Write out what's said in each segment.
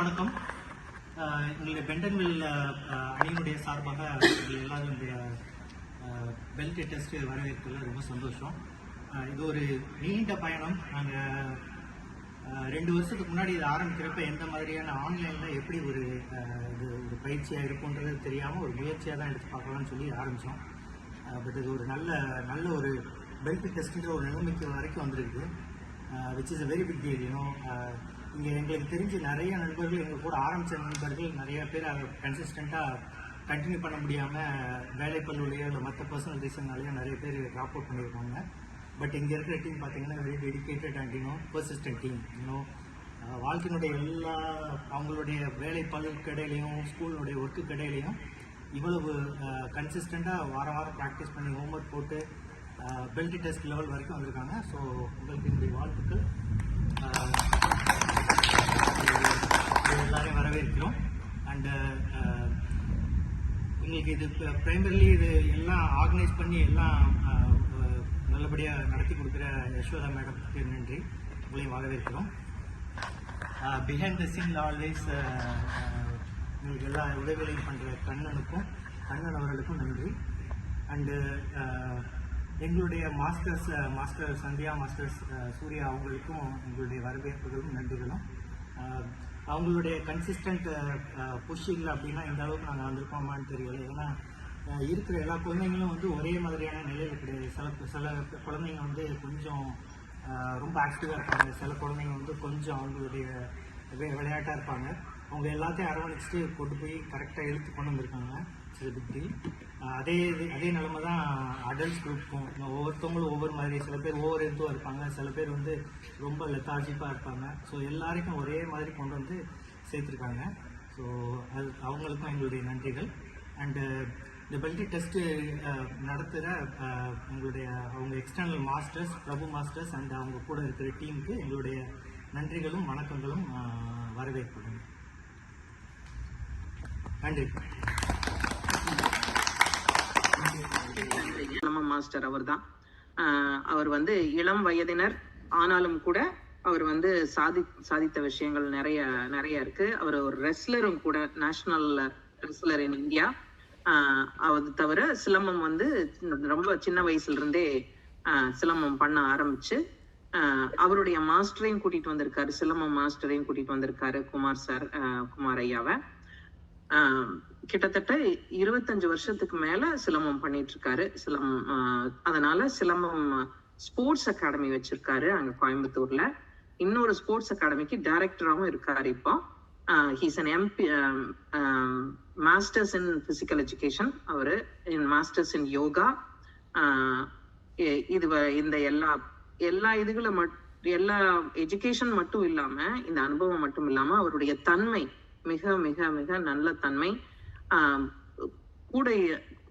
வணக்கம். எங்களுடைய பெண்டன்வில் அணியினுடைய சார்பாக எல்லாரும் இந்த பெல்ட் டெஸ்ட் வரவேற்கிறதுல ரொம்ப சந்தோஷம். இது ஒரு நீண்ட பயணம். நாங்கள் 2 வருஷத்துக்கு முன்னாடி இது ஆரம்பிக்கிறப்ப எந்த மாதிரியான ஆன்லைனில் எப்படி ஒரு பயிற்சியாக இருக்குன்றது தெரியாமல் ஒரு முயற்சியாக தான் எடுத்து பார்க்கலாம்னு சொல்லி ஆரம்பித்தோம். பட் இது ஒரு நல்ல ஒரு பெல்ட் டெஸ்ட்டுன்ற ஒரு நிலைமைக்கு வரைக்கும் வந்திருக்கு. Which is a very big deal. இங்கே எங்களுக்கு தெரிஞ்சு நிறைய நண்பர்கள் எங்கள் கூட ஆரம்பித்த நண்பர்கள் நிறைய பேர் அதை கன்சிஸ்டண்ட்டாக கண்டினியூ பண்ண முடியாமல் வேலைப்பல்லுலையோ இல்லை மற்ற பர்சனல் ரீசன்னாலேயோ நிறைய பேர் ட்ராப் அவுட் பண்ணியிருக்காங்க. பட் இங்கே இருக்கிற டீம் பார்த்தீங்கன்னா very dedicated and persistent team. வாழ்க்கையினுடைய எல்லா அவங்களுடைய வேலை பல்லுக்கு இடையிலையும் ஸ்கூலினுடைய ஒர்க்கு இடையிலையும் இவ்வளவு கன்சிஸ்டண்ட்டாக வாரம் ப்ராக்டிஸ் பண்ணி ஹோம்ஒர்க் போட்டு பெல்ட் டெஸ்ட் லெவல் வரைக்கும் வந்திருக்காங்க. ஸோ உங்களுக்கு என்னுடைய வாழ்த்துக்கள். எல்லாரையும் வரவேற்கிறோம். அண்டு எங்களுக்கு இது ப்ரைமரிலி இது எல்லாம் ஆர்கனைஸ் பண்ணி எல்லாம் நல்லபடியாக நடத்தி கொடுக்குற யசோதா மேடத்துக்கு நன்றி. உங்களையும் வரவேற்கிறோம். பிஹைண்ட் த சீன் ஆல்வேஸ் உங்களுக்கு எல்லா உதவிகளையும் பண்ணுற கண்ணன் அவர்களுக்கும் நன்றி. அண்டு எங்களுடைய மாஸ்டர் சந்தியா, மாஸ்டர்ஸ் சூர்யா அவங்களுக்கும் எங்களுடைய வரவேற்புகளும் நன்றிகளும். அவங்களுடைய கன்சிஸ்டன்ட் புஷ் இல்லை அப்படின்னா இந்த அளவுக்கு நாங்கள் வந்திருக்கோமான்னு தெரியல. ஏன்னா இருக்கிற எல்லா குழந்தைங்களும் ஒரே மாதிரியான நிலையில் கிடையாது. சில குழந்தைங்க கொஞ்சம் ரொம்ப ஆக்டிவாக இருப்பாங்க. சில குழந்தைங்க கொஞ்சம் அவங்களுடைய விளையாட்டாக இருப்பாங்க. அவங்க எல்லாத்தையும் அரவணைச்சிட்டு கொண்டு போய் கரெக்டாக இழுத்து கொண்டு வந்திருக்காங்க. அதே நிலைமை தான் அடல்ட்ஸ் குரூப்புக்கும். ஒவ்வொருத்தவங்களும் ஒவ்வொரு மாதிரி, சில பேர் ஓவர் எதுவாக இருப்பாங்க, சில பேர் ரொம்ப லெத்தார்ஜிக்காக இருப்பாங்க. ஸோ எல்லாருக்கும் ஒரே மாதிரி கொண்டு வந்து சேர்த்துருக்காங்க. ஸோ அது அவங்களுக்கும் எங்களுடைய நன்றிகள். அண்டு இந்த பெல்ட் டெஸ்ட்டு நடத்துகிற அவங்க external masters, Prabhu masters and அவங்க கூட இருக்கிற டீமுக்கு எங்களுடைய நன்றிகளும் வணக்கங்களும் வரவேற்புகளும். நன்றி. நம்ம மாஸ்டர் அவர் தான். அவர் இளம் வயதினர் ஆனாலும் கூட அவர் சாதித்த விஷயங்கள் நிறைய இருக்கு. அவர் ஒரு ரெஸ்லரும் கூட, நேஷனல் ரெஸ்லர் இன் இந்தியா. அது தவிர சிலம்பம் ரொம்ப சின்ன வயசுல இருந்தே சிலம்பம் பண்ண ஆரம்பிச்சு அவருடைய மாஸ்டரையும் கூட்டிட்டு வந்திருக்காரு, சிலம்பம் மாஸ்டரையும் கூட்டிட்டு வந்திருக்காரு, குமார் ஐயாவை. கிட்டத்தட்ட 25 வருஷத்துக்கு மேல சிலம்பம் பண்ணிட்டு இருக்காரு. அதனால சிலம்பம் ஸ்போர்ட்ஸ் அகாடமி வச்சிருக்காரு அங்க கோயம்புத்தூர்ல. இன்னொரு ஸ்போர்ட்ஸ் அகாடமிக்கு டைரக்டராகவும் இருக்காரு. இப்போ he's an MP, masters in physical education, அவரு மாஸ்டர்ஸ் இன் யோகா. இந்த எல்லா இதுகளும் எல்லா எஜுகேஷன் மட்டும் இல்லாம, இந்த அனுபவம் மட்டும் இல்லாம அவருடைய தன்மை மிக மிக மிக நல்ல தன்மை.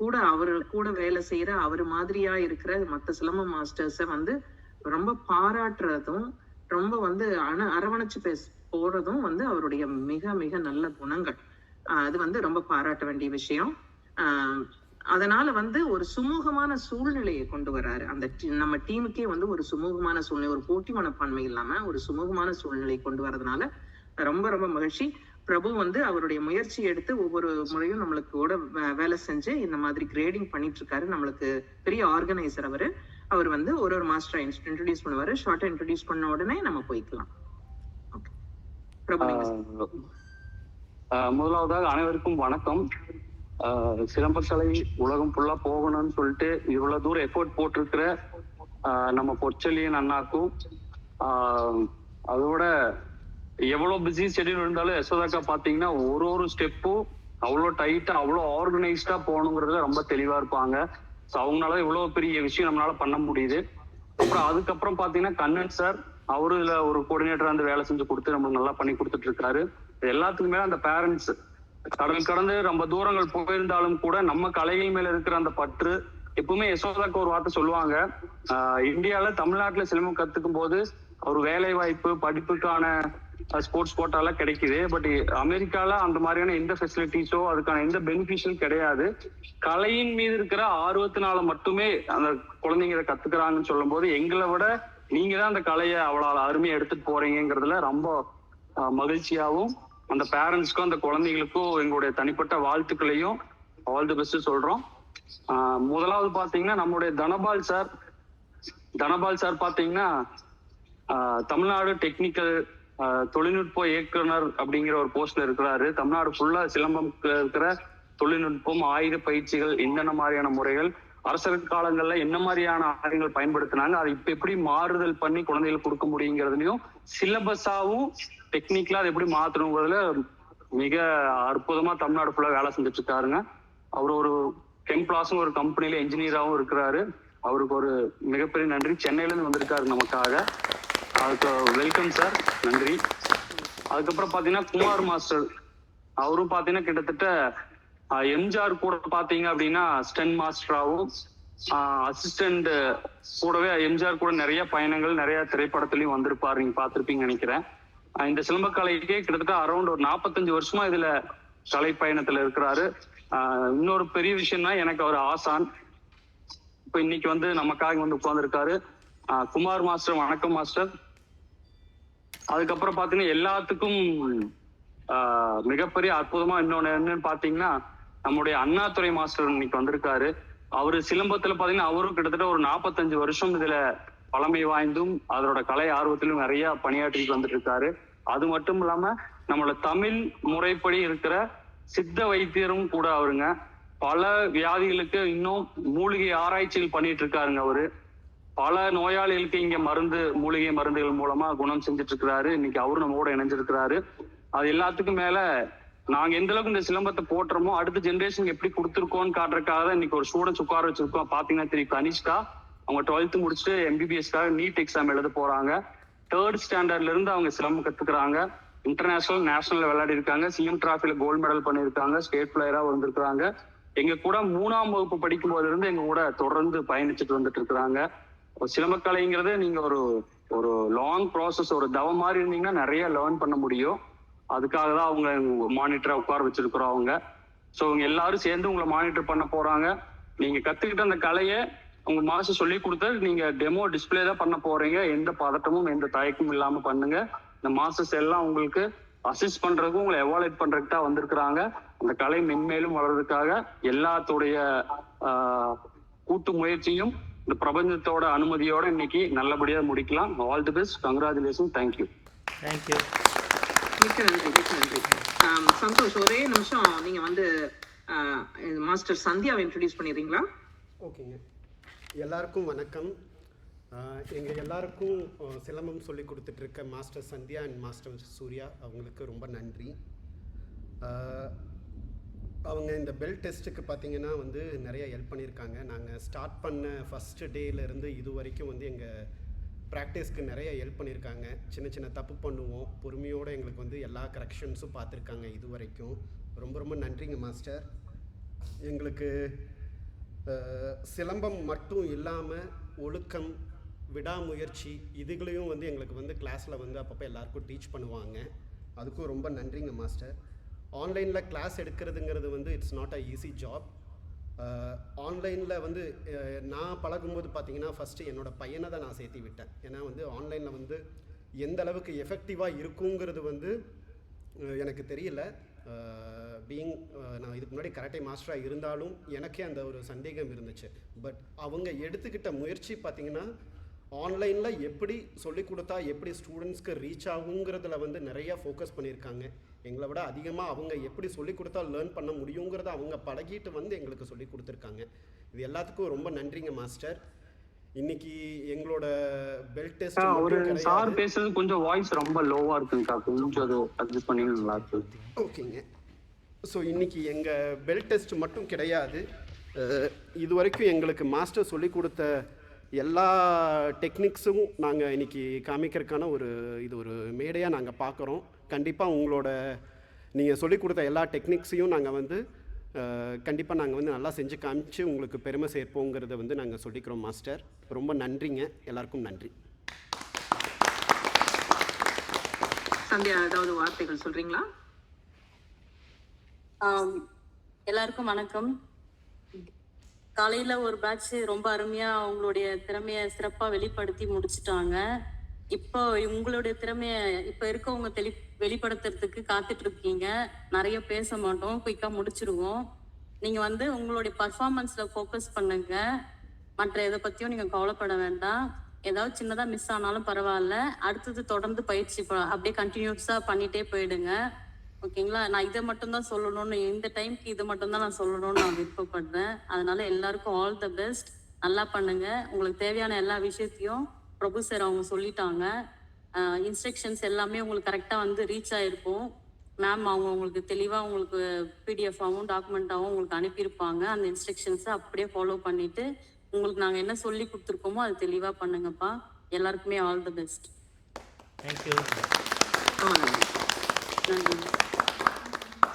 கூட அவரு கூட வேலை செய்யற அவரு மாதிரியா இருக்கிற மற்ற சிலம்ப மாஸ்டர்ஸ ரொம்ப பாராட்டுறதும், ரொம்ப அரவணைச்சு போறதும் அவருடைய மிக மிக நல்ல குணங்கள். அது ரொம்ப பாராட்ட வேண்டிய விஷயம். அதனால ஒரு சுமூகமான சூழ்நிலையை கொண்டு வர்றாரு. நம்ம டீமுக்கே ஒரு சுமூகமான சூழ்நிலை, ஒரு போட்டி மனப்பான்மை இல்லாம ஒரு சுமூகமான சூழ்நிலை கொண்டு வர்றதுனால ரொம்ப ரொம்ப மகிழ்ச்சி. பிரபு அவருடைய முயற்சி எடுத்து ஒவ்வொரு முறையும் நம்மளுக்கு கூட வேலை செஞ்சு இந்த மாதிரி கிரேடிங் பண்ணிட்டு இருக்காரு. நம்மளுக்கு பெரிய ஆர்கனைசர் அவரு. அவர் ஒரு மாஸ்டரை இன்ட்ரோடியூஸ் பண்ணுவாரு. ஷார்ட்டா இன்ட்ரோடியூஸ் பண்ண உடனே நம்ம போய்க்கலாம். பிரபு, முதலாவதாக அனைவருக்கும் வணக்கம். சிலம்பக்கலை உலகம் ஃபுல்லா போகணும்னு சொல்லிட்டு இவ்வளவு தூரம் எஃபோர்ட் போட்டிருக்கிற நம்ம பொற்செல்லியன் அண்ணாக்கும், அதோட எவ்வளவு பிஸி ஷெட்யூல் இருந்தாலும் யசோதாக்கா பாத்தீங்கன்னா ஒரு ஸ்டெப்பும் அவ்வளோ டைட்டா அவ்வளோ ஆர்கனைஸ்டா போகணுங்கிறதுல ரொம்ப தெளிவா இருப்பாங்க. ஸோ அவங்களால இவ்வளவு பெரிய விஷயம் நம்மளால பண்ண முடியுது. அப்புறம் அதுக்கப்புறம் பாத்தீங்கன்னா கண்ணன் சார், அவரு இதுல ஒரு கோஆர்டினேட்டரா வேலை செஞ்சு கொடுத்து நம்மளுக்கு நல்லா பண்ணி கொடுத்துட்டு இருக்காரு. எல்லாத்துக்குமே அந்த பேரண்ட்ஸ் கடல் கடந்து ரொம்ப தூரங்கள் போயிருந்தாலும் கூட நம்ம கலைகள் மேல இருக்கிற அந்த பற்று எப்பவுமே யசோதாக்கு ஒரு வார்த்தை சொல்லுவாங்க. இந்தியால தமிழ்நாட்டுல சிலம்பம் கத்துக்கும் போது ஒரு வேலை வாய்ப்பு, படிப்புக்கான ஸ்போர்ட்ஸ் கோட்டால கிடைக்குது. பட் அமெரிக்கால அந்த மாதிரியான எந்த ஃபெசிலிட்டிஸோ அதுக்கான எந்த பெனிஃபிஷியும் கிடையாது. கலையின் மீது இருக்கிற ஆர்வத்தினால மட்டுமே அந்த குழந்தைங்க இதை கத்துக்கிறாங்கன்னு சொல்லும் போது எங்களை விட நீங்க தான் அந்த கலையை அவ்வளவு அருமையா எடுத்துட்டு போறீங்கிறதுல ரொம்ப மகிழ்ச்சியாகவும் அந்த பேரண்ட்ஸ்க்கும் அந்த குழந்தைகளுக்கும் எங்களுடைய தனிப்பட்ட வாழ்த்துக்களையும் ஆல் தி பெஸ்ட் சொல்றோம். முதலாவது பாத்தீங்கன்னா நம்முடைய தனபால் சார் பாத்தீங்கன்னா தமிழ்நாடு டெக்னிக்கல் தொழில்நுட்ப இயக்குனர் அப்படிங்கிற ஒரு போஸ்ட்ல இருக்கிறாரு. தமிழ்நாடு ஃபுல்லா சிலம்பம் இருக்கிற தொழில்நுட்பம், ஆயுத பயிற்சிகள், என்னென்ன மாதிரியான முறைகள், அரசர் காலங்கள்ல என்ன மாதிரியான ஆயுதங்கள் பயன்படுத்தினாங்க, அதை இப்ப எப்படி மாறுதல் பண்ணி குழந்தைகளுக்கு கொடுக்க முடியுங்கிறதுலயும் சிலபஸாவும் டெக்னிக்கலா அதை எப்படி மாத்தணுங்கிறதுல மிக அற்புதமா தமிழ்நாடு ஃபுல்லா வேலை செஞ்சுட்டு இருக்காருங்க. அவர் ஒரு கெம்ப்ளாஸும் ஒரு கம்பெனில என்ஜினியராகவும் இருக்கிறாரு. அவருக்கு ஒரு மிகப்பெரிய நன்றி. சென்னையில இருந்து வந்திருக்காரு நமக்காக. அதுக்கு வெல்கம் சார், நன்றி. அதுக்கப்புறம் பாத்தீங்கன்னா குமார் மாஸ்டர், அவரும் பாத்தீங்கன்னா கிட்டத்தட்ட எம்ஜிஆர் கூட பாத்தீங்க அப்படின்னா ஸ்டென் மாஸ்டராகவும் அசிஸ்டன்ட் கூடவே எம்ஜிஆர் கூட நிறைய பயணங்கள் நிறைய திரைப்படத்துலயும் வந்திருப்பாரு, நீங்க பாத்திருப்பீங்கன்னு நினைக்கிறேன். இந்த சிலம்பக்கலைக்கே கிட்டத்தட்ட அரௌண்ட் ஒரு 45 வருஷமா இதுல கலை பயணத்துல இருக்கிறாரு. இன்னொரு பெரிய விஷயம்னா எனக்கு அவர் ஆசான். இப்ப இன்னைக்கு வந்து நமக்காக வந்து உட்கார்ந்துருக்காரு. குமார் மாஸ்டர், வணக்கம் மாஸ்டர். அதுக்கப்புறம் பாத்தீங்கன்னா எல்லாத்துக்கும் மிகப்பெரிய அற்புதமா இன்னொன்னு என்னன்னு பாத்தீங்கன்னா நம்முடைய அண்ணாதுரை மாஸ்டர் இன்னைக்கு வந்திருக்காரு. அவரு சிலம்பத்துல பாத்தீங்கன்னா அவரும் கிட்டத்தட்ட ஒரு 45 வருஷம் இதுல பழமை வாய்ந்தும் அதோட கலை ஆர்வத்திலும் நிறைய பணியாற்றிட்டு வந்துட்டு இருக்காரு. அது மட்டும் இல்லாம நம்மளோட தமிழ் முறைப்படி இருக்கிற சித்த வைத்தியரும் கூட அவருங்க. பல வியாதிகளுக்கு இன்னும் மூலிகை ஆராய்ச்சிகள் பண்ணிட்டு இருக்காருங்க. அவரு பல நோயாளிகளுக்கு இங்க மூலிகை மருந்துகள் மூலமா குணம் செஞ்சுட்டு இருக்கிறாரு. இன்னைக்கு அவரு நம்மோட இணைஞ்சிருக்கிறாரு. அது எல்லாத்துக்கும் மேல நாங்க எந்த அளவுக்கு இந்த சிலம்பத்தை போட்டுறோமோ அடுத்த ஜென்ரேஷன் எப்படி கொடுத்துருக்கோம்னு காட்டுறதுக்காக தான் இன்னைக்கு ஒரு ஸ்டூடெண்ட்ஸ் உட்கார வச்சிருக்கோம். பாத்தீங்கன்னா தெரியும், கனிஷ்கா அவங்க 12th முடிச்சுட்டு MBBSக்காக நீட் எக்ஸாம் எழுத போறாங்க. 3rd ஸ்டாண்டர்ட்ல இருந்து அவங்க சிலம்பம் கத்துக்கிறாங்க. இன்டர்நேஷனல், நேஷனல் விளையாடி இருக்காங்க. CM டிராஃபில கோல்டு மெடல் பண்ணியிருக்காங்க. ஸ்டேட் பிளேயரா வந்திருக்காங்க. எங்க கூட 3ஆம் வகுப்பு படிக்கும் போதுல இருந்து எங்க கூட தொடர்ந்து பயணிச்சுட்டு வந்துட்டு இருக்கிறாங்க. சிலம்பக்கலைங்கிறது நீங்க ஒரு லாங் ப்ராசஸ், ஒரு தவம் மாதிரி இருந்தீங்கன்னா நிறைய லேர்ன் பண்ண முடியும். அதுக்காக தான் அவங்க மானிட்டரா உட்கார வச்சிருக்கிறோம் அவங்க. ஸோ அவங்க எல்லாரும் சேர்ந்து உங்களை மானிட்டர் பண்ண போறாங்க. நீங்க கத்துக்கிட்ட அந்த கலையை உங்க மாஸ்டர் சொல்லி கொடுத்து நீங்க டெமோ டிஸ்பிளே தான் பண்ண போறீங்க. எந்த பதட்டமும் எந்த தயக்கமும் இல்லாம பண்ணுங்க. இந்த மாஸ்டர்ஸ் எல்லாம் உங்களுக்கு அசிஸ்ட் பண்றதுக்கும் உங்களை எவாலுவேட் பண்றதுக்கு தான் வந்திருக்கிறாங்க. அந்த கலை மென்மேலும் வளர்றதுக்காக எல்லாத்துடைய கூட்டு முயற்சியும் இந்த பிரபஞ்சத்தோட அனுமதியோட இன்னைக்கு நல்லபடியா முடிக்கலாம். All the best, congratulation, thank you. Thank you. மிக்க நன்றி. சந்தோஷ், ஒரே நிமிஷம் நீங்க வந்து மாஸ்டர் சந்தியாவை இன்ட்ரடியூஸ் பண்ணிடுறீங்களா? ஓகேங்க. எல்லாருக்கும் வணக்கம். எங்கள் எல்லாருக்கும் சிலம்பம் சொல்லி கொடுத்துட்ருக்க master Sandhya and master Surya அவங்களுக்கு ரொம்ப நன்றி. அவங்க இந்த பெல்ட் டெஸ்ட்டுக்கு பார்த்திங்கன்னா வந்து நிறைய ஹெல்ப் பண்ணியிருக்காங்க. நாங்கள் ஸ்டார்ட் பண்ண ஃபஸ்ட்டு டேலேருந்து இது வரைக்கும் வந்து எங்கள் ப்ராக்டிஸ்க்கு நிறைய ஹெல்ப் பண்ணியிருக்காங்க. சின்ன சின்ன தப்பு பண்ணுவோம், பொறுமையோடு எங்களுக்கு வந்து எல்லா கரெக்ஷன்ஸும் பார்த்துருக்காங்க இது வரைக்கும். ரொம்ப ரொம்ப நன்றிங்க மாஸ்டர். எங்களுக்கு சிலம்பம் மட்டும் இல்லாமல் ஒழுக்கம், விடாமுயற்சி இதுகளையும் வந்து எங்களுக்கு வந்து கிளாஸில் வந்து அப்பப்போ எல்லாருக்கும் டீச் பண்ணுவாங்க. அதுக்கும் ரொம்ப நன்றிங்க மாஸ்டர். ஆன்லைனில் கிளாஸ் எடுக்கிறதுங்கிறது வந்து it's not a easy job. ஆன்லைனில் வந்து நான் பழகும்போது பார்த்தீங்கன்னா ஃபஸ்ட்டு என்னோடய பையனை தான் நான் சேர்த்து விட்டேன். ஏன்னா வந்து ஆன்லைனில் வந்து எந்த அளவுக்கு எஃபெக்டிவாக இருக்குங்கிறது வந்து எனக்கு தெரியல. நான் இதுக்கு முன்னாடி கராட்டே மாஸ்டராக இருந்தாலும் எனக்கே அந்த ஒரு சந்தேகம் இருந்துச்சு. பட் அவங்க எடுத்துக்கிட்ட முயற்சி பார்த்திங்கன்னா ஆன்லைனில் எப்படி சொல்லிக் கொடுத்தா எப்படி ஸ்டூடெண்ட்ஸ்க்கு ரீச் ஆகுங்கிறதுல வந்து நிறையா ஃபோக்கஸ் பண்ணியிருக்காங்க. எங்களை விட அதிகமாக அவங்க எப்படி சொல்லிக் கொடுத்தா லேர்ன் பண்ண முடியுங்கிறத அவங்க பழகிட்டு வந்து எங்களுக்கு சொல்லி கொடுத்துருக்காங்க. இது எல்லாத்துக்கும் ரொம்ப நன்றிங்க மாஸ்டர். இன்னைக்கு எங்களோட பெல்ட் டெஸ்ட் ஒரு சார் பேசுறது கொஞ்சம் வாய்ஸ் ரொம்ப லோவா இருக்குங்கக்கா, கொஞ்சம் அது அட்ஜஸ்ட் பண்ணி நல்லா இருக்கு. ஓகேங்க. ஸோ இன்னைக்கு எங்கள் பெல்ட் டெஸ்ட் மட்டும் கிடையாது, இது வரைக்கும் எங்களுக்கு மாஸ்டர் சொல்லி கொடுத்த எல்லா டெக்னிக்ஸும் நாங்கள் இன்றைக்கி காமிக்கிறதுக்கான இது ஒரு மேடையாக நாங்கள் பார்க்குறோம். கண்டிப்பாக உங்களோட நீங்கள் சொல்லிக் கொடுத்த எல்லா டெக்னிக்ஸையும் நாங்கள் வந்து கண்டிப்பாக நாங்கள் வந்து நல்லா செஞ்சு காமிச்சு உங்களுக்கு பெருமை சேர்ப்போங்கிறத வந்து நாங்கள் சொல்லிக்கிறோம் மாஸ்டர். ரொம்ப நன்றிங்க, எல்லாருக்கும் நன்றி. சந்தியா, ஏதாவது வார்த்தைகள் சொல்கிறீங்களா? எல்லாருக்கும் வணக்கம். காலையில ஒரு பேட்ச் ரொம்ப அருமையா அவங்களுடைய திறமைய சிறப்பா வெளிப்படுத்தி முடிச்சுட்டாங்க. இப்போ உங்களுடைய திறமைய இப்ப இருக்கவங்க வெளிப்படுத்துறதுக்கு காத்துட்டு இருக்கீங்க. நிறைய பேச மாட்டோம், குயிக்கா முடிச்சிருவோம். நீங்க வந்து உங்களுடைய பர்ஃபார்மன்ஸ்ல ஃபோக்கஸ் பண்ணுங்க. மற்ற எதை பத்தியும் நீங்க கவலைப்பட வேண்டாம். ஏதாவது சின்னதா மிஸ் ஆனாலும் பரவாயில்ல, அடுத்தது தொடர்ந்து பயிற்சி அப்படியே கண்டினியூஸா பண்ணிட்டே போயிடுங்க. ஓகேங்களா? நான் இதை மட்டும் தான் சொல்லணும்னு, இந்த டைம்க்கு இது மட்டும் தான் நான் சொல்லணும்னு நான் விருப்பப்படுறேன். அதனால எல்லாருக்கும் ஆல் த பெஸ்ட். நல்லா பண்ணுங்க. உங்களுக்கு தேவையான எல்லா விஷயத்தையும் பிரபு சார் அவங்க சொல்லிட்டாங்க. இன்ஸ்ட்ரக்ஷன்ஸ் எல்லாமே உங்களுக்கு கரெக்டாக வந்து ரீச் ஆகிருக்கும். மேம் அவங்க உங்களுக்கு தெளிவாக உங்களுக்கு பிடிஎஃபாகவும் டாக்குமெண்ட்டாகவும் உங்களுக்கு அனுப்பியிருப்பாங்க. அந்த இன்ஸ்ட்ரக்ஷன்ஸை அப்படியே ஃபாலோ பண்ணிவிட்டு உங்களுக்கு நாங்கள் என்ன சொல்லி கொடுத்துருக்கோமோ அது தெளிவாக பண்ணுங்கப்பா. எல்லாருக்குமே ஆல் தி பெஸ்ட். தேங்க்யூ.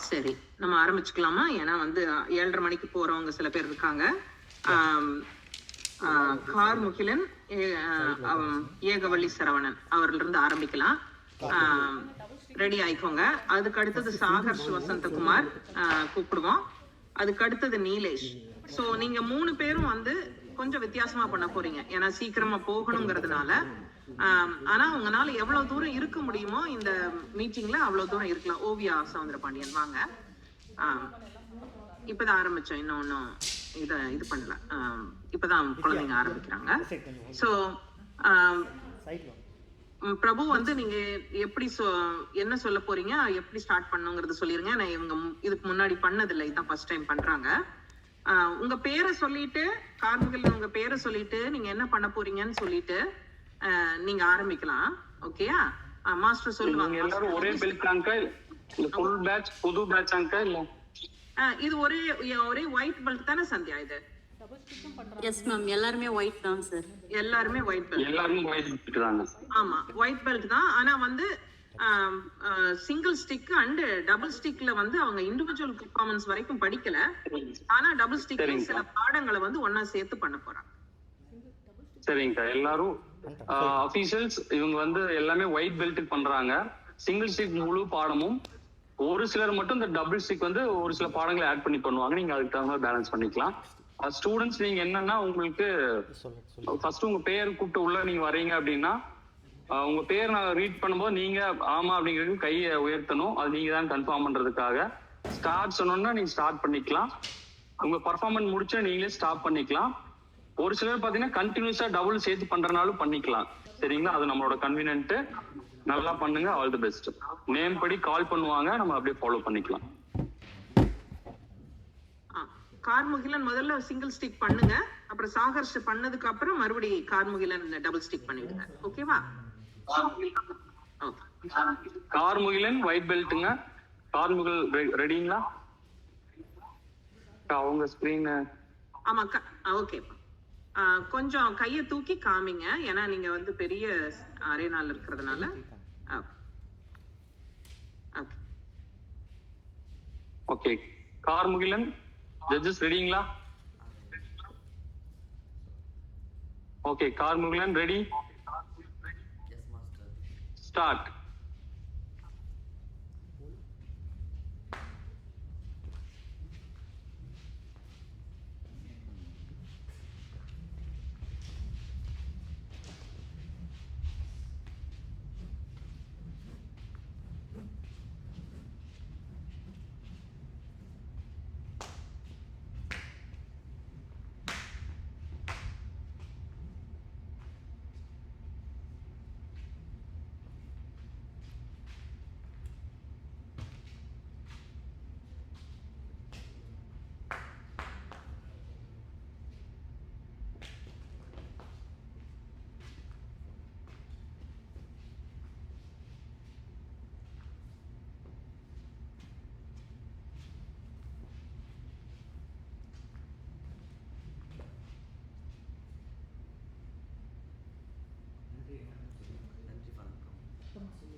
சரி, நம்ம ஆரம்பிச்சுக்கலாமா? ஏன்னா வந்து 7:30 மணிக்கு போறவங்க சில பேர் இருக்காங்க. கார் முகிலன், ஏகவள்ளி சரவணன் அவர்ல இருந்து ஆரம்பிக்கலாம். ரெடி ஆயிக்கோங்க. அதுக்கு அடுத்தது சாகர்ஷ் வசந்தகுமார் கூப்பிடுவோம். அதுக்கு அடுத்தது நீலேஷ். ஸோ நீங்க 3 பேரும் வந்து கொஞ்சம் வித்தியாசமா பண்ண போறீங்க, ஏன்னா சீக்கிரமா போகணுங்கிறதுனால. ஆனா உங்களால எவ்வளவு தூரம் இருக்க முடியுமோ இந்த மீட்டிங்ல அவ்வளவு தூரம் இருக்கலாம். ஓவியா சவுந்தரபாண்டியன் வாங்க. இப்பதான் ஆரம்பிச்சோம், இன்னும் இது பண்ணல. இப்பதான் குழந்தைங்க ஆரம்பிக்கிறாங்க. ஸோ பிரபு வந்து நீங்க எப்படி என்ன சொல்ல போறீங்க, எப்படி ஸ்டார்ட் பண்ணுங்கிறது சொல்லிருங்க. நான் இவங்க இதுக்கு முன்னாடி பண்ணதில்லை, இதுதான் ஃபர்ஸ்ட் டைம் பண்றாங்க. உங்க பேரை சொல்லிட்டு, கார்முகில் உங்க பேரை சொல்லிட்டு நீங்க என்ன பண்ண போறீங்கன்னு சொல்லிட்டு நீங்க ஆரம்பிக்கலாம். ஓகேயா? மாஸ்டர் சொல்லுவாங்க. எல்லாரும் ஒரே பெல்ட் அங்க இல்ல ஃபுல் பேட்ச் புது பேட்ச் அங்க இல்ல? இது ஒரே ஒயிட் பெல்ட் தானே சந்தியா? இது எஸ் மேம், எல்லாருமே ஒயிட் தான் சார். எல்லாருமே ஒயிட் பெல்ட். எல்லாரும் ஒயிட் பெல்ட் தாங்க. ஆமா, ஒயிட் பெல்ட் தான். ஆனா வந்து சிங்கிள் ஸ்டிக் அண்ட் டபுள் ஸ்டிக்ல வந்து அவங்க இண்டிவிஜுவல் பெர்ஃபார்மன்ஸ் வரைக்கும் படிக்கல. ஆனா டபுள் ஸ்டிக்ல சில பாடங்களை வந்து ஒண்ணா சேர்த்து பண்ண போறாங்க. சரிங்க, எல்லாரும் அபிஷியல்ஸ் இவங்க வந்து எல்லாமே ஒயிட் பெல்ட் பண்றாங்க. சிங்கிள் ஸ்டிக் முழு பாடமும், ஒரு சிலர் மட்டும் இந்த டபுள் ஸ்டிக் வந்து ஒரு சில பாடங்களை ஆட் பண்ணி பண்ணுவாங்க. நீங்க அதுக்கு தகுந்த பேலன்ஸ் பண்ணிக்கலாம். ஸ்டூடெண்ட்ஸ் நீங்க என்னன்னா, உங்களுக்கு ஃபர்ஸ்ட் உங்க பேர் கூப்பிட்டு உள்ள நீங்க வரீங்க அப்படின்னா, உங்க பேர் நான் ரீட் பண்ணும்போது நீங்க ஆமா அப்படிங்கிறது கையை உயர்த்தணும். அது நீங்க தான் கன்ஃபார்ம் பண்றதுக்காக. ஸ்டார்ட் சொன்னோம்னா நீங்க ஸ்டார்ட் பண்ணிக்கலாம். உங்க பர்ஃபார்மன்ஸ் முடிச்சு நீங்களே ஸ்டாப் பண்ணிக்கலாம். ஒரு சிலர் பாத்தீங்கன்னா கண்டினியூஸா டபுள் சேர்த்து பண்றனாலும் பண்ணிக்கலாம். சரிங்களா? அது நம்மளோட கன்வீனியன்ட். நல்லா பண்ணுங்க. All the best. நேம் படி கால் பண்ணுவாங்க, நம்ம அப்படியே ஃபாலோ பண்ணிக்கலாம். கார்முகிலன் முதல்ல சிங்கிள் ஸ்டிக் பண்ணுங்க, அப்புறம் சாகர்ஷ் பண்ணதுக்கு அப்புறம் மறுபடியும் கார்முகிலன் டபுள் ஸ்டிக் பண்ணிடுங்க. ஓகேவா? கார்முகிலன் ஒயிட் பெல்ட்டுங்க. கார்முகில் ரெடிங்களா? அவங்க ஸ்கிரீன். ஆமா, ஓகே. கொஞ்சம் கையை தூக்கி காமிங்க, ஏன்னா நீங்க வந்து பெரிய அரேனால இருக்கிறதுனால. ஓகே, கார்முகிலன் ஜட்ஜஸ் ரெடிங்களா? Okay, Karmugilan ready? Start.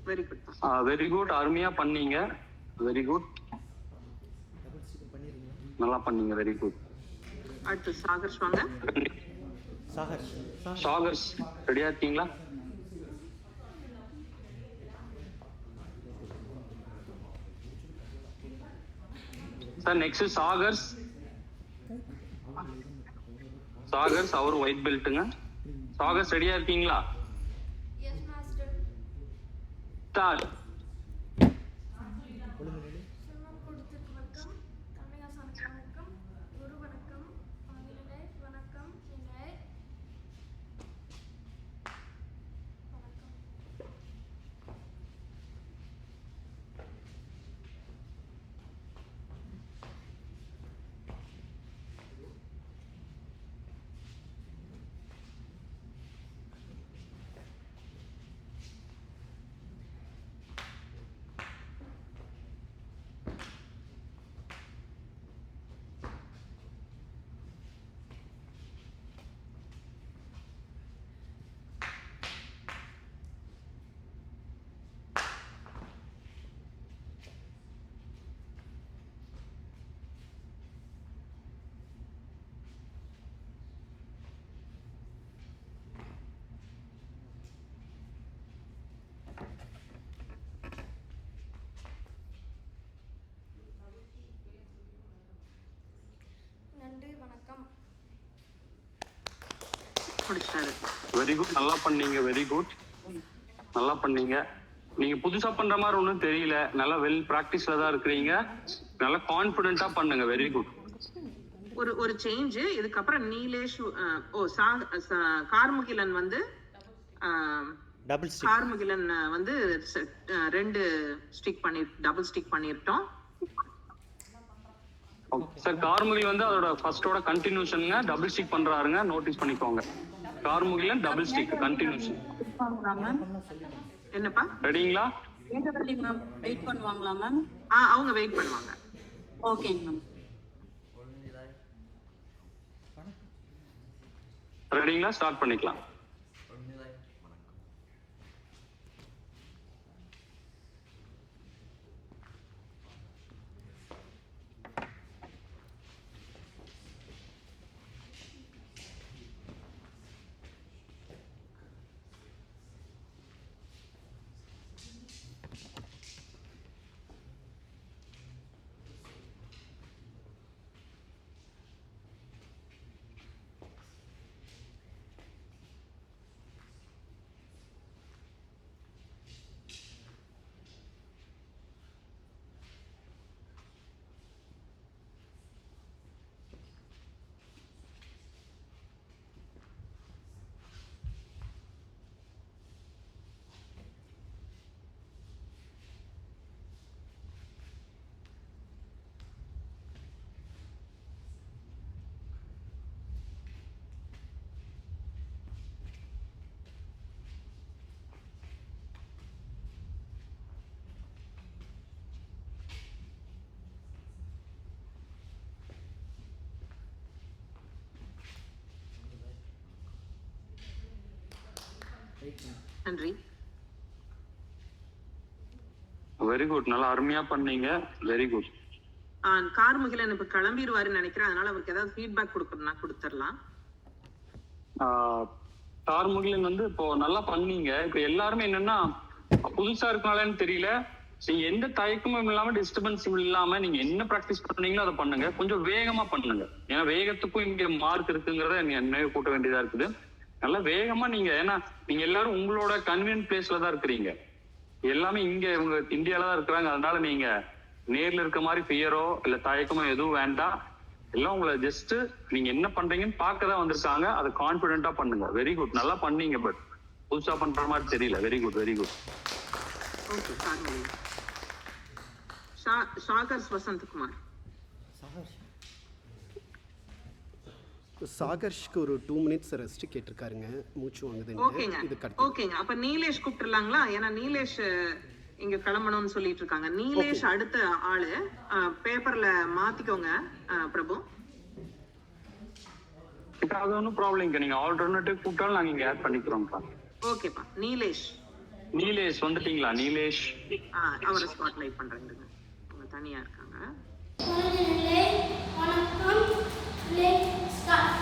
Very good. Very good. அருமையா பண்ணீங்க. Very good. நல்லா பண்ணீங்க. Very good. அடுத்து சாகர்ஷ் வாங்க. சாகர்ஷ் ரெடியா இருக்கீங்களா? Sir next Sagarsh. சாகர்ஷ் அவர் ஒயிட் பெல்ட்டுங்க. சாகர்ஷ் ரெடியா இருக்கீங்களா? ஸ்டார்ட். சிம்மக்கூடத்துக்கு வணக்கம், கண்ணதாசனுக்கு வணக்கம், குரு வணக்கம், ஆங்கிலேயர் வணக்கம், இணையர் வணக்கம். நன்றி, வணக்கம். முடிச்சிட்டாரு. வெரி குட், நல்லா பண்ணீங்க. வெரி குட், நல்லா பண்ணீங்க. நீங்க புதுசா பண்ற மாதிரி ஒன்றும் தெரியல. நல்லா வெல் பிராக்டிஸ்ல தான் இருக்கிறீங்க. நல்லா கான்பிடென்ட்டா பண்ணுங்க. Very good. ஒரு சேஞ்ச். இதுக்கப்புறம் நீலேஷ் கார்முகிலன் வந்து டபுள் ஸ்டிக். கார்முகிலன் வந்து 2 ஸ்டிக் பண்ணி டபுள் ஸ்டிக் பண்ணிட்டோம். சார் கார்முகில் வந்து அதோட ஃபர்ஸ்டோட கண்டினியூஷனுங்க. டபுள் ஸ்டிக் பண்றாருங்க, நோட்டீஸ் பண்ணிக்கோங்க. Karmugilan double stick continuation. என்னப்பா? ரெடிங்களா? மேம் வெயிட் பண்ணுவாங்களா மேம்? அவங்க வெயிட் பண்ணுவாங்க. ஓகேங்க மேம். ரெடிங்களா? ஸ்டார்ட் பண்ணிக்கலாம். நன்றி. வெரி குட், நல்லா அருமையா பண்ணீங்க. Very good. கார்முகிலன் இப்ப கிளம்பிடுவாருன்னு நினைக்கிறேன். அதனால அவருக்கு ஏதாவது ஃபீட்பேக் கொடுக்கணும்னா கொடுத்துடலாம். கார்முகிலன் வந்து இப்போ நல்லா பண்ணீங்க. இப்போ எல்லாருமே என்னன்னா புதுசா இருக்கனாலன்னு தெரியல, நீங்க எந்த தயக்கமும் இல்லாம டிஸ்டர்பன்ஸும் இல்லாம நீங்க என்ன ப்ராக்டிஸ் பண்ணீங்களோ அதை பண்ணுங்க. கொஞ்சம் வேகமா பண்ணுங்க. ஏன்னா வேகத்துக்கும் இங்க மார்க் இருக்குங்கிறத நீங்க நினைவு கூட்ட வேண்டியதா இருக்குது. நல்லா வேகமா நீங்க, ஏன்னா நீங்க எல்லாரும் உங்களோட கன்வீனியன்ட் பிளேஸ்ல தான் இருக்கிறீங்க. எல்லாமே இங்க இவங்க இந்தியால தான் இருக்கிறாங்க. அதனால நீங்க நேர்ல இருக்க மாதிரி ஃபியரோ இல்ல தயக்கமோ எதுவும் வேண்டாம். எல்லாம் உங்களை ஜஸ்ட் நீங்க என்ன பண்றீங்கன்னு பார்க்க தான் வந்திருக்காங்க. அதை கான்பிடென்ட்டா பண்ணுங்க. வெரி குட், நல்லா பண்ணீங்க. பட் புதுசா பண்ற மாதிரி தெரியல. Very good, very good. Okay, Karmugilan. Sagars Vasanthkumar. சாகர்ஷ்க்கு ஒரு 2 மினிட்ஸ் ரெஸ்ட் கேட்டிருக்காருங்க, மூச்சு வாங்குது. ஓகேங்க. அப்ப நீலேஷ் கூப்பிட்டுலாங்களா? ஏன்னா நீலேஷ் இங்க கிளம்பணும்னு சொல்லிட்டு இருக்காங்க. நீலேஷ் அடுத்த ஆளு. பேப்பர்ல மாத்திக்கோங்க பிரபு. அது ஒன்றும் ப்ராப்ளம் இல்லை. நீங்க ஆல்டர்னேட்டிவ் கூப்பிட்டாலும் நாங்க இங்க ஆட் பண்ணிக்கிறோம்ப்பா. ஓகேப்பா. நீலேஷ் வந்துட்டீங்களா? நீலேஷ் அவரை ஸ்பாட்லைட் பண்றேங்க. அவங்க தனியா இருக்காங்க. வணக்கம். Let's start.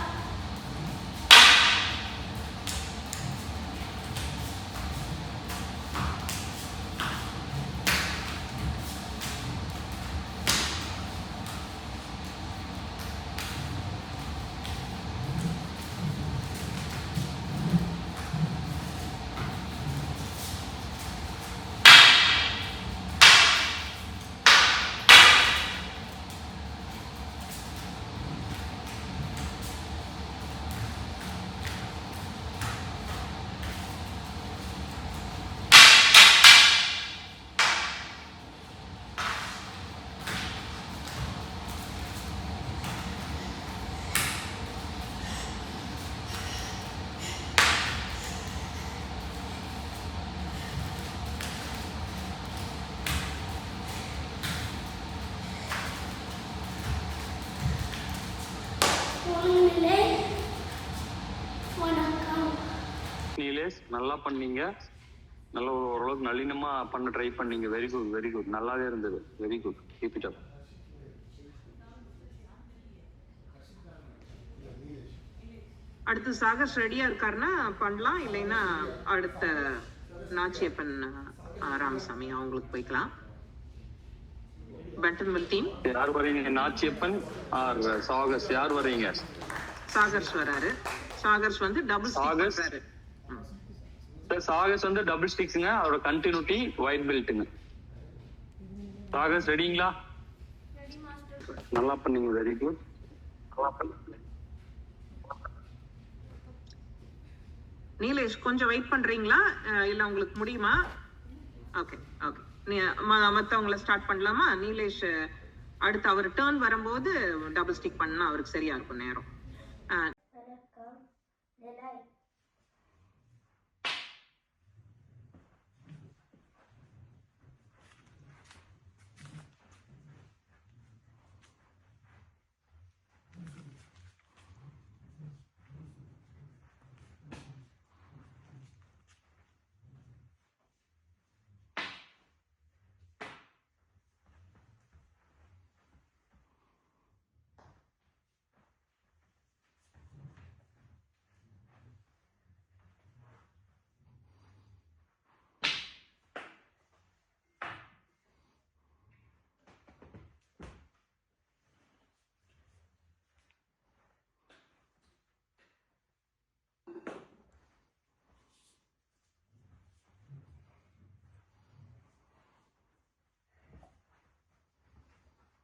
நிலேஷ், நல்லா பண்ணீங்க. நல்ல ஓரளவுக்கு நளினமா பண்ண ட்ரை பண்ணீங்க. Very good, very good. நல்லாவே இருந்தது. Very good, keep it up. அடுத்து சாகர்ஸ் ரெடியா இருக்காருன்னா பண்ணலாம், இல்லைன்னா அடுத்த நாச்சியப்பன் ராமசாமி அவங்களுக்கு போய்க்கலாம். பென்டன்வில் டீம் யார் வரீங்க? நாச்சியப்பன் ஆர் சாகர்ஸ், யார் வரீங்க? சாகர்ஸ் வராரு. சாகர்ஸ் வந்து டபுள் சாகர்ஸ். வராரு. சாகர்ஸ் வந்து டபுள் ஸ்டிக்ஸுங்க. அவரோட கண்டினியூட்டி ஒயிட் பெல்ட்டுங்க. சாகர்ஸ் ரெடிங்களா? Ready master. நல்லா பண்ணீங்க. Very good. நல்லா பண்ணீங்க. நீலேஷ் கொஞ்சம் வெயிட் பண்றீங்களா, இல்ல உங்களுக்கு முடியுமா? ஓகே ஓகே, மற்றவங்களை ஸ்டார்ட் பண்ணலாமா? நீலேஷ் அடுத்து அவர் டேர்ன் வரும்போது டபுள் ஸ்டிக் பண்ணா அவருக்கு சரியா இருக்கும் நேரம். வணக்கம். நிலை.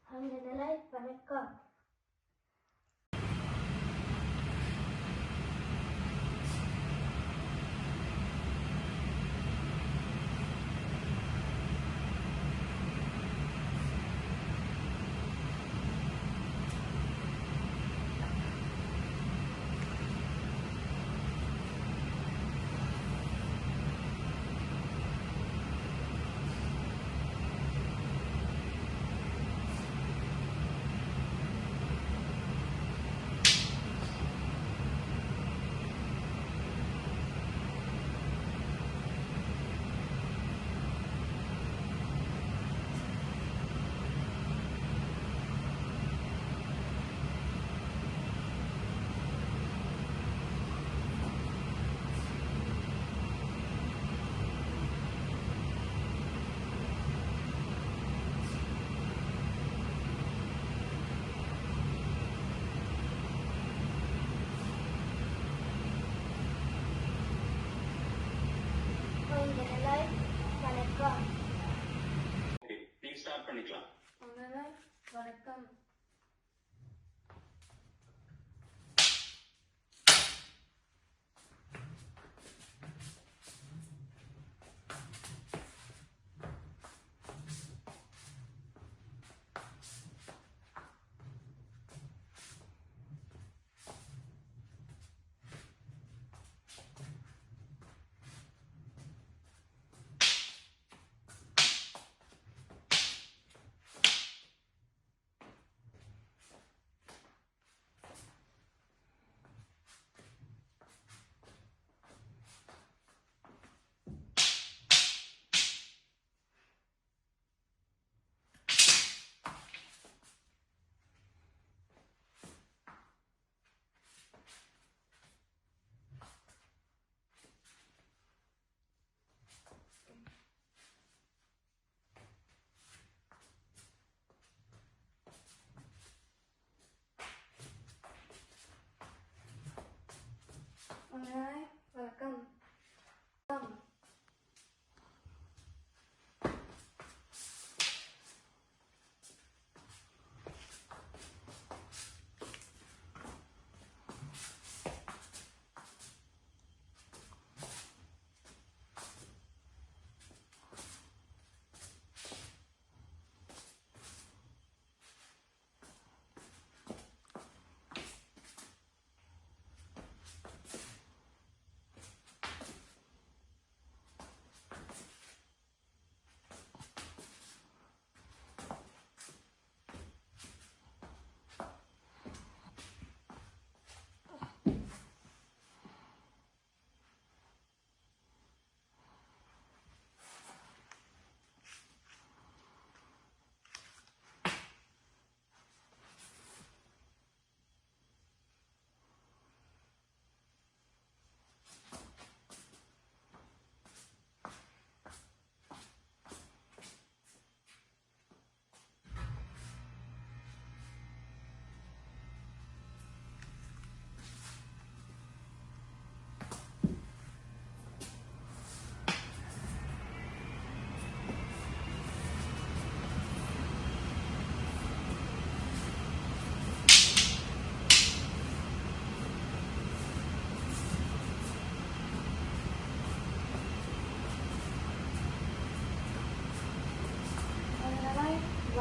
அந்த நிலை. வணக்கம். அந்த நிலை. வணக்கம். ஓகே, நீங்க ஸ்டார்ட் பண்ணிக்கலாம். அந்த நிலை. வணக்கம்.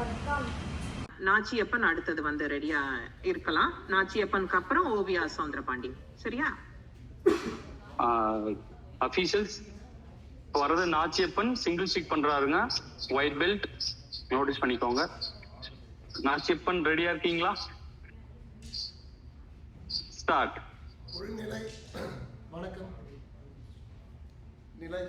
வணக்கம். நாச்சியப்பன் அடுத்தது வந்து ரெடியா இருக்கலாம். நாச்சியப்பனுக்கு அப்புறம் ஓவியா சௌந்தரபாண்டி. சரியா? அஃபீஷியல்ஸ் வர்றது நாச்சியப்பன் சிங்கிள் ஸ்டிக் பண்றாருங்க. ஒயிட் பெல்ட் நோட்டீஸ் பண்ணிக்கோங்க. நாச்சியப்பன் ரெடியா இருக்கீங்களா? ஸ்டார்ட். உள்நிலை வணக்கம். நிலை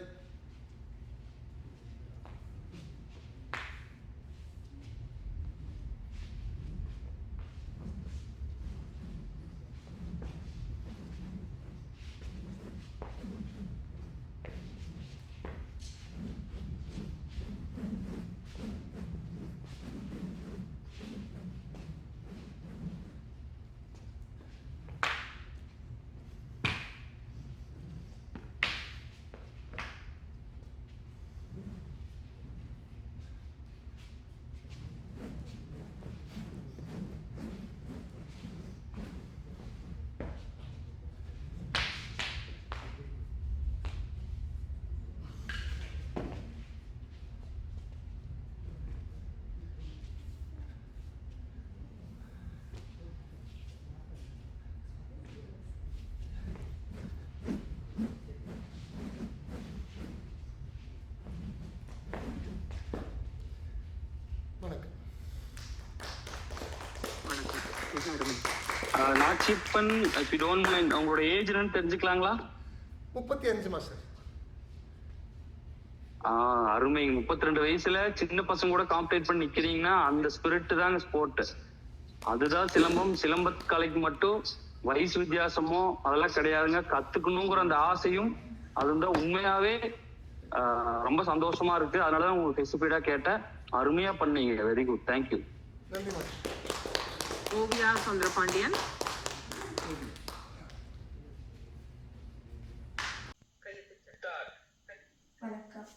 வணக்கம். வணக்கம். மிக அருமை. Nachiyappan if you don't mind உங்களோட ஏஜ் என்னன்னு தெரிஞ்சுக்கலாங்களா? 35 மாஸ்டர். அருமை. 32 வயசுல சின்ன பசங்க கூட காம்பேட் பண்ணி நிக்கிறீங்கன்னா அந்த ஸ்பிரிட் தாங்க ஸ்போர்ட். அதுதான் சிலம்பம். சிலம்ப கலைக்கு மட்டும் வயசு வித்தியாசமோ அதெல்லாம் கிடையாதுங்க. கத்துக்கணுங்கிற அந்த ஆசையும் அதுதான் உண்மையாவே ரொம்ப சந்தோஷமா இருக்கு. அதனாலதான் உங்களுக்கு ஸ்பெசிஃபைடா கேட்டேன். அருமையா பண்ணீங்க. Very good. தேங்க்யூ. நன்றி மாஸ்டர். ஓவியா சௌந்தரபாண்டியன். வணக்கம்.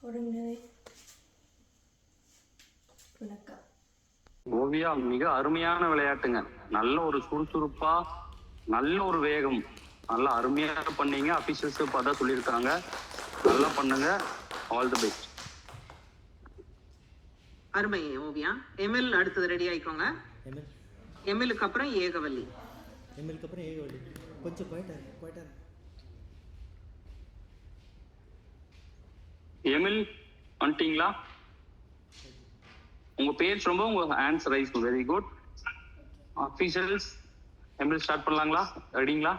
ஒருங்கிணை வணக்கம். ஓவியா மிக அருமையான விளையாட்டுங்க. நல்ல ஒரு சுறுசுறுப்பா, நல்ல ஒரு வேகம், நல்லா அருமையா பண்ணீங்க. அபிஷியல்ஸ் பார்த்தா சொல்லியிருக்காங்க. நல்லா பண்ணுங்க. All the best. அருமை ஓவியா. எமில் அடுத்தது ரெடி ஆயிக்கோங்க. எம்எல் எமிலுக்கு அப்புறம் ஏகவல்லி. எம்எல்க்கு அப்புறம் ஏகவல்லி. கொஞ்சம் குவாய்ட்டாக எமில் வந்துட்டீங்களா? உங்க பேர் சொல்லும்போது உங்க hands raise. Very good. Officials Emil start பண்ணலாங்களா? ரெடிங்களா?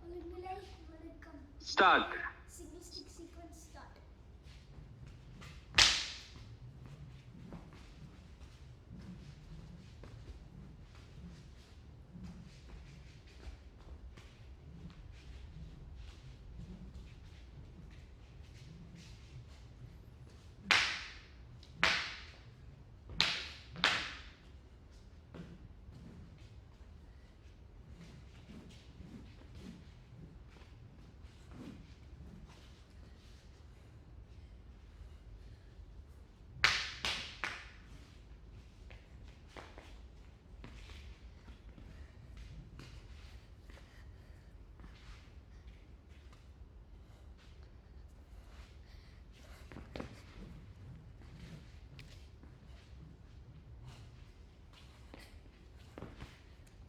ஒருங்கிணை வணக்கம். Start. Single stick sequence start.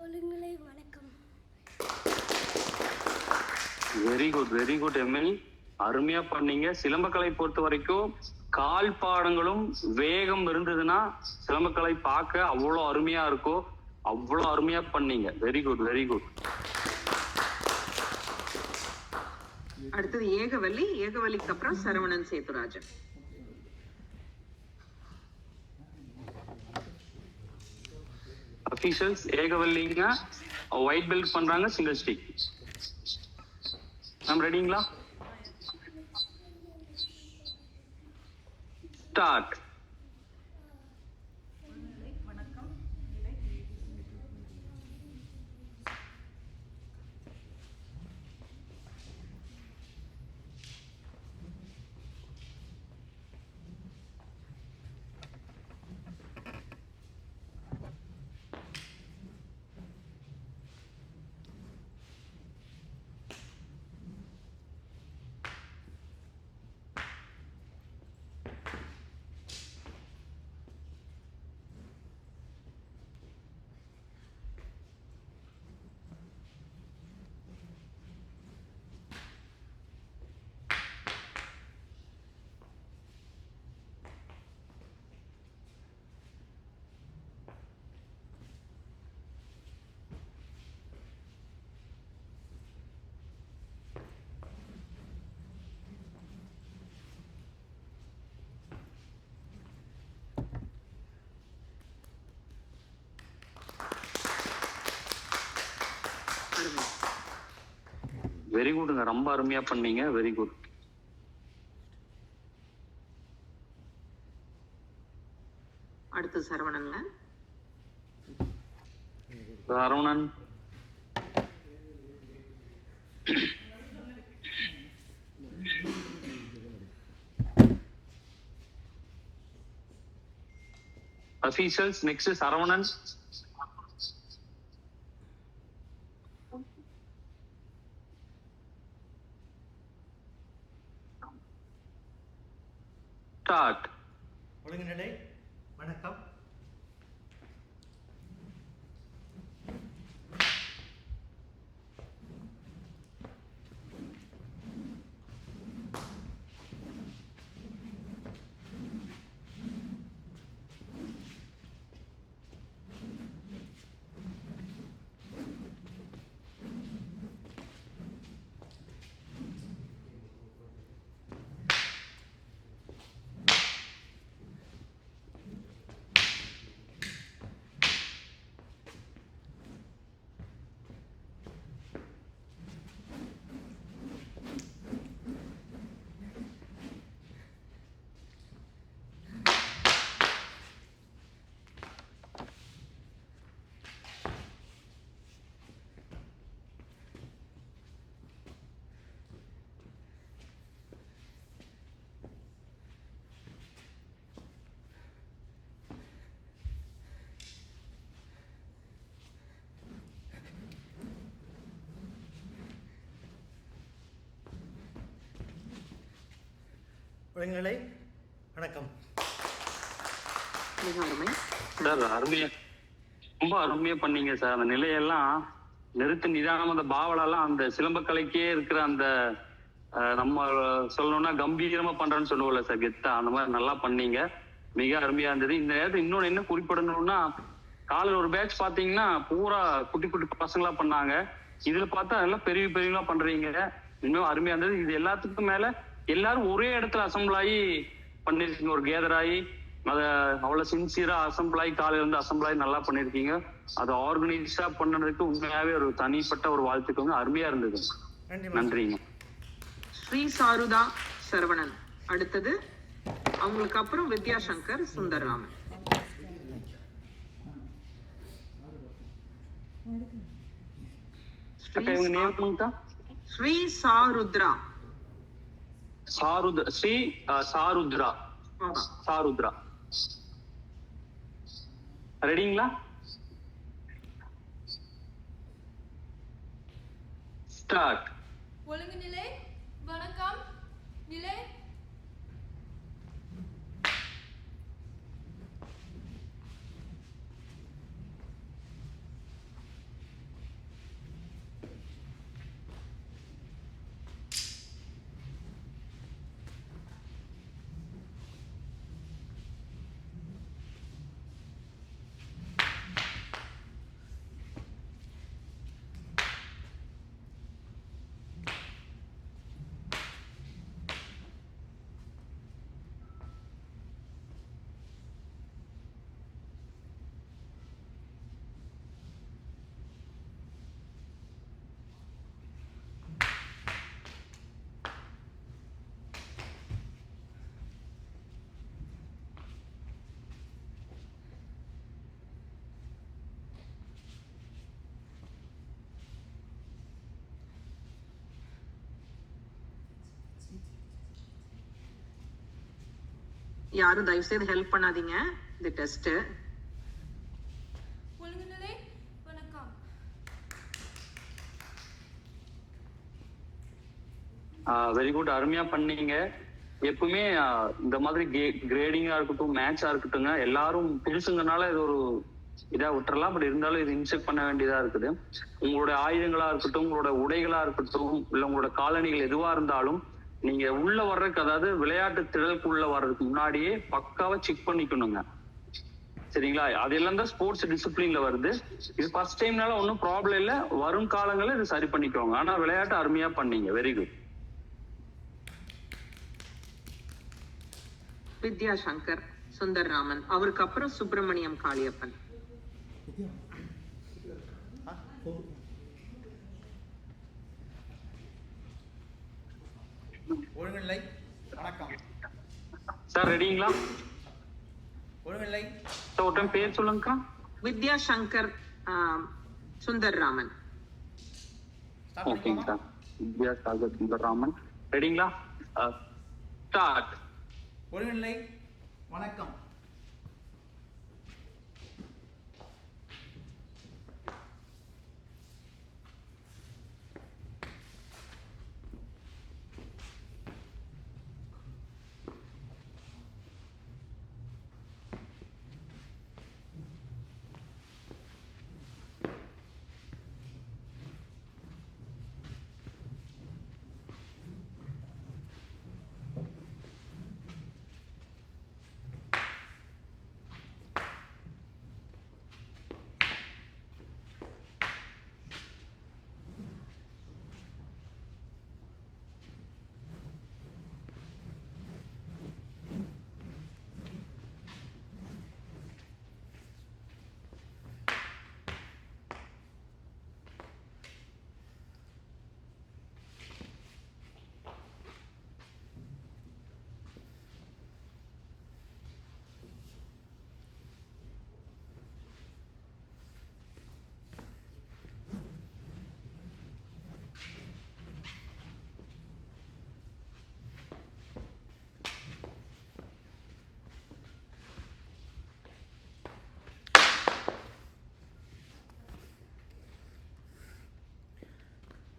ஒருங்கிணை வணக்கம். Very good. Very good Emil. அருமையா பண்ணீங்க. சிலம்பக்கலை பொறுத்த வரைக்கும் கால் பாடங்களும் வேகம் இருந்ததுன்னா சிலம்பக்கலை பார்க்க அவ்வளோ அருமையா இருக்கும். அவ்வளோ அருமையா பண்ணீங்க. Very good, very good. அடுத்தது ஏகவல்லி. ஏகவல்லிக்கு அப்புறம் சரவணன் சேதுராஜன். அபிஷியல்ஸ் ஏகவல்லிங்க ஒயிட் பெல்ட் பண்றாங்க, சிங்கிள் ஸ்டிக். மேம் ரெடிங்களா? ஸ்டார்ட். வெரி குட்ங்க, ரொம்ப அருமையா பண்ணீங்க. Very good. அடுத்து சரவணன்ல. Saravanan. Officials next Saravanan. Start. ஒழுங்குநிலை வணக்கம். ஒழுங்குநிலை வணக்கம். மிக அருமை சார். அருமையா, ரொம்ப அருமையா பண்ணீங்க சார். அந்த நிலையெல்லாம் நிறுத்து நிதானம், அந்த பாவலெல்லாம் அந்த சிலம்பக்கலைக்கே இருக்கிற அந்த நம்ம சொல்லணும்னா கம்பீரமா பண்றேன்னு சொல்லுவோம்ல சார், கெத்தா, அந்த மாதிரி நல்லா பண்ணீங்க. மிக அருமையா இருந்தது. இந்த நேரத்தில் இன்னொன்னு என்ன குறிப்பிடணும்னா, காலையில் ஒரு பேட்ச் பாத்தீங்கன்னா பூரா குட்டி குட்டி பசங்களா பண்ணாங்க. இதுல பார்த்தா எல்லாம் பெரிய பெரியவங்களா பண்றீங்க. இன்னும் அருமையா இருந்தது. இது எல்லாத்துக்கும் மேல எல்லாரும் ஒரே இடத்துல அசம்பிள் ஆகி பண்ணிருக்கீங்க, ஒரு கேதர் ஆகி அதை அவ்வளவு சின்சியரா அசம்பிள் ஆகி காலையில இருந்து அசம்பிள் ஆகி நல்லா பண்ணிருக்கீங்க. அதை ஆர்கனைஸா பண்ணதுக்கு உண்மையாவே ஒரு தனிப்பட்ட ஒரு வாழ்த்துக்கோங்க. அருமையா இருந்தது. நன்றிங்க. ஸ்ரீ சாருதா சரவணன். அடுத்தது அவங்களுக்கு அப்புறம் வித்யாசங்கர் சுந்தர்ராமன். ஸ்ரீ சாருத்ரா. சாருத்ரா. ஸ்ரீ சாருத்ரா. சாருத்ரா. ரெடிங்களா? ஸ்டார்ட். ஒழுங்குநிலை வணக்கம். நிலை யாரும் தயவு செய்து ஹெல்ப் பண்ணாதீங்க, இது டெஸ்ட். ஒழுங்குநிலை வணக்கம். வெரி குட், அருமையா பண்ணீங்க. எப்பவுமே இந்த மாதிரி கிரேடிங்கா இருக்கட்டும், மேட்சா இருக்கட்டும்ங்க, எல்லாரும் புதுசுங்கனால இது ஒரு இதா விட்டுறலாம். பட் இருந்தாலும் இது இன்செக்ட் பண்ண வேண்டியதா இருக்குது. உங்களோட ஆயுதங்களா இருக்கட்டும், உங்களோட உடைகளா இருக்கட்டும், இல்ல உங்களோட காலணிகள் எதுவா இருந்தாலும் நீங்க உள்ள வர்றதுக்கு, அதாவது விளையாட்டு திடலுக்கு உள்ள வர்றதுக்கு முன்னாடியே பக்காவா செக் பண்ணிக்கணுங்க. சரிங்களா? அதெல்லாம் தான் ஸ்போர்ட்ஸ் டிசிப்ளின்ல வருது. இது ஃபர்ஸ்ட் டைம்னால ஒன்றும் ப்ராப்ளம் இல்லை. வரும் காலங்களில் இது சரி பண்ணிக்கோங்க. ஆனா விளையாட்டு அருமையா பண்ணீங்க. Very good. வித்யாசங்கர் சுந்தர்ராமன், அவருக்கு அப்புறம் சுப்பிரமணியம் காளியப்பன். ஒழுங்குநிலை வணக்கம். சார் ரெடிங்களா? ஒழுங்குநிலை சார் ஒரு டைம் பேர் சொல்லுங்கக்கா. வித்யாசங்கர் சுந்தர்ராமன். ஓகேங்க சார். வித்யாசாகர் சுந்தரராமன். ரெடிங்களா? ஸ்டார்ட். ஒழுங்குநிலை வணக்கம்.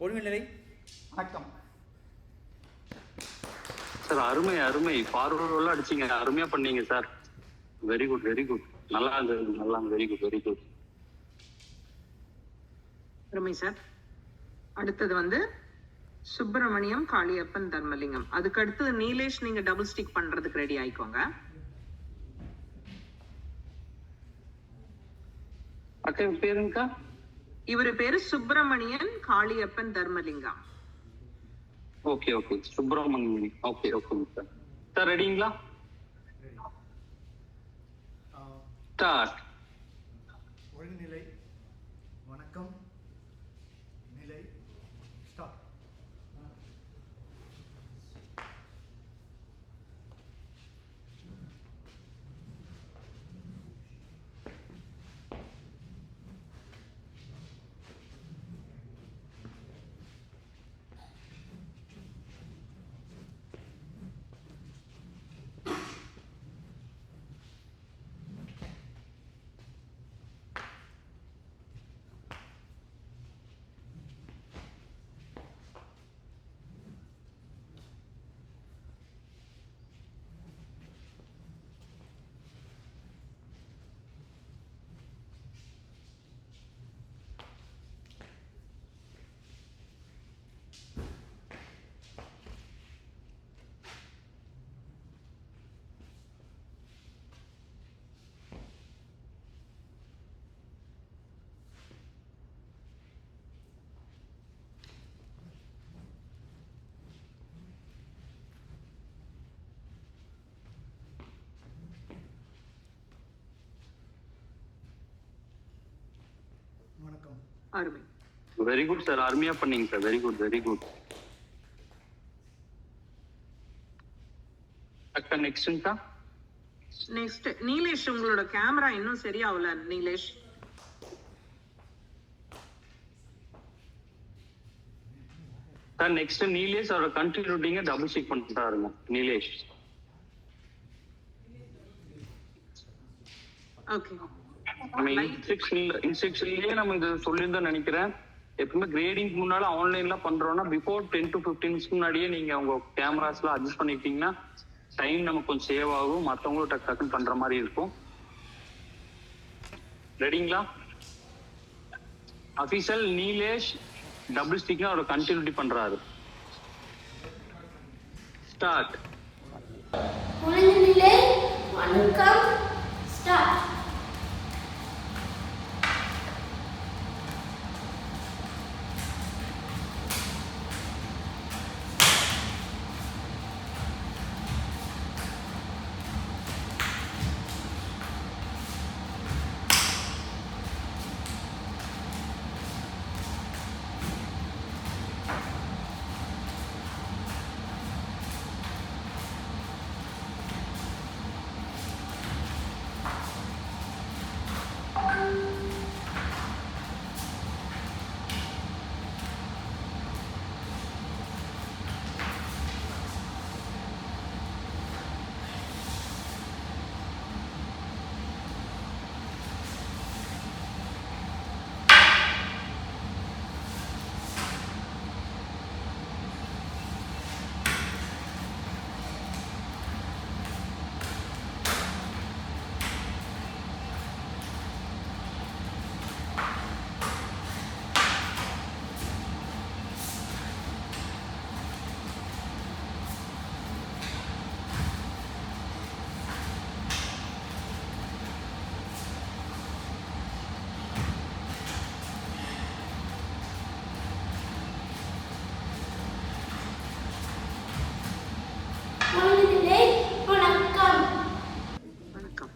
ஒழுங்குநிலை வணக்கம். சார் அருமை அருமை. ஃபார்வர்ட் அடிச்சீங்க. அருமையா பண்ணீங்க sir. Very good very good. நல்லா இருந்தது, நல்லா. Very good very good. அருமை சார். அடுத்தது வந்து சுப்பிரமணியம் காளியப்பன் தர்மலிங்கம். அதுக்கு அடுத்தது நீலேஷ், நீங்க டபுள் ஸ்டிக் பண்றதுக்கு ரெடி ஆயிக்கோங்க. அக்கா பேருங்கக்கா? இவரு பேரு Subramanian Kaliappan Dharmalingam. Okay okay. Subramanian. Okay ஓகேங்க சார். சார் ரெடிங்களா? ஸ்டார்ட். ஒழுங்குநிலை வணக்கம். நிலை ஸ்டார்ட். வணக்கம். அருமை. Very good sir. அருமையா பண்ணீங்க sir. Very good very good. அக்கா நெக்ஸ்ட்ங்கக்கா? நெக்ஸ்ட் நீலேஷ், உங்களோட கேமரா இன்னும் சரியாகல நீலேஷ். சார் நெக்ஸ்ட் நீலேஷ் அவரோட கண்டினியூட்டிங்க டபுள் செக் பண்ணிட்டாருங்க. நீலேஷ் ஓகே. நம்ம இன்ஸ்ட்ரக்ஷன்லயே நம்ம இது சொல்லியிருந்தோம் நினைக்கிறேன். எப்பவுமே கிரேடிங் முன்னால ஆன்லைன்ல பண்றோம்னா பிஃபோர் 10 to 15 மினிட்ஸ் முன்னாடியே நீங்க உங்க கேமராஸ்லாம் அட்ஜஸ்ட் பண்ணிக்கிட்டீங்கன்னா டைம் நமக்கு கொஞ்சம் சேவ் ஆகும், மற்றவங்களும் டக்கு டக்குன்னு பண்ற மாதிரி இருக்கும். ரெடிங்களா? அபிஷியல் நீலேஷ் டபுள் ஸ்டிக்னா அவரோட கண்டினியூட்டி பண்றாரு. ஸ்டார்ட். ஒழுங்குநிலை வணக்கம். ஸ்டார்ட். ஒழுங்குநிலை வணக்கம். வணக்கம்.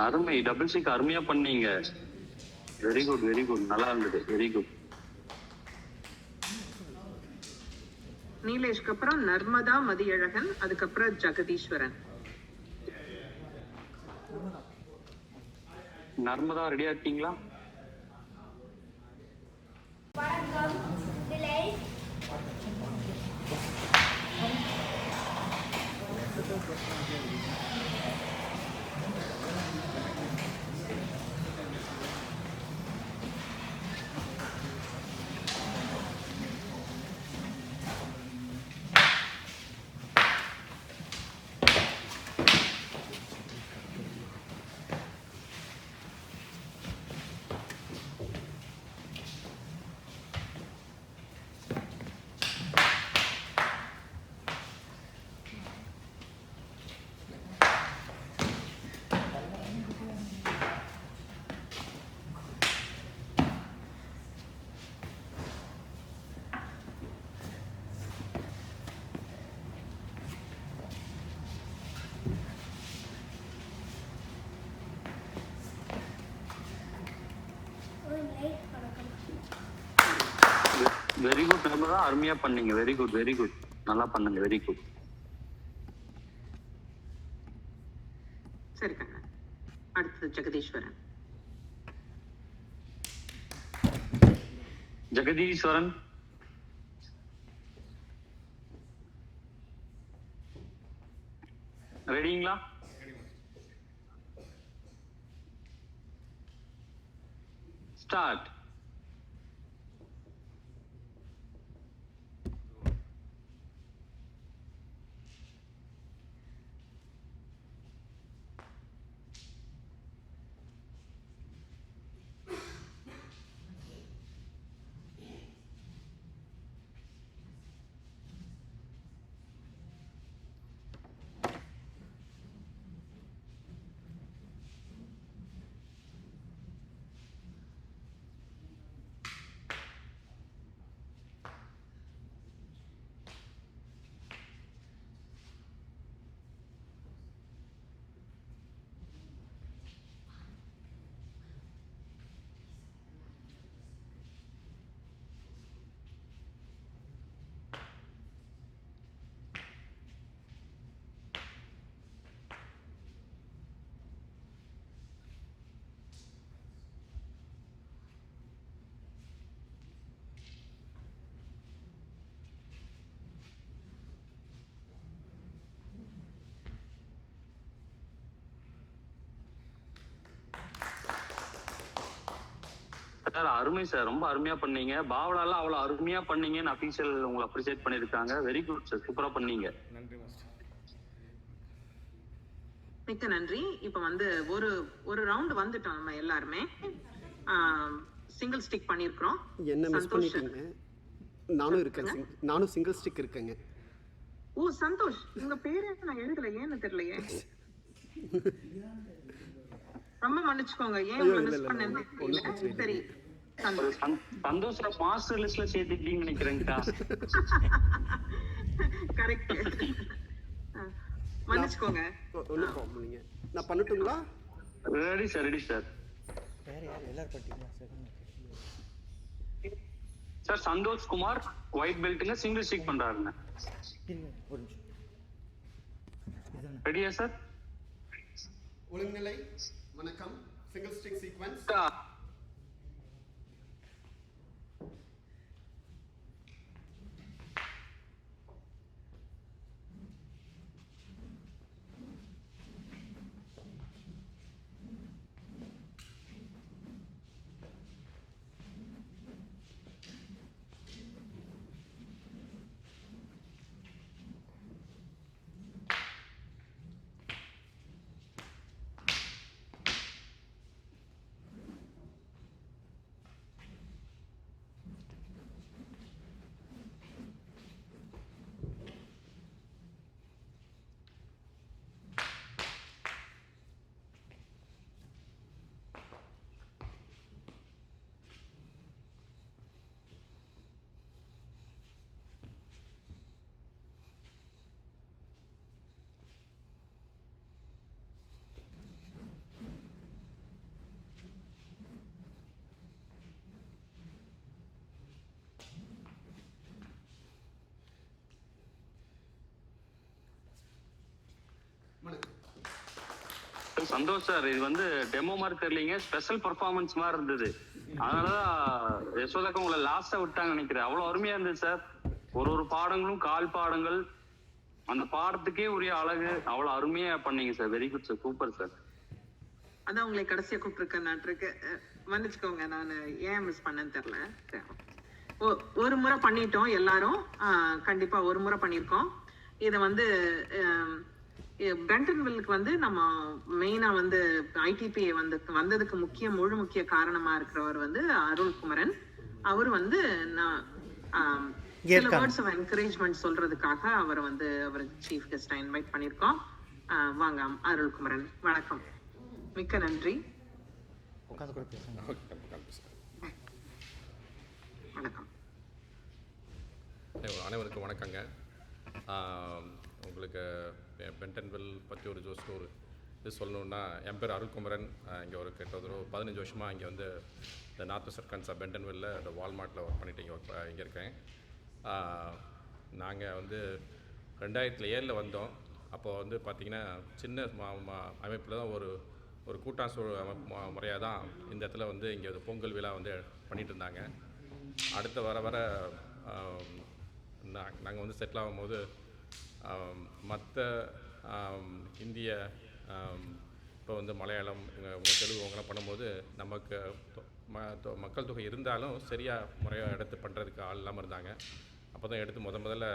அருமை, டபுள் ஸ்டிக் அருமையா பண்ணீங்க. வெரி குட், வெரி குட், நல்லா இருந்தது, வெரி குட். நீலேஷ்க்கு அப்புறம் நர்மதா மதியழகன், அதுக்கப்புறம் ஜெகதீஸ்வரன். நர்மதா ரெடியா இருக்கீங்களா? வணக்கம். நிலை ஒழுங்குநிலை வணக்கம். வெரி குட் நர்மதா, அருமையா பண்ணீங்க. வெரி குட், வெரி குட், நல்லா பண்ணுங்க, வெரி குட். சரி கண்ணா. அடுத்தது ஜெகதீஸ்வரன். ஜெகதீஸ்வரன் ரெடிங்களா? ஸ்டார்ட். சார் அருமை சார், ரொம்ப அருமையா பண்ணீங்க. பாவலாலாம் அவ்வளோ அருமையா பண்ணீங்கன்னு அஃபீஷியல் உங்களை அப்ரிசியேட் பண்ணியிருக்காங்க. வெரி குட் சார், சூப்பரா பண்ணீங்க. நன்றி மாஸ்டர். மிக்க நன்றி. இப்ப வந்து ஒரு ரவுண்ட் வந்துட்டோம் நம்ம எல்லாருமே. சிங்கிள் ஸ்டிக் பண்ணியிருக்கிறோம். என்ன மிஸ் சந்தோஷ். பண்ணிட்டீங்க? நானும் இருக்கேன், நானும் சிங்கிள் ஸ்டிக் இருக்கேங்க. ஓ சந்தோஷ், உங்க பேரு நான் எழுதல, ஏன்னு தெரியலையே. ரொம்ப மன்னிச்சுக்கோங்க, ஏன் ஐயோ, உங்களை இல்ல, மிஸ் இல்ல, பண்ணேன்னு ஒண்ணும் பிரச்சனை தெரியல. இல்லை. சரி சந்தோஷ். சந்தோஷ மாஸ்டர் லிஸ்ட்ல சேர்த்துட்டீங்கன்னு நினைக்கிறேன்க்கா. கரெக்ட். மன்னிச்சுக்கோங்க. ஒன்றும் ப்ராப்ளம் இல்லைங்க. நான் பண்ணட்டுங்களா? Ready sir, ready sir. வேற யார் எல்லாரும் பண்ணிட்டீங்களா sir? Sir Santhosh Kumar white பெல்ட்டுங்க, சிங்கிள் ஸ்டிக் பண்றாருங்க. இருங்க ஒரு நிமிஷம். இதானே ரெடியா சார்? ஒழுங்குநிலை வணக்கம். Single stick sequence. Santhosh sir, இது வந்து டெமோ மாதிரி தெரியலீங்க, ஸ்பெஷல் பர்ஃபார்மன்ஸ் மாதிரி இருந்தது. அதனாலதான் யசோதாக்கா உங்களை லாஸ்டா விட்டாங்க நினைக்கிறேன். அவ்வளவு அருமையா இருந்தது சார். ஒரு பாடங்களும் கால் பாடங்கள், அந்த பாடத்துக்கே உரிய அழகு, அவ்வளவு அருமையா பண்ணீங்க sir. Very good sir, super sir. அதான் உங்களை கடைசியா கூப்பிட்டுருக்கேன். மன்னிச்சுக்கோங்க, நான் ஏன் மிஸ் பண்ணேன்னு தெரியல. ஒரு முறை பண்ணிட்டோம் எல்லாரும். கண்டிப்பா ஒரு முறை பண்ணியிருக்கோம். இதை வந்து பிரண்டன்வில்லுக்கு வந்து நம்ம மெயினா வந்து ஐடிபிஏ வந்ததுக்கு முக்கிய காரணமா இருக்கிறவர் வந்து அருள்குமரன். அவர் வந்து சில வேர்ட்ஸ் ஆஃப் என்கரேஜ்மெண்ட் சொல்றதுக்காக அவருக்கு சீஃப் கெஸ்டா இன்வைட் பண்ணியிருக்கோம். வாங்க அருள்குமரன், வணக்கம். மிக்க நன்றி. உட்காந்து கூட பேசுங்க. வணக்கம். அனைவருக்கும் வணக்கங்க. உங்களுக்கு பென்டன்வில் பற்றி ஒரு ஒரு இது சொல்லணுன்னா, என் பேர் அருள்குமரன். இங்கே ஒரு கிட்டத்தட்ட 15 வருஷமாக இங்கே வந்து இந்த நார்த் வெஸ்ட் அர்கான்சா பென்டன்வில்ல இந்த வால்மார்ட்டில் ஒர்க் பண்ணிட்டு இங்கே இருக்கேன். நாங்கள் வந்து 2007 வந்தோம். அப்போது வந்து பார்த்திங்கன்னா சின்ன அமைப்பில் தான் ஒரு கூட்டாசு முறையாக தான் இந்த இடத்துல வந்து இங்கே ஒரு பொங்கல் விழா வந்து பண்ணிகிட்டு இருந்தாங்க. அடுத்து வர நாங்கள் வந்து செட்டில் ஆகும்போது மற்ற இந்திய இப்போ வந்து மலையாளம், இவங்க தெலுங்கு அவங்களாம் பண்ணும்போது நமக்கு மக்கள் தொகை இருந்தாலும் சரியாக முறையாக எடுத்து பண்ணுறதுக்கு ஆள் இல்லாமல் இருந்தாங்க. அப்போ தான் எடுத்து முதல்ல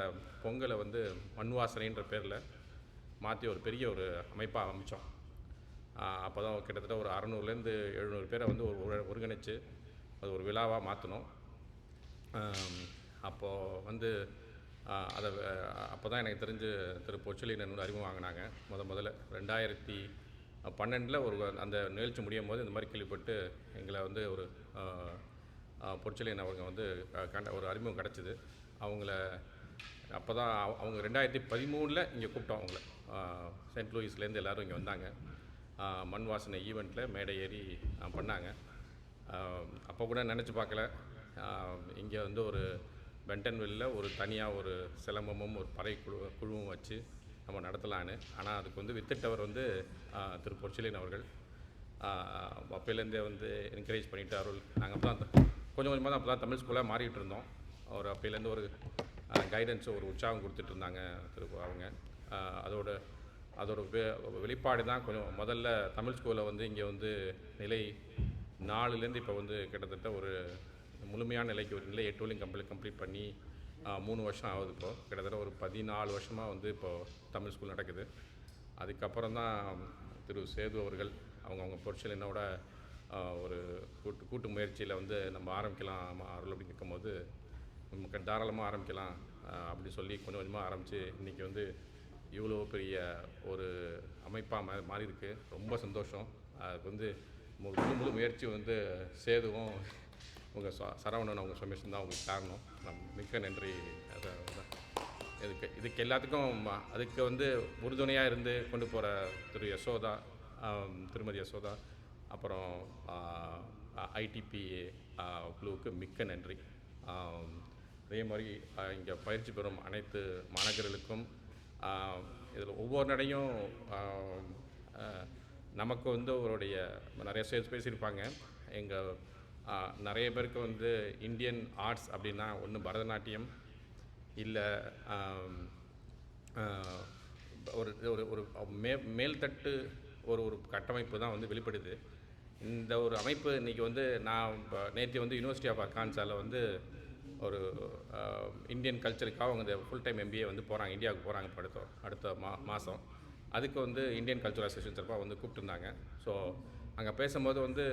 பொங்கலை வந்து மண்வாசனைன்ற பேரில் மாற்றி ஒரு பெரிய ஒரு அமைப்பாக அமைச்சோம். அப்போ தான் கிட்டத்தட்ட ஒரு 600லேருந்து 700 பேரை வந்து ஒருங்கிணைச்சு அது ஒரு விழாவாக மாற்றினோம். அப்போது வந்து அப்போ தான் எனக்கு தெரிஞ்சு திரு பொற்சொல்லியன் அறிமுகம் வாங்கினாங்க. முதல்ல 2012 அந்த நிகழ்ச்சி முடியும் போது இந்த மாதிரி கேள்விப்பட்டு எங்களை வந்து ஒரு பொற்சொல்லியன் அவங்க வந்து ஒரு அறிமுகம் கிடச்சிது. அவங்கள அப்போ தான் அவங்க 2013 இங்கே கூப்பிட்டோம். அவங்கள சென்ட் லூயிஸ்லேருந்து எல்லோரும் இங்கே வந்தாங்க. மண் வாசனை ஈவெண்ட்டில் மேடை ஏறி பண்ணாங்க. அப்போ கூட நினச்சி பார்க்கல இங்கே வந்து ஒரு பென்டன்வில்ல ஒரு தனியாக ஒரு சிலம்பமும் ஒரு பறை குழுவும் வச்சு நம்ம நடத்தலான்னு. ஆனால் அதுக்கு வந்து வித்திட்டவர் வந்து திரு பொற்சொல்லியன் அவர்கள். அப்போலேருந்தே வந்து என்கரேஜ் பண்ணிட்டு அருள் நாங்கள் அப்போ தான் கொஞ்சம் கொஞ்சமாக தான் அப்போ தான் தமிழ் ஸ்கூலாக மாறிட்டு இருந்தோம். அவர் அப்போலேருந்து ஒரு கைடன்ஸு ஒரு உற்சாகம் கொடுத்துட்டு இருந்தாங்க அவங்க. அதோட வெளிப்பாடு தான் கொஞ்சம் முதல்ல தமிழ் ஸ்கூலில் வந்து இங்கே வந்து நிலை 4லேருந்து இப்போ வந்து கிட்டத்தட்ட ஒரு முழுமையான நிலைக்கு ஒரு நிலை 8 வரையும் கம்ப்ளீட் பண்ணி 3 வருஷம் ஆகுது. இப்போது கிட்டத்தட்ட ஒரு 14 வருஷமாக வந்து இப்போது தமிழ் ஸ்கூல் நடக்குது. அதுக்கப்புறம் தான் திரு சேது அவர்கள் அவங்க பொற்செலினோட ஒரு கூட்டு முயற்சியில் வந்து நம்ம ஆரம்பிக்கலாம் அருள் அப்படின்னு கேட்கும்போது நமக்கு தாராளமாக ஆரம்பிக்கலாம் அப்படி சொல்லி கொஞ்சம் கொஞ்சமாக ஆரம்பித்து இன்றைக்கி வந்து இவ்வளோ பெரிய ஒரு அமைப்பாக மாறி இருக்கு. ரொம்ப சந்தோஷம். அதுக்கு வந்து முழு முயற்சி வந்து சேதுவும் உங்கள் சரவணன் அவங்க சமேஷன் தான் அவங்களுக்கு காரணம். மிக்க நன்றி. இதுக்கு எல்லாத்துக்கும் அதுக்கு வந்து உறுதுணையாக இருந்து கொண்டு போகிற திருமதி யசோதா அப்புறம் ஐடிபி குழுவுக்கு மிக்க நன்றி. அதே மாதிரி இங்கே பயிற்சி பெறும் அனைத்து மாணவர்களுக்கும் இதில் ஒவ்வொரு நடையும் நமக்கு வந்து அவருடைய நிறைய பேசியிருப்பாங்க. எங்கள் நிறைய பேருக்கு வந்து இந்தியன் ஆர்ட்ஸ் அப்படின்னா ஒன்று பரதநாட்டியம் இல்லை ஒரு ஒரு ஒரு மேல்தட்டு ஒரு கட்டமைப்பு தான் வந்து வெளிப்படுது. இந்த ஒரு அமைப்பு இன்றைக்கி வந்து நான் நேற்று வந்து யூனிவர்சிட்டி ஆஃப் அர்கான்சாவில் வந்து ஒரு இந்தியன் கல்ச்சருக்காக அவங்க ஃபுல் டைம் MBA வந்து போகிறாங்க, இந்தியாவுக்கு போகிறாங்க அடுத்த மாதம். அதுக்கு வந்து இந்தியன் கல்ச்சரல் அசோசியேஷன் சார்பாக வந்து கூப்பிட்டுருந்தாங்க. ஸோ அங்கே பேசும்போது வந்து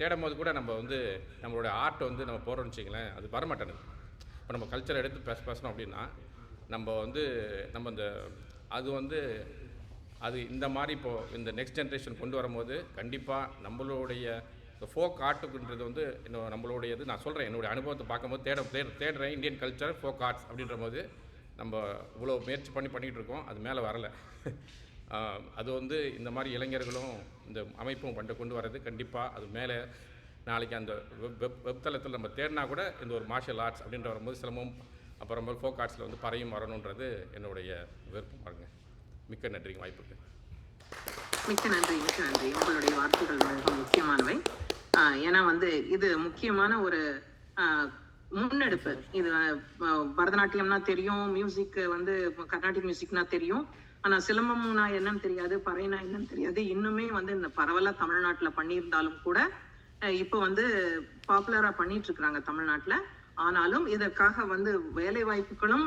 தேடும் போது கூட நம்ம வந்து நம்மளோட ஆர்ட் வந்து நம்ம போகிறோம்னு வச்சிங்களேன், அது வரமாட்டேனுது. இப்போ நம்ம கல்ச்சரை எடுத்து பேசணும் அப்படின்னா நம்ம இந்த அது வந்து அது இந்த மாதிரி இப்போது இந்த நெக்ஸ்ட் ஜென்ரேஷன் கொண்டு வரும்போது கண்டிப்பாக நம்மளுடைய இந்த ஃபோக் ஆர்ட்டுக்குன்றது வந்து நம்மளுடையது. நான் சொல்கிறேன், என்னுடைய அனுபவத்தை பார்க்கும்போது தேடுறேன் இந்தியன் கல்ச்சர் ஃபோக் ஆர்ட்ஸ் அப்படின்ற போது நம்ம இவ்வளோ முயற்சி பண்ணிகிட்டு இருக்கோம், அது மேலே வரலை. அது வந்து இந்த மாதிரி இளைஞர்களும் இந்த அமைப்பும் கொண்டு வர்றது கண்டிப்பாக அது மேலே நாளைக்கு அந்த வெப்தளத்தில் நம்ம தேடினா கூட இந்த ஒரு மார்ஷியல் ஆர்ட்ஸ் அப்படின்ற வரும்போது சிலமும் அப்புறம் ஃபோக் ஆர்ட்ஸில் வந்து பறையும் வரணுன்றது என்னுடைய விருப்பம். பாருங்க. மிக்க நன்றிங்க வாய்ப்புக்கு. மிக்க நன்றி. உங்களுடைய வார்த்தைகள் மிக முக்கியமானவை. ஏன்னா வந்து இது முக்கியமான ஒரு முன்னெடுப்பு. இது பரதநாட்டியம்னா தெரியும், மியூசிக் வந்து கர்நாடிக் மியூசிக்னா தெரியும், ஆனா சிலம்பம்னா என்னன்னு தெரியாது, பறைனா என்னன்னு தெரியாது. இன்னுமே வந்து இந்த பரவலா தமிழ்நாட்டுல பண்ணியிருந்தாலும் கூட இப்போ வந்து பாப்புலரா பண்ணிட்டு இருக்கிறாங்க தமிழ்நாட்டுல. ஆனாலும் இதற்காக வந்து வேலை வாய்ப்புகளும்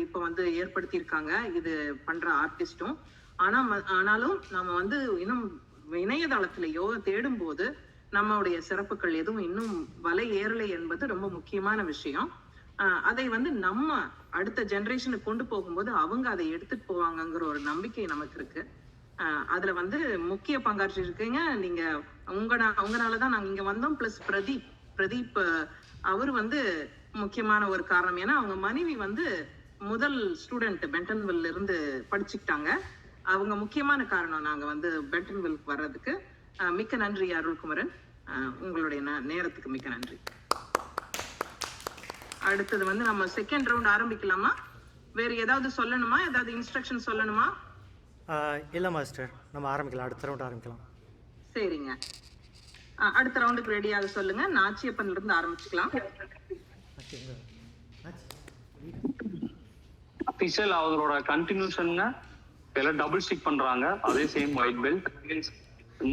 இப்போ வந்து ஏற்படுத்தியிருக்காங்க இது பண்ற ஆர்டிஸ்டும். ஆனாலும் நம்ம வந்து இன்னும் இணையதளத்திலேயோ தேடும் போது நம்மளுடைய சிறப்புகள் எதுவும் இன்னும் வலை ஏறலை என்பது ரொம்ப முக்கியமான விஷயம். அதை வந்து நம்ம அடுத்த ஜெனரேஷனுக்கு கொண்டு போகும்போது அவங்க அதை எடுத்துட்டு போவாங்கங்கிற ஒரு நம்பிக்கை நமக்கு இருக்கு. அதுல வந்து முக்கிய பங்காற்றி இருக்கீங்க நீங்க. உங்களாலதான் நாங்க இங்க வந்தோம். பிளஸ் பிரதீப் அவர் வந்து முக்கியமான ஒரு காரணம். ஏன்னா அவங்க மனைவி வந்து முதல் ஸ்டூடெண்ட் பென்டன்வில்ல இருந்து படிச்சுக்கிட்டாங்க. அவங்க முக்கியமான காரணம் நாங்க வந்து பென்டன்வில்க்கு வர்றதுக்கு. மிக்க நன்றி அருள்குமரன், உங்களுடைய நேரத்துக்கு மிக்க நன்றி. அடுத்தது வந்து நம்ம செகண்ட் ரவுண்ட் ஆரம்பிக்கலாமா? வேற ஏதாவது சொல்லணுமா? ஏதாவது இன்ஸ்ட்ரக்ஷன் சொல்லணுமா? இல்லை மாஸ்டர், நம்ம ஆரம்பிக்கலாம். அடுத்த ரவுண்ட் ஆரம்பிக்கலாம். சரிங்க, அடுத்த ரவுண்டுக்கு ரெடியாக சொல்லுங்க. நாச்சியப்பன்ல இருந்து ஆரம்பிச்சுக்கலாம். அபிஷியல் அவங்களோட கண்டினியூஷன்ங்க எல்லாம் டபுள் ஸ்டிக் பண்றாங்க. அதே சேம் ஒயிட் பெல்ட்.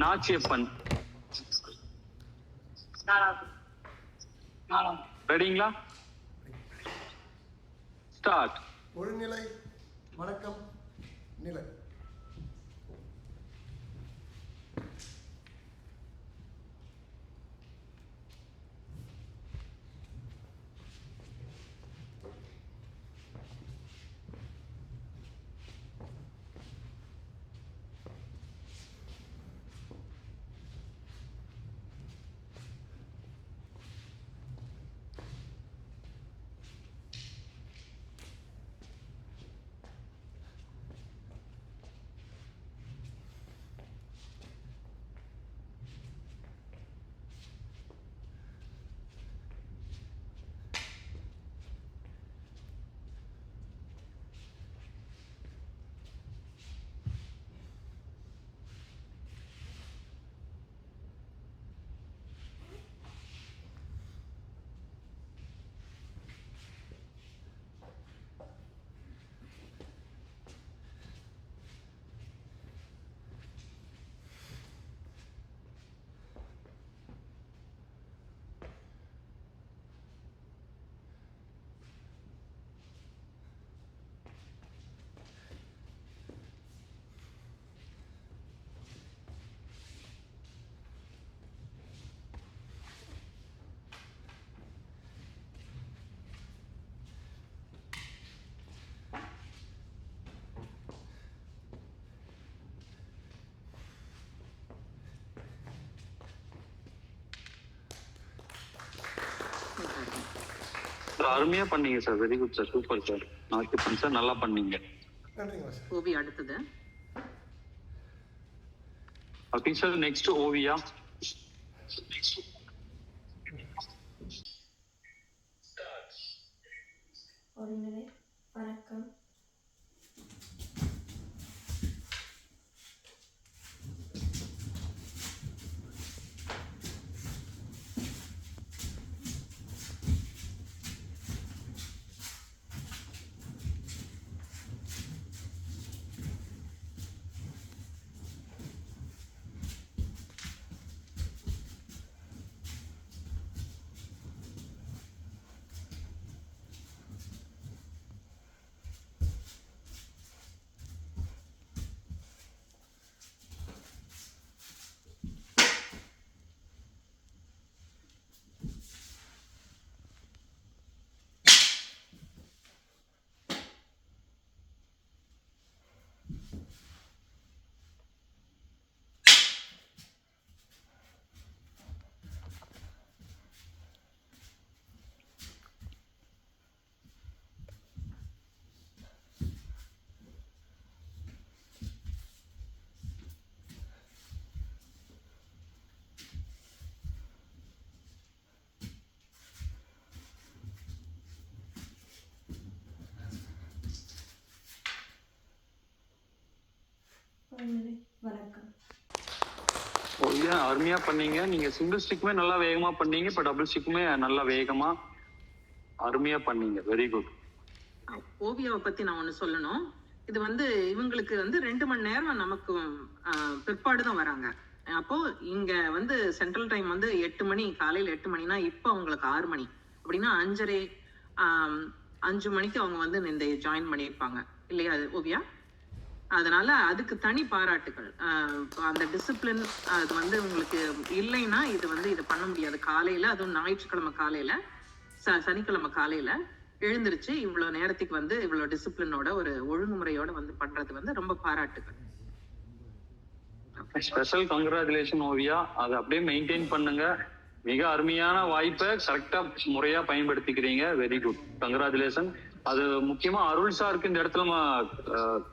நாச்சியப்பன் ரெடிங்களா? ஸ்டார்ட். ஒழுநிலை வணக்கம் நிலை. சார் அருமையா பண்ணீங்க sir. Very good sir. Super sir. Nachiyappan sir நல்லா பண்ணீங்க. நன்றிங்க சார். ஓவியா அடுத்தது. அப்படி சார் நெக்ஸ்ட் ஓவியா. ஒரு நிலை வணக்கம். ஒரு நிலை வணக்கம். ஓவியா அருமையா பண்ணீங்க. நீங்க சிங்கிள் ஸ்டிக்குமே நல்லா வேகமா பண்ணீங்க. இப்போ டபுள் ஸ்டிக்குமே நல்லா வேகமா அருமையா பண்ணீங்க. Very good. ஓவியாவை பத்தி நான் ஒண்ணு சொல்லணும். இது வந்து இவங்களுக்கு வந்து 2 மணி நேரம் நமக்கு பிற்பாடு தான் வராங்க. அப்போ இங்க வந்து சென்ட்ரல் டைம் வந்து 8 மணி, காலையில 8 மணினா இப்போ அவங்களுக்கு 6 மணி அப்படின்னா 5:30 5 மணிக்கு அவங்க வந்து இந்த ஜாயின் பண்ணியிருப்பாங்க இல்லையா ஓவியா? அதனால அதுக்கு தனி பாராட்டுகள். அந்த டிசிப்ளின் அது வந்து உங்களுக்கு இல்லைன்னா இது வந்து இது பண்ண முடியாது. காலையில அதுவும் ஞாயிற்றுக்கிழமை காலையில சனிக்கிழமை காலையில எழுந்திருச்சு இவ்வளவு நேரத்துக்கு வந்து இவ்வளவு டிசிப்ளினோட ஒரு ஒழுங்குமுறையோட வந்து பண்றது வந்து ரொம்ப பாராட்டுகள். Special congratulation Oviya. அதை அப்படியே மெயின்டைன் பண்ணுங்க. மிக அருமையான வாய்ப்பை கரெக்டா முறையா பயன்படுத்திக்கிறீங்க. Very good. கங்க்ராச்சுலேஷன். அது முக்கியமா அருள் சாருக்கு இந்த இடத்துல நம்ம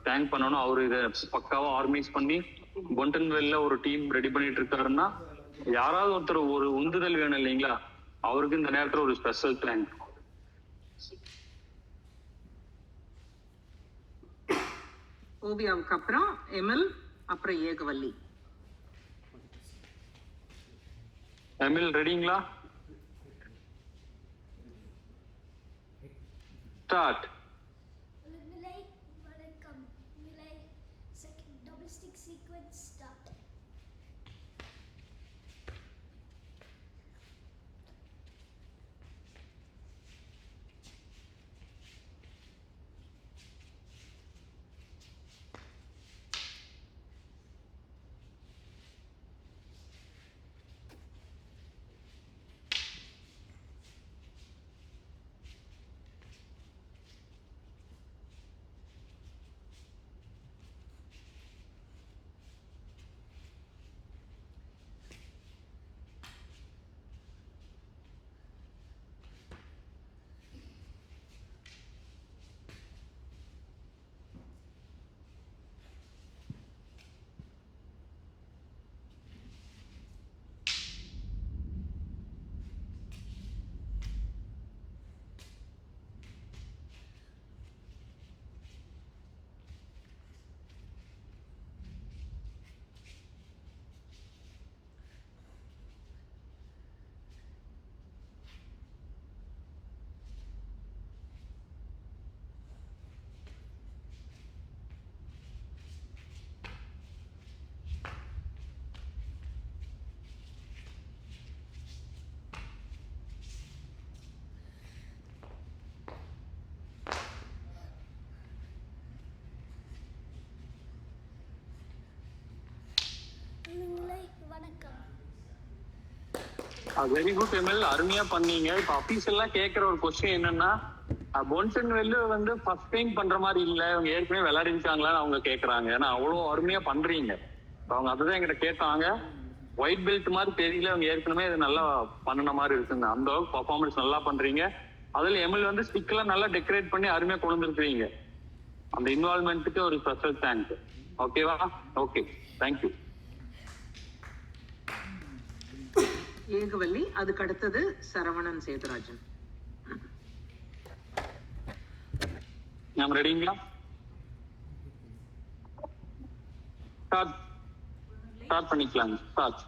தேங்க் பண்ணணும். அவரு இதை பக்காவா ஆர்கனைஸ் பண்ணி பொன்டன்வெல்ல ஒரு டீம் ரெடி பண்ணிட்டு இருக்காருன்னா யாராவது ஒருத்தர் ஒரு உந்துதல் வேணும் இல்லைங்களா? அவருக்கு இந்த நேரத்துல ஒரு ஸ்பெஷல் தேங்க். ஓவியாவுக்கு அப்புறம் எமில், அப்புறம் ஏகவல்லி. எமில் ரெடிங்களா? ஸ்டார்ட். ஒரு நிலை வணக்கம். நிலை second double stick sequence start. Very good ML. அருமையா பண்ணீங்க. இப்போ அபிஷியல்லாம் கேட்கிற ஒரு கொஸ்டின் என்னன்னா, பொன்டன்வெல் வந்து ஃபர்ஸ்ட் டைம் பண்ற மாதிரி இல்ல, அவங்க ஏற்கனவே விளையாடிருக்காங்களான்னு அவங்க கேட்கறாங்க. ஏன்னா அவ்வளோ அருமையா பண்றீங்க. அவங்க அதுதான் எங்கிட்ட கேட்டாங்க. ஒயிட் பெல்ட் மாதிரி தெரியல, அவங்க ஏற்கனவே இது நல்லா பண்ணின மாதிரி இருக்குங்க. அந்த அளவுக்கு பர்ஃபார்மன்ஸ் நல்லா பண்றீங்க. அதுல எம்எல் வந்து ஸ்டிக்லாம் நல்லா டெக்கரேட் பண்ணி அருமையா கொண்டு வந்துருக்கீங்க. அந்த இன்வால்மெண்ட்டுக்கு ஒரு ஸ்பெஷல் தேங்க்ஸ். ஓகேவா? Okay, thank you. ஏகவல்லி, அதுக்கு அடுத்தது சரவணன் சேதுராஜன். நாம் ரெடிங்களா? ஸ்டார்ட் பண்ணிக்கலாங்க. ஸ்டார்ட்.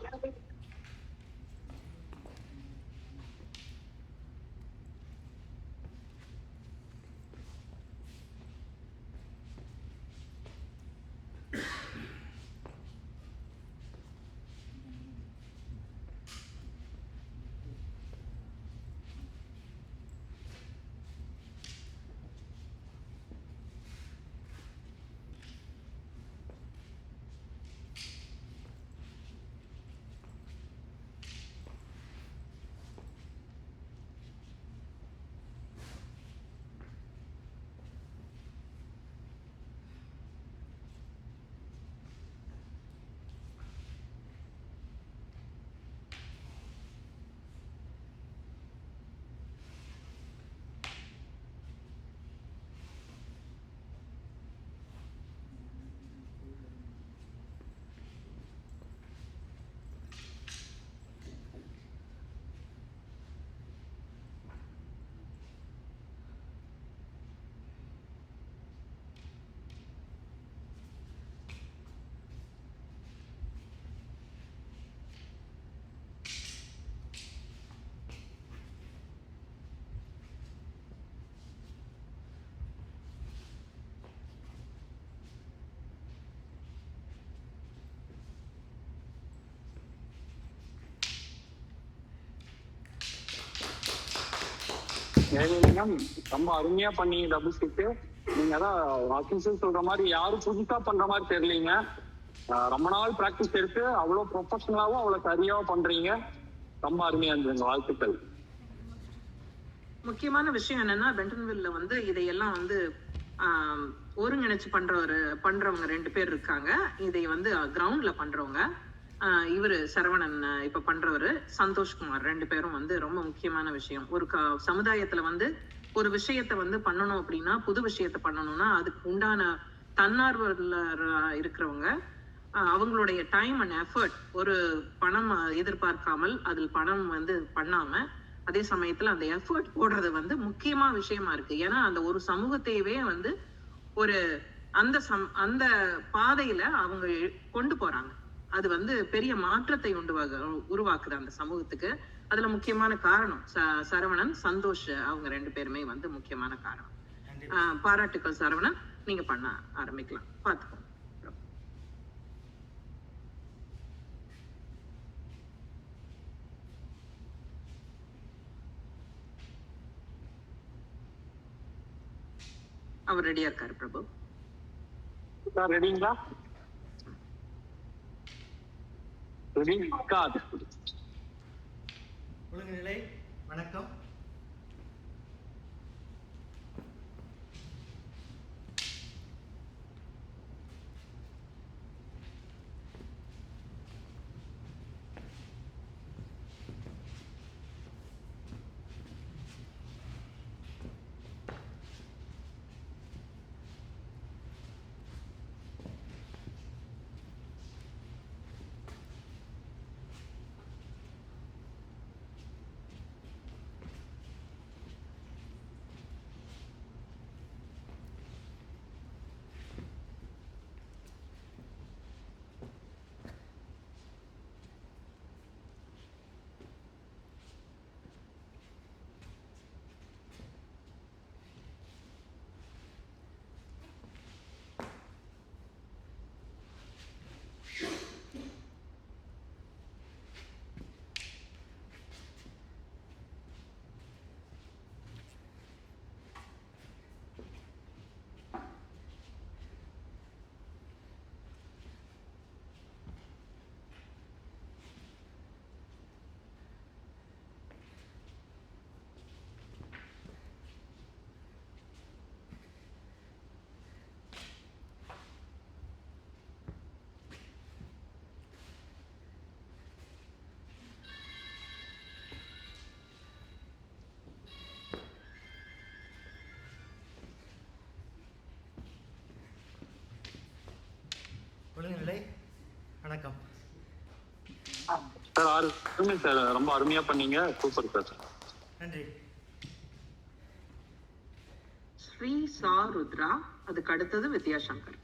ரொம்ப அருமையா பண்ணீங்க டபுள் ஸ்டிக்கு. நீங்க அதான் ஆஃபீஸர் சொல்ற மாதிரி யாரும் புதுசா பண்ற மாதிரி தெரியலீங்க. ரொம்ப நாள் பிராக்டிஸ் எடுத்து அவ்வளவு ப்ரொஃபஷனலாவும் அவ்வளவு சரியாவும் பண்றீங்க. ரொம்ப அருமையா இருந்ததுங்க, வாழ்த்துக்கள். முக்கியமான விஷயம் என்னன்னா, பென்டன்வில்ல வந்து இதையெல்லாம் வந்து ஒருங்கிணைச்சு பண்றவங்க 2 பேர் இருக்காங்க. இதை வந்து கிரவுண்ட்ல பண்றவங்க இவரு சரவணன், இப்ப பண்றவரு சந்தோஷ்குமார், 2 பேரும் வந்து ரொம்ப முக்கியமான விஷயம். ஒரு சமுதாயத்துல வந்து ஒரு விஷயத்த வந்து பண்ணணும் அப்படின்னா, புது விஷயத்த பண்ணணும்னா அதுக்கு உண்டான தன்னார்வலர் இருக்கிறவங்க அவங்களுடைய டைம் அண்ட் எஃபர்ட், ஒரு பணம் எதிர்பார்க்காமல் அதில் பணம் வந்து பண்ணாம அதே சமயத்துல அந்த எஃபர்ட் போடுறது வந்து முக்கியமா விஷயமா இருக்கு. ஏன்னா அந்த ஒரு சமூகத்தையவே வந்து ஒரு அந்த பாதையில அவங்க கொண்டு போறாங்க. அது வந்து பெரிய மாற்றத்தை உருவாக்குது அந்த சமூகத்துக்கு. அதுல முக்கியமான காரணம் சரவணன், சந்தோஷ், அவங்க 2 பேருமே வந்து முக்கியமான காரணம். பாராட்டுக்கள் சரவணன், நீங்க பண்ண ஆரம்பிக்கலாம். பாத்துக்கோங்க. அவர் ரெடியா இருக்காரு பிரபு. ரெடிங்களா? ஒழுங்குநிலை, வணக்கம். வணக்கம். சார் அருமை சார், ரொம்ப அருமையா பண்ணீங்க, சூப்பர் சார். நன்றி. ஸ்ரீ சா ருத்ரா, அதுக்கு அடுத்தது வித்யாசங்கர்.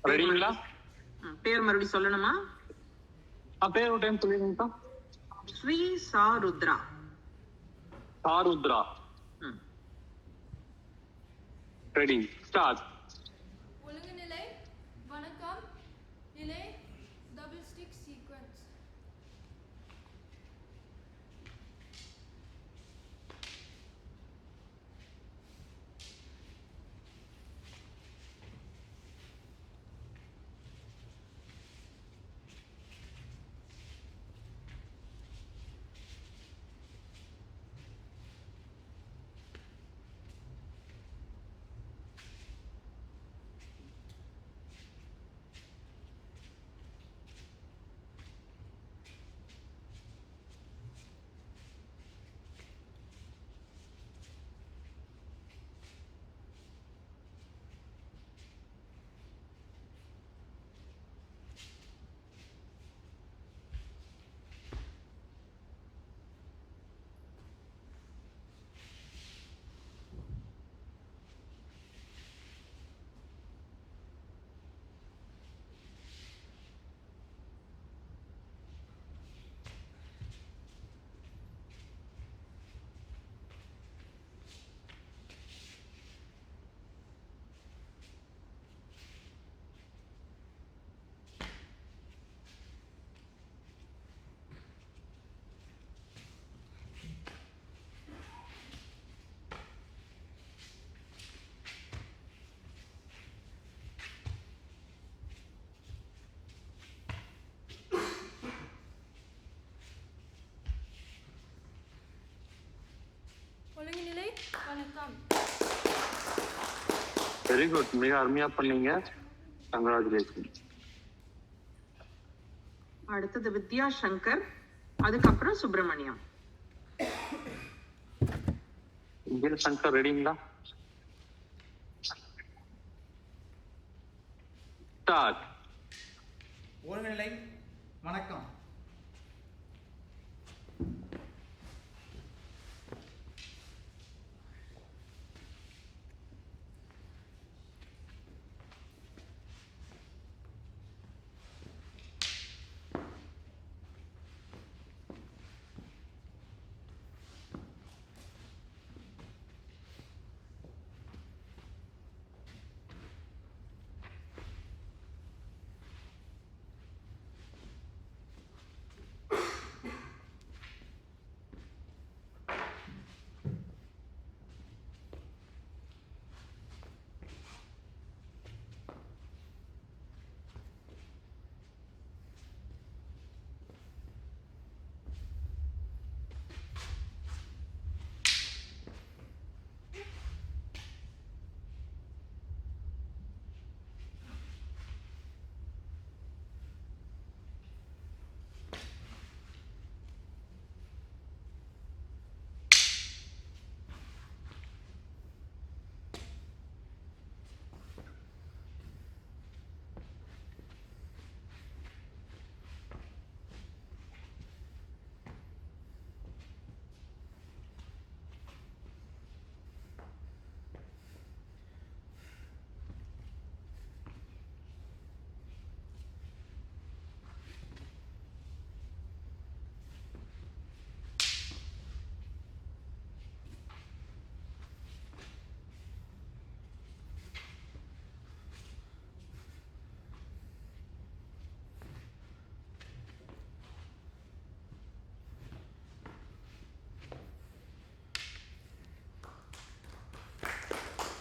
ரெடிங்களா? பேர் மறுபடியும் சொல்லணுமா? பேர் ஒரு டைம் சொல்லிடுங்க. ஸ்ரீ சா ருத்ரா. சாருத்ரா. Ready, start. ஒழுங்கு நிலை, வணக்கம், நிலை, டபுள் ஸ்டிக் சீக்வென்ஸ். ஒழுங்கு நிலை, வணக்கம். வெரி குட், மிக அருமையா பண்ணீங்க, கங்க்ராச்சுலேஷன். அடுத்தது வித்யாசங்கர், அதுக்கப்புறம் சுப்பிரமணியம். சங்கர் ரெடிங்களா? ஸ்டார்ட். ஒருங்கிணை, வணக்கம்.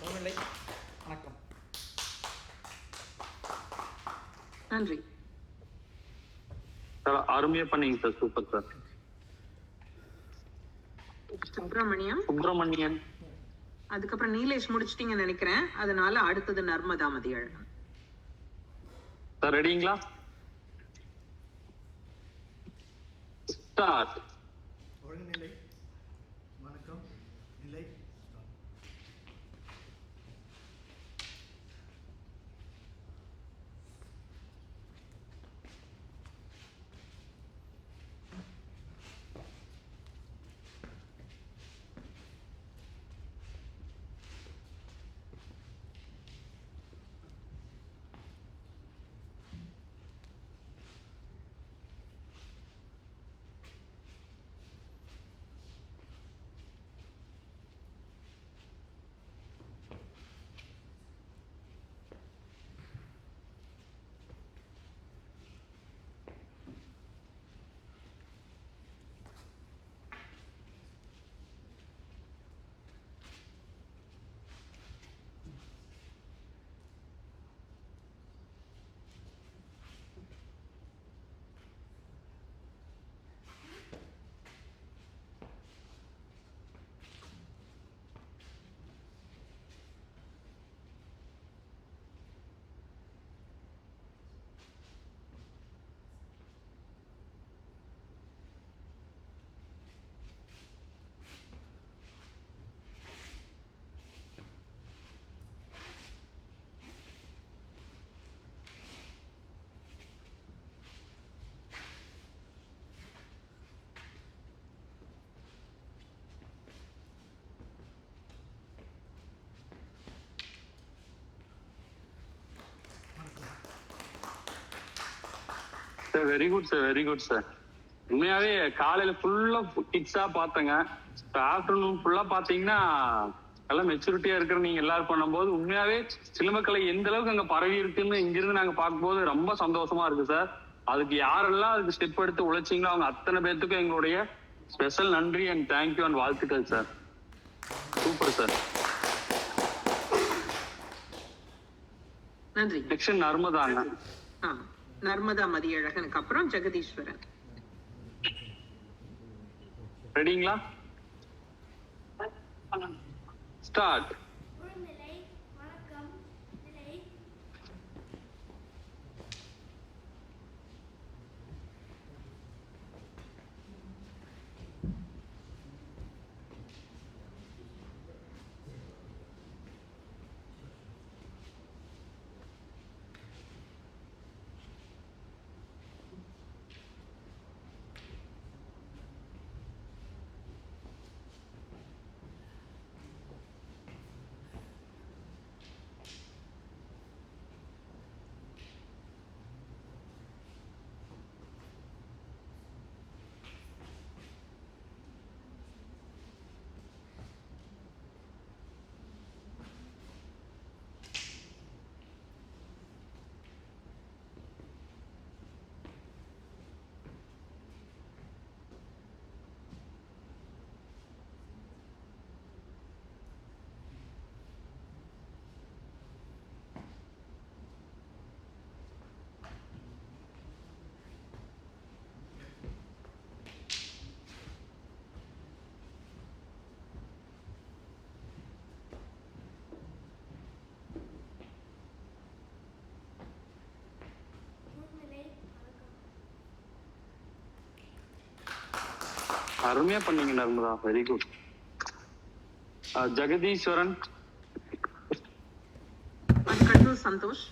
ஒருங்கிணை, வணக்கம். நன்றி. சார் அருமையா பண்ணீங்க சார், சூப்பர் சார். சுப்பிரமணியன், அதுக்கப்புறம் நீலேஷ் முடிச்சிட்டீங்கன்னு நினைக்கிறேன், அதனால அடுத்தது நர்மதா மதியழகன். சார் ரெடிங்களா? ஸ்டார்ட். ஒருங்கிணை, sir very good sir, very good sir. உண்மையாவே காலையில ஃபுல்லா கிட்ஸா பார்த்தேங்க. ஆஃப்டர்நூன் ஃபுல்லா பாத்தீங்கன்னா நல்லா மெச்சூரிட்டியா இருக்கிற நீங்க எல்லாரும் பண்ணும்போது உண்மையாவே சிலம்பக்கலை எந்த அளவுக்கு அங்க பரவி இருக்குன்னு இங்கிருந்து நாங்க பார்க்கும்போது ரொம்ப சந்தோஷமா இருக்கு சார். அதுக்கு யாரெல்லாம் அதுக்கு ஸ்டெப் எடுத்து உழைச்சிங்களோ அவங்க அத்தனை பேர்த்துக்கும் எங்களுடைய ஸ்பெஷல் நன்றி அண்ட் தேங்க்யூ அண்ட் வாழ்த்துக்கள் சார். Super sir. நன்றி. நெக்ஸ்ட் நர்மதாங்க. நர்மதா மதியழகனுக்கு அப்புறம் ஜெகதீஸ்வரன். ரெடிங்களா? ஸ்டார்ட். உள்நிலை வணக்கம் நிலை அருமையா பண்ணீங்க Narmada, very good. Jagadeeswaran. Santhosh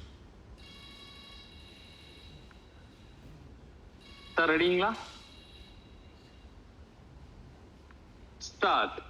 sir ரெடிங்களா? Start.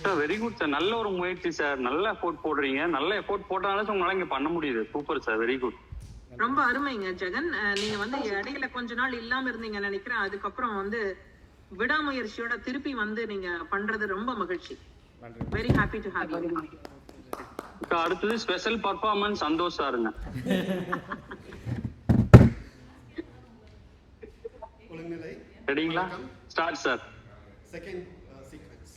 Sir very good sir, நல்ல ஒரு முயற்சி சார். நல்ல எஃபோர்ட் போடுறீங்க. நல்ல எஃபோர்ட் போட்டனால உங்களால இங்க பண்ண முடியுது. Super sir, very good. ரொம்ப அருமைங்க ஜெகன். நீங்க வந்து இடையில கொஞ்ச நாள் இல்லாம இருந்தீங்க நினைக்கிறேன். அதுக்கப்புறம் வந்து விடாமுயற்சியோட திருப்பி வந்து நீங்க பண்றது ரொம்ப மகிழ்ச்சி. Very happy to have you. அடுத்தது ஸ்பெஷல் பர்ஃபார்மன்ஸ் சந்தோஷ் சாருங்க. ஒழுங்குநிலை ரெடிங்களா? Start sir. Second sequence.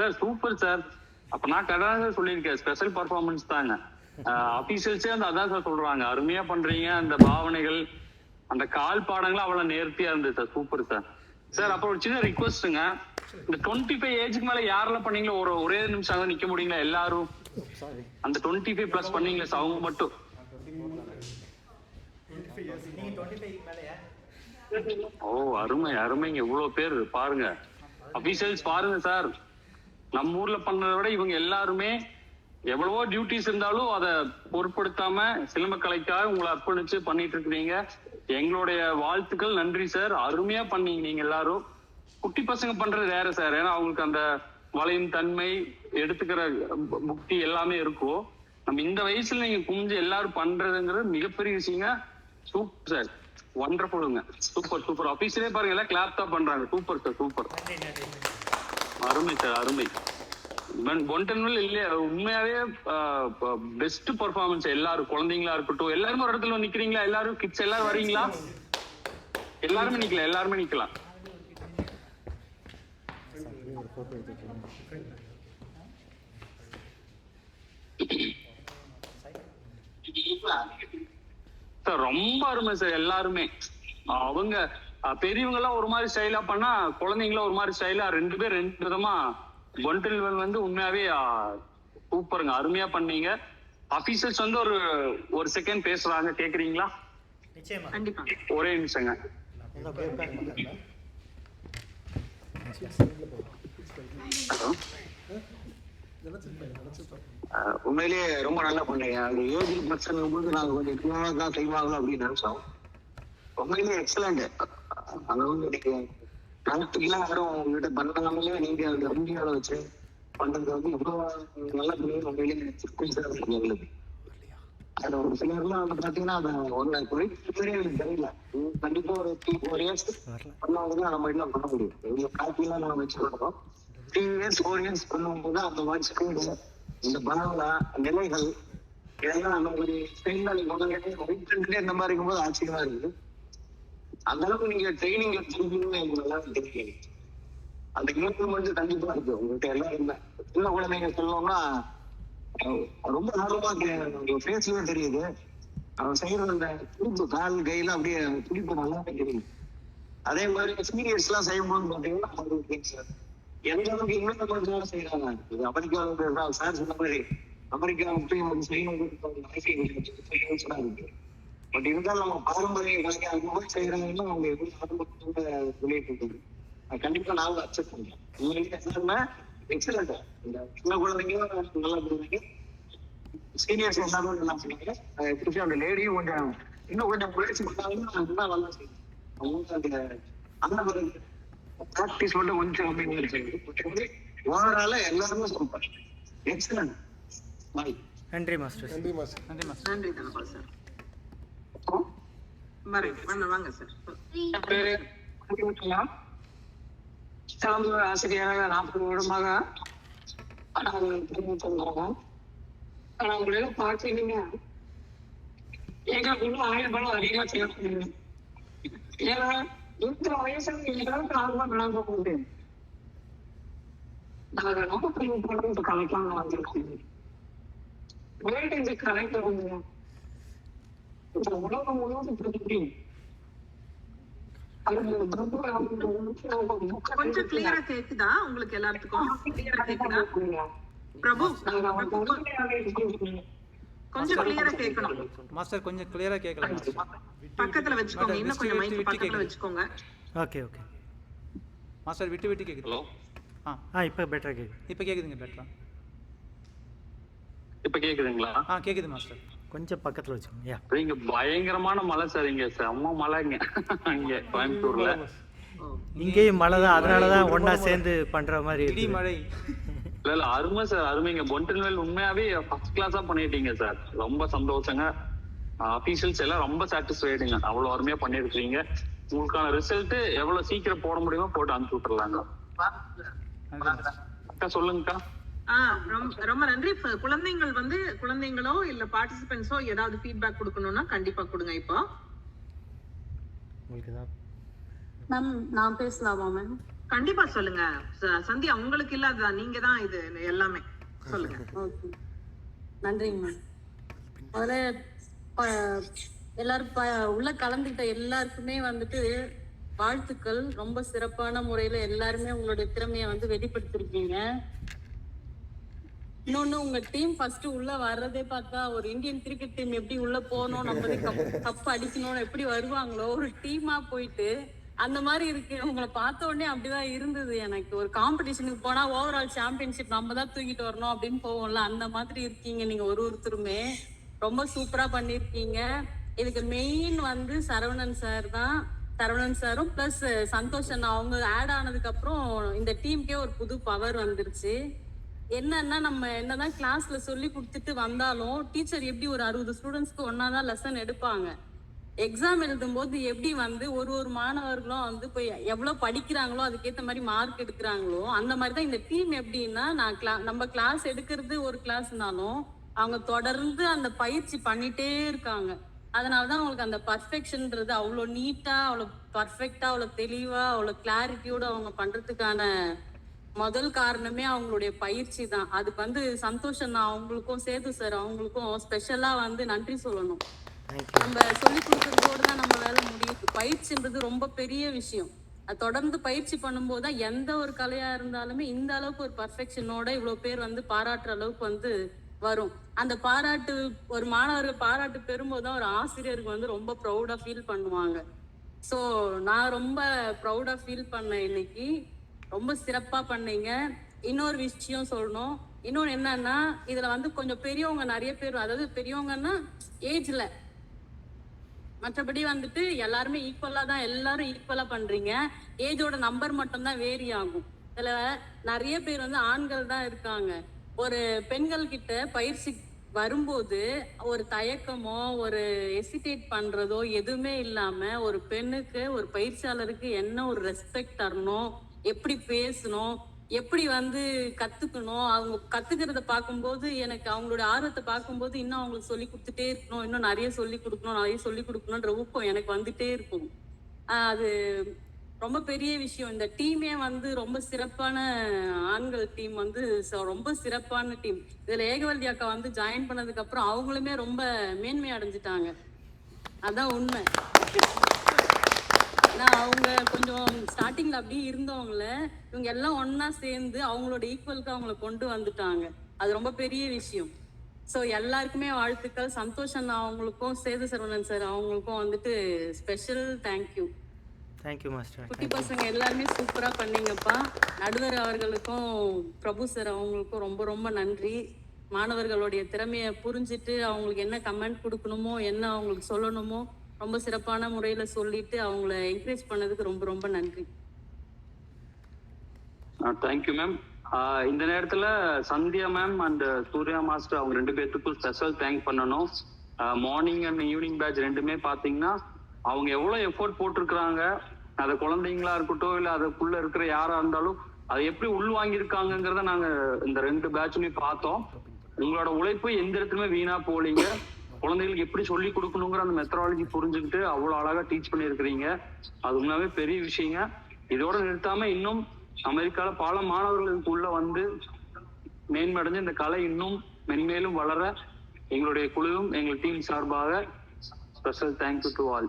Sir super sir. அப்ப நான் கரெக்டாக சார் சொல்லியிருக்கேன், ஸ்பெஷல் பர்ஃபார்மன்ஸ் தாங்க. அபிஷியல்ஸே அதான் சார் சொல்றாங்க, அருமையா பண்றீங்க, அந்த பாவனைகள் அந்த கால் பாடங்களும் அவ்வளவு நேர்த்தியா இருந்தது சார். Super sir. சார் அப்புறம் ஒரு சின்ன ரிக்வஸ்ட்டுங்க, இந்த 25 ஏஜுக்கு மேல யாரெல்லாம் பண்ணீங்களோ ஒரே நிமிஷம் அங்க நிக்க முடியுங்களா எல்லாரும்? அந்த 25 பிளஸ் பண்ணீங்களா சார் அவங்க மட்டும்? ஓ அருமை அருமைங்க, இவ்வளவு பேர் பாருங்க. அபிஷியல்ஸ் பாருங்க சார், நம்ம ஊர்ல பண்றதை விட இவங்க எல்லாருமே எவ்வளவோ டியூட்டிஸ் இருந்தாலும் அதை பொருட்படுத்தாம சிலம்பக்கலைக்காக உங்களை அர்ப்பணிச்சு பண்ணிட்டு இருக்கிறீங்க. எங்களுடைய வாழ்த்துக்கள், நன்றி சார். அருமையா பண்ணீங்க நீங்க எல்லாரும். குட்டி பசங்க பண்றது வேற சார், ஏன்னா அவங்களுக்கு அந்த வளையும் தன்மை எடுத்துக்கிற புக்தி எல்லாமே இருக்கும். நம்ம இந்த வயசுல நீங்க குஞ்சு எல்லாரும் பண்றதுங்கிறது மிகப்பெரிய விஷயங்க. சூப்பர் சார், ஒண்டர்ஃபுல்லுங்க, சூப்பர் சூப்பர். ஆபீஸ்லயே பாருங்க எல்லாம் கிளாப் தான் பண்றாங்க. சூப்பர் சார், சூப்பர், அருமை சார், அருமை. பொன்டன்வெல் இல்லையா உண்மையாவே பெஸ்ட் பர்ஃபார்மன்ஸ். எல்லாரும் குழந்தைங்களா இருக்கட்டும், எல்லாருமே ஒரு இடத்துல நிக்கிறீங்களா? எல்லாரும் கிட்ஸ் எல்லாரும் வரீங்களா? எல்லாருமே நிக்கலாம், எல்லாருமே நிக்கலாம். சார் ரொம்ப அருமை சார். எல்லாருமே அவங்க பெரியவங்க எல்லாம் ஒரு மாதிரி ஸ்டைலா பண்ணா, குழந்தைங்களா ஒரு மாதிரி ஸ்டைலா, ரெண்டு பேர் ரெண்டு விதமா. பொன்டன்வெல் வந்து உண்மையாவே சூப்பருங்க, அருமையா பண்ணீங்க. அபிஷியல்ஸ் வந்து ஒரு செகண்ட் பேசுறாங்க, கேக்குறீங்களா? கண்டிப்பா. ஒரே நிமிஷங்க. உண்மையிலேயே ரொம்ப நல்லா பண்ணீங்க. அந்த ஏஜ் பிரச்சனை போது நாங்க கொஞ்சம் ఎక్కువగా தான் செய்வாங்களோ அப்படின்னு நினைச்சோம். உண்மையிலேயே எக்ஸலண்ட். அங்க வந்து இன்னைக்கு கணக்குலாம் யாரும் உங்ககிட்ட பண்ணாமலே நீங்க அந்த இந்தியாவில் வச்சு பண்றது வந்து இவ்வளவு நல்லா பண்ணி உண்மையிலேயே எங்களுக்கு. அது ஒரு சிலர்லாம் வந்து பாத்தீங்கன்னா அது எனக்கு தெரியல. கண்டிப்பா ஒரு 3-4 இயர்ஸ் பண்ணவங்க நம்ம எல்லாம் பண்ண முடியும். எங்களுக்கு காப்பிலாம் நம்ம வச்சு பண்ணுறோம். 3 இயர்ஸ் 4 இயர்ஸ் பண்ணும்போது அந்த மாதிரி ஸ்கூல் இந்த பாவலா நிலைகள் இதெல்லாம் நம்ம ஒரு ஸ்டைல இந்த மாதிரி இருக்கும்போது ஆச்சரியமா இருக்குது. அந்த அளவுக்கு நீங்க ட்ரைனிங் எடுத்துருக்கீங்கன்னு எனக்கு நல்லா தெரியும். அந்த இம்ப்ரூவ்மெண்ட் கண்டிப்பா இருக்கு உங்கள்கிட்ட. எல்லாம் இல்லை சின்ன குழந்தைங்க சொல்லணும்னா ரொம்ப ஆர்வமா ஃபேஸ்லயே தெரியுது. அவன் செய்யற அந்த துடிப்பு, கால் கையில அப்படியே துடிப்பு நல்லா தெரியுது. அதே மாதிரி சீனியர்ஸ் எல்லாம் செய்யும்போது பாத்தீங்கன்னா எந்த அளவுக்கு இன்னும் கொஞ்சம் செய்யறாங்க. அமெரிக்காவுக்கு சார் சொன்ன மாதிரி அமெரிக்காவுக்கு இருக்கு. பட் இருந்தாலும் நம்ம பாரம்பரிய கலைக்கு அனுபவம் செய்யறாங்கன்னா அவங்க எப்படி ஆரம்பத்தோட சொல்லிட்டு இருக்காங்க. கண்டிப்பா நாங்களும் அக்செப்ட் பண்றோம். எக்ஸலண்ட். இந்த சின்ன குழந்தைங்களும் நல்லா பண்ணுவாங்க, சீனியர்ஸ் எல்லாரும் நல்லா பண்ணுவாங்க. திருப்பி அந்த லேடியும் கொஞ்சம் இன்னும் கொஞ்சம் முயற்சி பண்ணாங்கன்னா இன்னும் நல்லா செய்யும். அவங்க அந்த ஒரு பிராக்டிஸ் மட்டும் கொஞ்சம் அப்படின்னு இருக்கு. ஓவரால எல்லாருமே சூப்பர், எக்ஸலண்ட். நன்றி மாஸ்டர். நன்றி மாஸ்டர். நன்றி தனபால் சார். வாங்க சார். சிலம்பு ஆசிரியராக 40 வருடமாக உங்களை பார்த்தீங்கன்னா எங்களுக்கு இன்னும் 1000 பலம் அதிகமா செய்யப்படுது. ஏன்னா இந்த வயசுல எங்களுக்கு ஆர்வம் விளங்க போகுது. நாங்க ரொம்ப பிரிவு இந்த கலைக்காக வந்திருக்கோம். வேறு இந்த கலைக்கு இந்த உலகம் முழுவதும் பிடிக்கும். கொஞ்சம் கிளியரா கேக்குதா உங்களுக்கு எல்லாத்துக்கும்? கிளியரா கேக்குதா பிரபு? கொஞ்சம் கிளியரா கேட்கணும் மாஸ்டர், கொஞ்சம் கிளியரா கேட்கலாம். பக்கத்துல வச்சுக்கோங்க, இன்னும் கொஞ்சம் மைக் பக்கத்துல வச்சுக்கோங்க. ஓகே ஓகே மாஸ்டர், விட்டு விட்டு கேக்குது. ஹலோ, இப்போ பெட்டரா கேக்குது. இப்போ கேக்குதுங்க பெட்டரா. இப்ப கேக்குதுங்களா? கேக்குது மாஸ்டர், கொஞ்சம் பக்கத்துல வச்சுக்கோங்க. இங்க பயங்கரமான மழை சார், இங்க செம்ம மழைங்க இங்க கோயம்புத்தூர்ல. இங்கேயும் மழை தான், அதனாலதான் ஒன்னா சேர்ந்து பண்ற மாதிரி இடி மழை. இல்ல அருமை சார், அருமைங்க. பொன்டன்வெல் உண்மையாவே ஃபர்ஸ்ட் கிளாஸா பண்ணிட்டீங்க சார், ரொம்ப சந்தோஷங்க. அபிஷியல்ஸ் எல்லாம் ரொம்ப சாட்டிஸ்ஃபைடுங்க, அவ்வளவு அருமையா பண்ணிருக்கீங்க. உங்களுக்கான ரிசல்ட் எவ்வளவு சீக்கிரம் போட முடியுமோ போட்டு அனுப்பிச்சு விட்டுறலாங்க. சொல்லுங்கக்கா. ரொம்ப நன்றி. குழந்தைகள் வந்து குழந்தைங்களோ இல்ல பார்ட்டிசிபென்ட்ஸோ ஏதாவது ஃபீட்பேக் கொடுக்கணும்னா கண்டிப்பா கொடுங்க. இப்போ மேம் நான் பேசலாமா மேம்? கண்டிப்பா சொல்லுங்க. சந்தியா, உங்களுக்கு இல்லாததா? நீங்க தான் இது எல்லாமே. சொல்லுங்க. ஓகே, நன்றிங்க மேம். முதல்ல எல்லாரும் உள்ள கலந்துக்கிட்ட எல்லாருக்குமே வந்துட்டு வாழ்த்துக்கள். ரொம்ப சிறப்பான முறையில எல்லாருமே உங்களுடைய திறமையை வந்து வெளிப்படுத்திருக்கீங்க. இன்னொன்னு, உங்க டீம் ஃபர்ஸ்ட் உள்ள வர்றதே பார்த்தா ஒரு இந்தியன் கிரிக்கெட் டீம் எப்படி உள்ள போகணும், நம்ம கப் அடிக்கணும்னு எப்படி வருவாங்களோ ஒரு டீமா போயிட்டு அந்த மாதிரி இருக்கு. உங்களை பார்த்த உடனே அப்படிதான் இருந்தது எனக்கு. ஒரு காம்படிஷனுக்கு போனா ஓவரால் சாம்பியன்ஷிப் நம்ம தான் தூக்கிட்டு வரணும் அப்படின்னு போவோம்ல, அந்த மாதிரி இருக்கீங்க நீங்க ஒருத்தருமே. ரொம்ப சூப்பரா பண்ணிருக்கீங்க. இதுக்கு மெயின் வந்து சரவணன் சார் தான். சரவணன் சாரும் பிளஸ் சந்தோஷ் அவங்க ஆட் ஆனதுக்கு அப்புறம் இந்த டீமுக்கே ஒரு புது பவர் வந்துருச்சு. என்னன்னா, நம்ம என்னதான் கிளாஸ்ல சொல்லி கொடுத்துட்டு வந்தாலும் டீச்சர் எப்படி ஒரு 60 ஸ்டூடெண்ட்ஸ்க்கு ஒன்னாதான் லெசன் எடுப்பாங்க. எக்ஸாம் எழுதும் போது எப்படி வந்து ஒரு மாணவர்களும் வந்து போய் எவ்வளவு படிக்கிறாங்களோ அதுக்கேற்ற மாதிரி மார்க் எடுக்கிறாங்களோ அந்த மாதிரிதான் இந்த டீம். எப்படின்னா, நம்ம கிளாஸ் எடுக்கிறது ஒரு கிளாஸ்னாலும் அவங்க தொடர்ந்து அந்த பயிற்சி பண்ணிட்டே இருக்காங்க. அதனாலதான் அவங்களுக்கு அந்த பர்ஃபெக்ஷன்ன்றது அவ்வளோ நீட்டா, அவ்வளோ பர்ஃபெக்டா, அவ்வளோ தெளிவா, அவ்வளோ கிளாரிட்டியோட அவங்க பண்றதுக்கான முதல் காரணமே அவங்களுடைய பயிற்சி தான். அதுக்கு வந்து சந்தோஷம் தான் அவங்களுக்கும் சேது சார் அவங்களுக்கும் ஸ்பெஷலா வந்து நன்றி சொல்லணும். நம்ம சொல்லி கொடுக்கறதோடு தான் நம்ம வேலை முடியுது. பயிற்சின்றது ரொம்ப பெரிய விஷயம். அது தொடர்ந்து பயிற்சி பண்ணும்போது தான் எந்த ஒரு கலையா இருந்தாலுமே இந்த அளவுக்கு ஒரு பர்ஃபெக்ஷனோட இவ்வளவு பேர் வந்து பாராட்டுற அளவுக்கு வந்து வரும். அந்த பாராட்டு, ஒரு மாணவர்கள் பாராட்டு பெறும்போது தான் ஒரு ஆசிரியருக்கு வந்து ரொம்ப ப்ரௌடா ஃபீல் பண்ணுவாங்க. ஸோ நான் ரொம்ப ப்ரௌடா ஃபீல் பண்ணேன் இன்னைக்கு. ரொம்ப சிறப்பா பண்ணீங்க. இன்னொரு விஷயம் சொல்லணும். இன்னொன்னு என்னன்னா, இதுல வந்து கொஞ்சம் பெரியவங்க நிறைய பேர், அதாவது பெரியவங்கன்னா ஏஜ்ல, மற்றபடி வந்துட்டு எல்லாருமே ஈக்குவலா தான், எல்லாரும் ஈக்குவலா பண்றீங்க. ஏஜோட நம்பர் மட்டும் தான் வேரி ஆகும். இதுல நிறைய பேர் வந்து ஆண்கள் தான் இருக்காங்க. ஒரு பெண்கள் கிட்ட பயிற்சி வரும்போது ஒரு தயக்கமோ ஒரு எசிடேட் பண்றதோ எதுவுமே இல்லாம ஒரு பெண்ணுக்கு, ஒரு பயிற்சியாளருக்கு என்ன ஒரு ரெஸ்பெக்ட் தரணும், எப்படி பேசணும், எப்படி வந்து கத்துக்கணும், அவங்க கத்துக்கிறத பார்க்கும்போது எனக்கு அவங்களோட ஆர்வத்தை பார்க்கும்போது இன்னும் அவங்களுக்கு சொல்லி கொடுத்துட்டே இருக்கணும், இன்னும் நிறைய சொல்லி கொடுக்கணும்ன்ற ஊக்கம் எனக்கு வந்துட்டே இருக்கும். அது ரொம்ப பெரிய விஷயம். இந்த டீமே வந்து ரொம்ப சிறப்பான ஆண்கள் டீம் வந்து ரொம்ப சிறப்பான டீம். இதுல ஏகவல்தி அக்கா வந்து ஜாயின் பண்ணதுக்கு அப்புறம் அவங்களுமே ரொம்ப மேன்மை அடைஞ்சிட்டாங்க. அதான் உண்மை. அவங்க கொஞ்சம் ஸ்டார்டிங்ல அப்படியே இருந்தவங்கள இவங்க எல்லாம் ஒன்னா சேர்ந்து அவங்களோட ஈக்குவலுக்கு அவங்கள கொண்டு வந்துட்டாங்க. அது ரொம்ப பெரிய விஷயம். ஸோ எல்லாருக்குமே வாழ்த்துக்கள். சந்தோஷம் அவங்களுக்கும் சேது சரவணன் சார் அவங்களுக்கும் வந்துட்டு ஸ்பெஷல் தேங்க்யூ. Thank you master. குட்டி பசங்க எல்லாருமே சூப்பரா பண்ணீங்கப்பா. நடுவர் அவர்களுக்கும் பிரபு சார் அவங்களுக்கும் ரொம்ப ரொம்ப நன்றி. மாணவர்களுடைய திறமையை புரிஞ்சுட்டு அவங்களுக்கு என்ன கமெண்ட் கொடுக்கணுமோ, என்ன அவங்களுக்கு சொல்லணுமோ ரொம்ப சிறப்பான முறையில சொல்லிட்டு அவங்கள என்கரேஜ் பண்ணதுக்கு ரொம்ப ரொம்ப நன்றி. Thank you ma'am. இந்த நேரத்துல Sandhya ma'am and Surya master அவங்க 2 பேர்த்துக்கும் ஸ்பெஷல் தேங்க் பண்ணணும். மார்னிங் அண்ட் ஈவினிங் பேட்ச் ரெண்டுமே பாத்தீங்கன்னா அவங்க எவ்வளவு எஃபோர்ட் போட்டிருக்கிறாங்க. அது குழந்தைங்களா இருக்கட்டும், இல்ல அதுக்குள்ள இருக்கிற யாரா இருந்தாலும் அதை எப்படி உள்வாங்கியிருக்காங்கிறத நாங்க இந்த 2 பேட்சுமே பார்த்தோம். உங்களோட உழைப்பு எந்த இடத்துலயுமே வீணா போலீங்க. குழந்தைகளுக்கு எப்படி சொல்லி கொடுக்கணுங்கிற அந்த மெத்தடாலஜி புரிஞ்சுக்கிட்டு அவ்வளவு அழகா டீச் பண்ணியிருக்கிறீங்க. அது உண்மையாவே பெரிய விஷயங்க. இதோட நிறுத்தாம இன்னும் அமெரிக்கால பல மாணவர்களுக்கு உள்ள வந்து மேன்மடைஞ்சு இந்த கலை இன்னும் மென்மேலும் வளர எங்களுடைய குழுவும் எங்கள் டீம் சார்பாக ஸ்பெஷல் தேங்க்யூ டு ஆல்.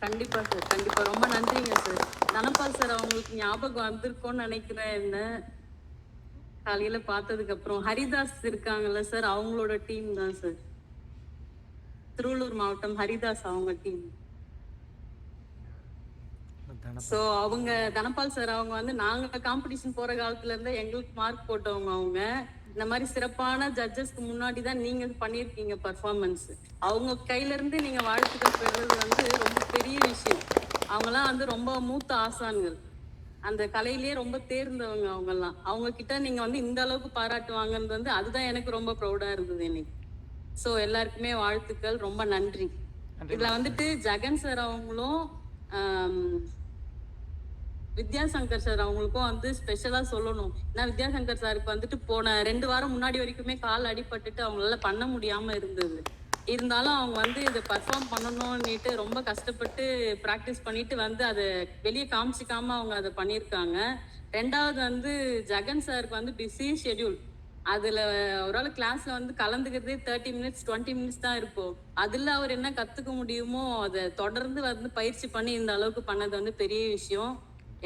கண்டிப்பா சார், கண்டிப்பா ரொம்ப நன்றிங்க சார். தனபால் சார் அவங்களுக்கு ஞாபகம் வந்திருக்கும்னு நினைக்கிறேன். இந்த காலையில பார்த்ததுக்கு அப்புறம் ஹரிதாஸ் இருக்காங்கல்ல சார், அவங்களோட டீம் தான் சார். திருவள்ளூர் மாவட்டம் ஹரிதாஸ் அவங்க டீம். சோ அவங்க தனபால் சார் அவங்க வந்து நாங்க காம்படிஷன் போற காலத்துல இருந்தே எங்களுக்கு மார்க் போட்டவங்க. அவங்க இந்த மாதிரி சிறப்பான ஜட்ஜஸ்க்கு முன்னாடி தான் நீங்க பண்ணிருக்கீங்க பர்ஃபார்மன்ஸ். அவங்க கையில இருந்து நீங்க வாழ்த்துக்கள் பெறுறது வந்து ரொம்ப பெரிய விஷயம். அவங்கெல்லாம் வந்து ரொம்ப மூத்த ஆசான்கள், அந்த கலையிலேயே ரொம்ப தேர்ந்தவங்க அவங்கெல்லாம். அவங்க கிட்ட நீங்க வந்து இந்த அளவுக்கு பாராட்டுவாங்கன்றது வந்து அதுதான் எனக்கு ரொம்ப ப்ரௌடா இருந்தது இன்னைக்கு. ஸோ எல்லாருக்குமே வாழ்த்துக்கள், ரொம்ப நன்றி. இதுல வந்துட்டு ஜெகன் சார் அவங்களும் வித்யாசங்கர் சார் அவங்களுக்கும் வந்து ஸ்பெஷலா சொல்லணும். ஏன்னா வித்யாசங்கர் சாருக்கு வந்துட்டு போன 2 வாரம் முன்னாடி வரைக்குமே கால் அடிபட்டுட்டு அவங்களால பண்ண முடியாம இருந்தது. இருந்தாலும் அவங்க வந்து இதை பர்ஃபார்ம் பண்ணணும்னுட்டு ரொம்ப கஷ்டப்பட்டு ப்ராக்டிஸ் பண்ணிட்டு வந்து அதை வெளியே காமிச்சிக்காம அவங்க அதை பண்ணியிருக்காங்க. ரெண்டாவது வந்து ஜெகன் சாருக்கு வந்து பிஸி ஷெட்யூல். அதில் ஒரு கிளாஸில் வந்து கலந்துக்கிறதே 30 மினிட்ஸ் 20 மினிட்ஸ் தான் இருக்கும். அதில் அவர் என்ன கற்றுக்க முடியுமோ அதை தொடர்ந்து வந்து பயிற்சி பண்ணி இந்த அளவுக்கு பண்ணது வந்து பெரிய விஷயம்.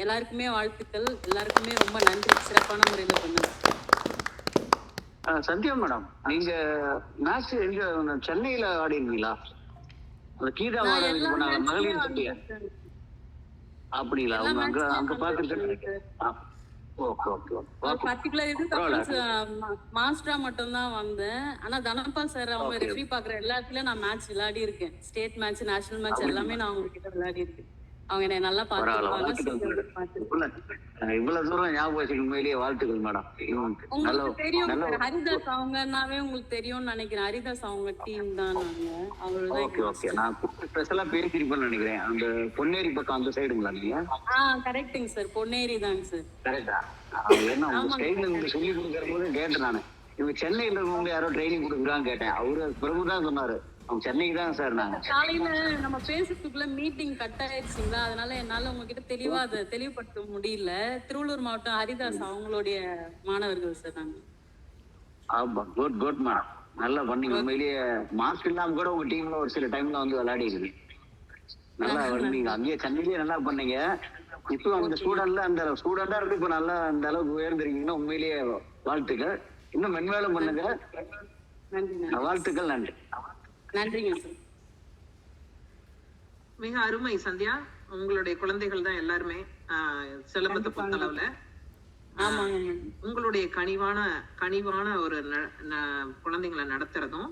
எல்லாருக்குமே வாழ்த்துக்கள். எல்லாருக்குமே ரொம்ப நன்றி. சிறப்பான முறையில் பண்ணுங்க. சத்யா மேடம், நீங்க மேட்ச் எங்க சென்னையில ஆடிருக்கீங்களா? அந்த கீதா நான் மேடம் இது எல்லா பண்ணாங்க மேட்ச்லயும் மகளிர் போட்டியா? ஆடிருக்கேன் சார். அப்படிங்களா? எல்லா அவங்க அங்க மேட்ச்லயும் அங்க பாத்துருக்கேன். ஆடிருக்கேன் சார். ஓகே ஓகே ஒரு ஓகே பர்டிகுலர் இது மாஸ்டரா மட்டும் தான் வந்தேன். ஆனா தனபால் சார் அவங்க Okay. ரெஃப்ரி பாக்குற எல்லாத்துலயும் நான் மேட்ச் விளையாடி இருக்கேன். ஸ்டேட் மேட்ச், நேஷனல் மேட்ச் அப்படிங்களா? எல்லாமே நான் அவங்க கிட்ட விளையாடி இருக்கேன். அவங்க என்னை நல்லா பரவாயில்ல, பாத்துக்குவாங்க. வாழ்த்துக்கள் சீக்கிரம் மேடம். பாத்துக்குவாங்க. இவ்வளவு தூரம் ஞாபகம் வச்சுக்க உண்மையிலேயே வாழ்த்துக்கள் மேடம். இவனுக்கு நல்ல உங்களுக்கு தெரியும் நல்ல சார், ஹரிதாஸ் அவங்கன்னாவே உங்களுக்கு தெரியும்னு நினைக்கிறேன். ஹரிதாஸ் அவங்க டீம் தான் நாங்க. அவங்கதான் ஓகே ஓகே. நான் ஸ்பெஷலா பேசிருப்பேன்னு நினைக்கிறேன். அந்த பொன்னேரி பக்கம் அந்த சைடுங்களா நீங்க? கரெக்டுங்க சார், பொன்னேரி தாங்க சார். கரெக்டா? என்ன உங்க ஆமாங்க ஸ்டைல சார். நீங்க சொல்லி கொடுக்கற போது கேட்டேன் நானு. இவங்க சென்னையில இருக்கவங்க யாரோ ட்ரைனிங் கொடுக்குறான்னு கேட்டேன். அவரு பிரபுதான் சொன்னாரு, அவங்க சென்னைக்கு தான் சார் நாங்க. காலையில நம்ம பேசுறதுக்குள்ள மீட்டிங் கட் ஆயிடுச்சுங்களா, அதனால என்னால உங்ககிட்ட தெளிவா அதை தெளிவுபடுத்த முடியல. திருவள்ளூர் மாவட்டம் ஹரிதாஸ் அவங்களுடைய மாணவர்கள் சார் நாங்க. ஆமா, குட் குட் மேடம். நல்லா பண்ணீங்க. உண்மையிலேயே மார்க் இல்லாம கூட உங்க டீம்ல ஒரு சில டைம்ல வந்து விளையாடி இருக்கு. நல்லா பண்ணீங்க. அங்கேயே சென்னையிலேயே நல்லா பண்ணீங்க. இப்போ அந்த ஸ்டூடெண்ட்ல அந்த ஸ்டூடெண்டா இருக்கு இப்ப நல்லா அந்த அளவுக்கு உயர்ந்திருக்கீங்கன்னா உண்மையிலேயே வாழ்த்துக்கள். இன்னும் மென்மேலும் பண்ணுங்க. நன்றி வாழ்த்துக்கள். நன்றி. நன்றிங்க சார். மிக அருமை சந்தியா. உங்களுடைய குழந்தைகள் தான் எல்லாருமே சிலம்பத்தை பொறுத்தளவுல. ஆமாங்க. உங்களுடைய கனிவான ஒரு குழந்தைங்களை நடத்துறதும்,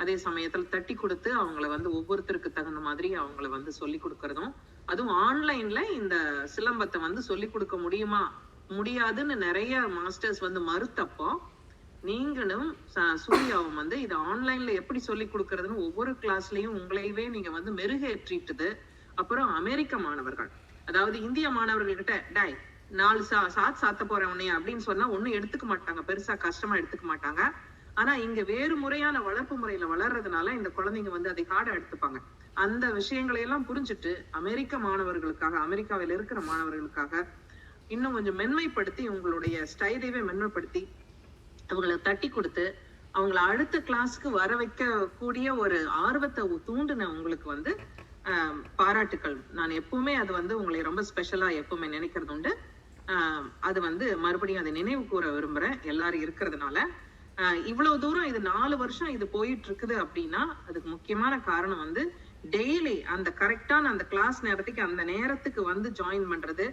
அதே சமயத்துல தட்டி கொடுத்து அவங்கள வந்து ஒவ்வொருத்தருக்கு தகுந்த மாதிரி அவங்கள வந்து சொல்லி கொடுக்கறதும், அதுவும் ஆன்லைன்ல இந்த சிலம்பத்தை வந்து சொல்லி கொடுக்க முடியாதுன்னு நிறைய மாஸ்டர்ஸ் வந்து மறுத்தப்போ, நீங்களும் சூர்யாவும் வந்து இது ஆன்லைன்ல எப்படி சொல்லி கொடுக்கறதுன்னு ஒவ்வொரு கிளாஸ்லயும் உங்களையவே நீங்க வந்து மெருகேற்றிட்டது. அப்புறம் அமெரிக்க மாணவர்கள், அதாவது இந்திய மாணவர்கள் கிட்ட டாய் 4 சாத்த போறேன் உன்னைய அப்படின்னு சொன்னா ஒன்னும் எடுத்துக்க மாட்டாங்க, பெருசா கஷ்டமா எடுத்துக்க மாட்டாங்க. ஆனா இங்க வேறு முறையான வளர்ப்பு முறையில வளர்றதுனால இந்த குழந்தைங்க வந்து அதை ஹார்டா எடுத்துப்பாங்க. அந்த விஷயங்களை எல்லாம் புரிஞ்சுட்டு அமெரிக்க மாணவர்களுக்காக, அமெரிக்காவில் இருக்கிற மாணவர்களுக்காக இன்னும் கொஞ்சம் மென்மைப்படுத்தி, உங்களுடைய ஸ்டைலையே மென்மைப்படுத்தி அவங்களை தட்டி கொடுத்து அவங்கள அடுத்த கிளாஸ்க்கு வர வைக்க கூடிய ஒரு ஆர்வத்தை தூண்டுன உங்களுக்கு வந்து பாராட்டுக்கள். நான் எப்பவுமே அது வந்து உங்களை ரொம்ப ஸ்பெஷலா எப்பவுமே நினைக்கிறது உண்டு. அது வந்து மறுபடியும் அதை நினைவு கூற விரும்புறேன் எல்லாரும் இருக்கிறதுனால. இவ்வளவு தூரம் இது 4 வருஷம் இது போயிட்டு இருக்குது அப்படின்னா அதுக்கு முக்கியமான காரணம் வந்து டெய்லி அந்த கரெக்டான அந்த கிளாஸ் நேரத்துக்கு அந்த நேரத்துக்கு வந்து ஜாயின் பண்றது.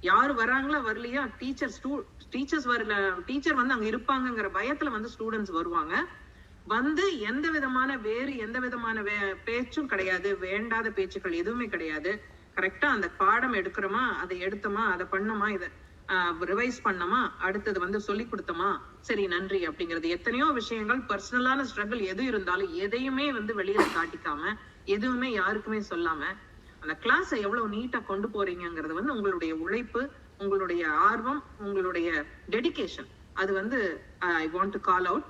யாரு வராங்களா வரலையா, டீச்சர்ஸ் வரல, டீச்சர் வந்து அங்க இருப்பாங்கங்கிற பயத்துல வந்து ஸ்டூடெண்ட்ஸ் வருவாங்க. வந்து எந்த விதமான பேச்சும் கிடையாது, வேண்டாத பேச்சுக்கள் எதுவுமே கிடையாது. கரெக்டா அந்த பாடம் எடுக்கிறோமா, அதை எடுத்தோமா, அதை பண்ணோமா, இதை ரிவைஸ் பண்ணோமா, அடுத்தது வந்து சொல்லி கொடுத்தோமா, சரி நன்றி அப்படிங்கிறது. எத்தனையோ விஷயங்கள் பர்சனலான ஸ்ட்ரகிள் எது இருந்தாலும் எதையுமே வந்து வெளியில காட்டிக்காம, எதுவுமே யாருக்குமே சொல்லாம அந்த கிளாஸை எவ்வளவு நீட்டா கொண்டு போறீங்கிறது வந்து உங்களுடைய உழைப்பு, உங்களுடைய ஆர்வம், உங்களுடைய டெடிகேஷன். அது வந்து I want to call out.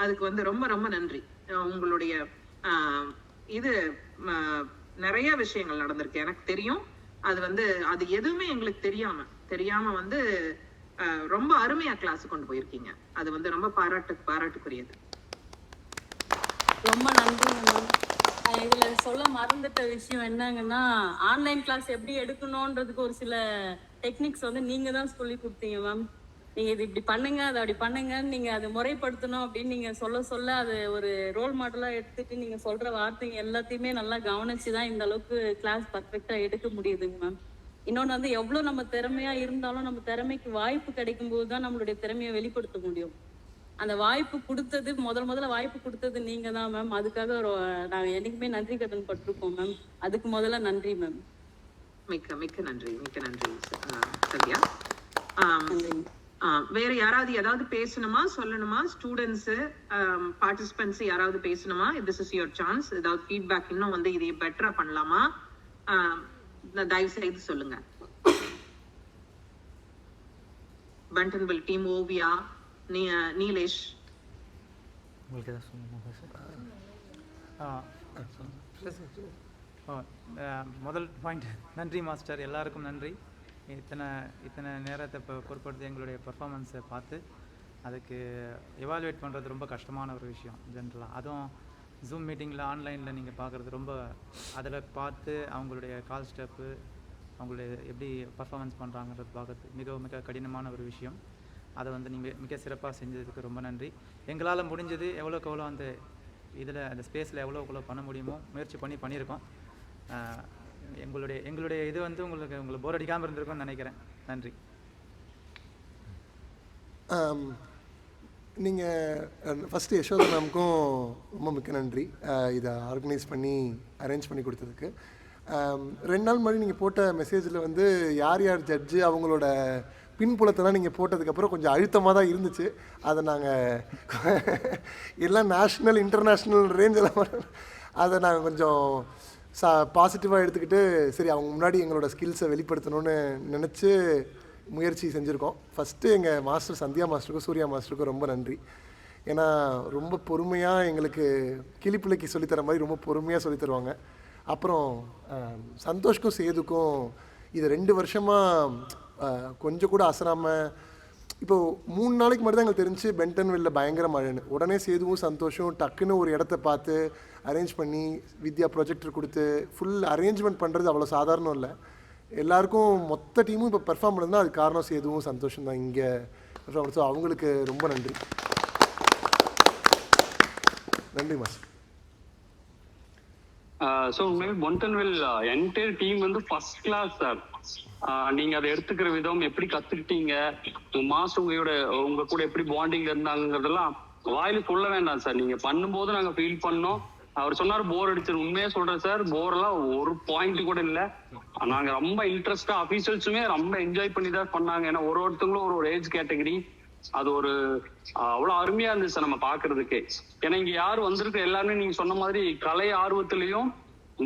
அதுக்கு வந்து ரொம்ப ரொம்ப நன்றி. உங்களுடைய இது நிறைய விஷயங்கள் நடந்திருக்கு எனக்கு தெரியும். அது வந்து அது எதுவுமே எங்களுக்கு தெரியாம வந்து ரொம்ப அருமையா கிளாஸ் கொண்டு போயிருக்கீங்க. அது வந்து ரொம்ப பாராட்டுக்குரியது. ரொம்ப நன்றிங்க மேம். இதுல சொல்ல மறந்துட்ட விஷயம் என்னங்கன்னா, ஆன்லைன் கிளாஸ் எப்படி எடுக்கணும்ன்றதுக்கு ஒரு சில டெக்னிக்ஸ் வந்து நீங்க தான் சொல்லி கொடுத்தீங்க மேம். நீங்க இது இப்படி பண்ணுங்க, அதை அப்படி பண்ணுங்கன்னு நீங்க அதை முறைப்படுத்தணும் அப்படின்னு நீங்க சொல்ல அது ஒரு ரோல் மாடலா எடுத்துட்டு நீங்க சொல்ற வார்த்தைங்க எல்லாத்தையுமே நல்லா கவனிச்சுதான் இந்த அளவுக்கு கிளாஸ் பர்ஃபெக்டா எடுக்க முடியுதுங்க மேம். இன்னொன்று வந்து எவ்வளவு நம்ம திறமையா இருந்தாலும் நம்ம திறமைக்கு வாய்ப்பு கிடைக்கும் போதுதான் நம்மளுடைய திறமையை வெளிப்படுத்த முடியும். அந்த வாய்ப்பு கொடுத்தது முதல்ல வாய்ப்பு கொடுத்தது நீங்க தான் மேம். அதுக்காக நாங்க என்னைக்குமே நன்றி கடன் பட்டிருக்கோம் மேம். அதுக்கு முதல்ல நன்றி மேம். மிக்க நன்றி சத்யா. வேற யாராவது ஏதாவது பேசணுமா, சொல்லணுமா? ஸ்டூடெண்ட்ஸ், பார்ட்டிசிபென்ட்ஸ் யாராவது பேசணுமா? This is your chance. ஏதாவது ஃபீட்பேக் இன்னும் வந்து இதை பெட்டரா பண்ணலாமா, தயவு செய்து சொல்லுங்க. பண்டன்வில் டீம், ஓவியா, நீலேஷ். முதல் பாயிண்ட் நன்றி மாஸ்டர், எல்லாருக்கும் நன்றி. இத்தனை நேரத்தை பொறுப்படுத்தி எங்களுடைய பர்ஃபார்மன்ஸை பார்த்து அதுக்கு எவாலுவேட் பண்ணுறது ரொம்ப கஷ்டமான ஒரு விஷயம் ஜென்ரலாக. அதுவும் ஜூம் மீட்டிங்கில் ஆன்லைனில் நீங்கள் பார்க்குறது ரொம்ப, அதில் பார்த்து அவங்களுடைய கால் ஸ்டெப்பு அவங்களுடைய எப்படி பர்ஃபார்மன்ஸ் பண்ணுறாங்கிறது பார்க்குறது மிக மிக கடினமான ஒரு விஷயம். அதை வந்து நீங்கள் மிக சிறப்பாக செஞ்சதுக்கு ரொம்ப நன்றி. எங்களால் முடிஞ்சது எவ்வளோக்கு எவ்வளோ அந்த இதில் அந்த ஸ்பேஸில் எவ்வளோ பண்ண முடியுமோ முயற்சி பண்ணியிருக்கோம். எங்களுடைய இது வந்து உங்களுக்கு போர் அடிக்காமல் இருந்திருக்கும்னு நினைக்கிறேன். நன்றி. நீங்கள் ஃபஸ்ட்டு யசோதா மேம்க்கும் ரொம்ப மிக்க நன்றி இதை ஆர்கனைஸ் பண்ணி அரேஞ்ச் பண்ணி கொடுத்ததுக்கு. 2 நாள் முன்னாடி நீங்கள் போட்ட மெசேஜில் வந்து யார் ஜட்ஜு அவங்களோட பின்புலத்தெல்லாம் நீங்கள் போட்டதுக்கப்புறம் கொஞ்சம் அழுத்தமாக தான் இருந்துச்சு. அதை நாங்கள் எல்லாம் நேஷ்னல் இன்டர்நேஷ்னல் ரேஞ்செல்லாம் அதை நாங்கள் கொஞ்சம் பாசிட்டிவாக எடுத்துக்கிட்டு சரி அவங்க முன்னாடி எங்களோட ஸ்கில்ஸை வெளிப்படுத்தணும்னு நினச்சி முயற்சி செஞ்சுருக்கோம். ஃபஸ்ட்டு எங்கள் மாஸ்டர் சந்தியா மாஸ்டருக்கும் சூர்யா மாஸ்டருக்கும் ரொம்ப நன்றி. ஏன்னா ரொம்ப பொறுமையாக எங்களுக்கு கிளிப்பிள்ளைக்கு சொல்லித்தர மாதிரி ரொம்ப பொறுமையாக சொல்லித்தருவாங்க. அப்புறம் சந்தோஷ்க்கும் சேதுக்கும் இது 2 வருஷமாக கொஞ்சம் கூட அசராமல், இப்போது 3 நாளைக்கு மட்டும் தான் எங்களுக்கு தெரிஞ்சு பென்டன்வில்ல பயங்கர மழைன்னு. உடனே சேதுவும் சந்தோஷம் டக்குன்னு ஒரு இடத்த பார்த்து அரேஞ்ச் பண்ணி வித்யா ப்ரொஜெக்டர் கொடுத்து ஃபுல் அரேஞ்ச்மெண்ட் பண்ணுறது அவ்வளோ சாதாரணம் இல்லை. எல்லாருக்கும் மொத்த டீமும் இப்போ பெர்ஃபார்ம் பண்ணுதுன்னா அது காரணம் சேதுவும் சந்தோஷம் தான் இங்கே பெர்ஃபார்ம். ஸோ அவங்களுக்கு ரொம்ப நன்றி. நன்றி மாஸ்டர். ஸோ உண்மையில் பொன்டன்வில் என்டையர் டீம் வந்து ஃபர்ஸ்ட் கிளாஸ் சார். நீங்க அதை எடுத்துக்கிற விதம், எப்படி கத்துக்கிட்டீங்க, மாஸ்டர் உங்க கூட எப்படி பாண்டிங் இருந்தாங்கிறதெல்லாம் வாயில சொல்ல வேண்டாம் சார். நீங்க பண்ணும்போது நாங்க ஃபீல் பண்ணோம். அவர் சொன்னாரு போர் அடிச்சது. உண்மையா சொல்றேன் சார், போர் எல்லாம் ஒரு பாயிண்ட் கூட இல்ல. நாங்க ரொம்ப இன்ட்ரெஸ்டா அபிஷியல்ஸுமே ரொம்ப என்ஜாய் பண்ணி தான் பண்ணாங்க. ஏன்னா ஒருத்தங்களும் ஒரு ஏஜ் கேட்டகரி, அது ஒரு அவ்வளவு அருமையா இருந்துச்சு சார் நம்ம பாக்குறதுக்கு. ஏன்னா இங்க யாரு வந்திருக்க எல்லாருமே நீங்க சொன்ன மாதிரி கலை ஆர்வத்திலையும்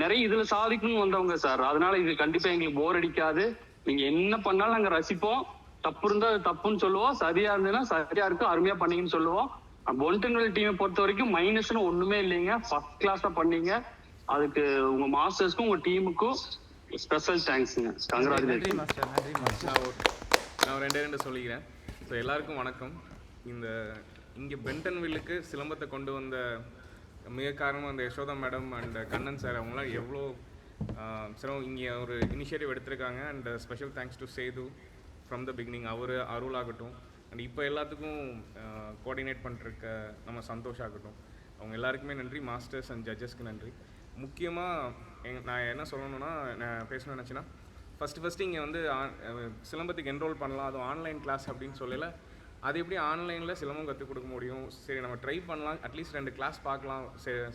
நிறைய இதுல சாதிக்கணும்னு வந்தவங்க சார். அதனால இது கண்டிப்பா எங்களுக்கு போர் அடிக்காது. நீங்க என்ன பண்ணாலும் நாங்க ரசிப்போம். தப்பு இருந்தா அது தப்புன்னு சொல்லுவோம், சரியா இருந்ததுன்னா சரியா இருக்கு அருமையா பண்ணீங்கன்னு சொல்லுவோம். பொன்டன்வில் டீமை பொறுத்த வரைக்கும் மைனஸ்னு ஒண்ணுமே இல்லைங்க. ஃபர்ஸ்ட் கிளாஸா பண்ணீங்க. அதுக்கு உங்க மாஸ்டர்ஸ்க்கும் உங்க டீமுக்கும் ஸ்பெஷல் தேங்க்ஸுங்க. கங்க்ராச்சுலேஷன். நான் 2 சொல்லிக்கிறேன். ஸோ எல்லாருக்கும் வணக்கம். இங்கே பென்டன்வில்லுக்கு சிலம்பத்தை கொண்டு வந்த மிக காரணம் அந்த Yashoda madam and Kannan sir. அவங்களாம் எவ்வளோ சிரமம் இங்கே ஒரு இனிஷியேட்டிவ் எடுத்திருக்காங்க. And special thanks to Sethu from the beginning. Arul ஆகட்டும், அண்ட் இப்போ எல்லாத்துக்கும் கோஆர்டினேட் பண்ணிருக்க நம்ம சந்தோஷ் ஆகட்டும், அவங்க எல்லாருக்குமே நன்றி. மாஸ்டர்ஸ் அண்ட் ஜட்ஜஸ்க்கு நன்றி. முக்கியமாக நான் என்ன சொல்லணும்னா, நான் பேசணும்னு நினச்சேன்னா, ஃபஸ்ட்டு இங்கே வந்து சிலம்பத்துக்கு என்ரோல் பண்ணலாம், அதுவும் ஆன்லைன் கிளாஸ் அப்படின்னு சொல்லலை. அது எப்படி ஆன்லைனில் சிலம்பம் கற்றுக் கொடுக்க முடியும், சரி நம்ம ட்ரை பண்ணலாம், அட்லீஸ்ட் 2 கிளாஸ் பார்க்கலாம்,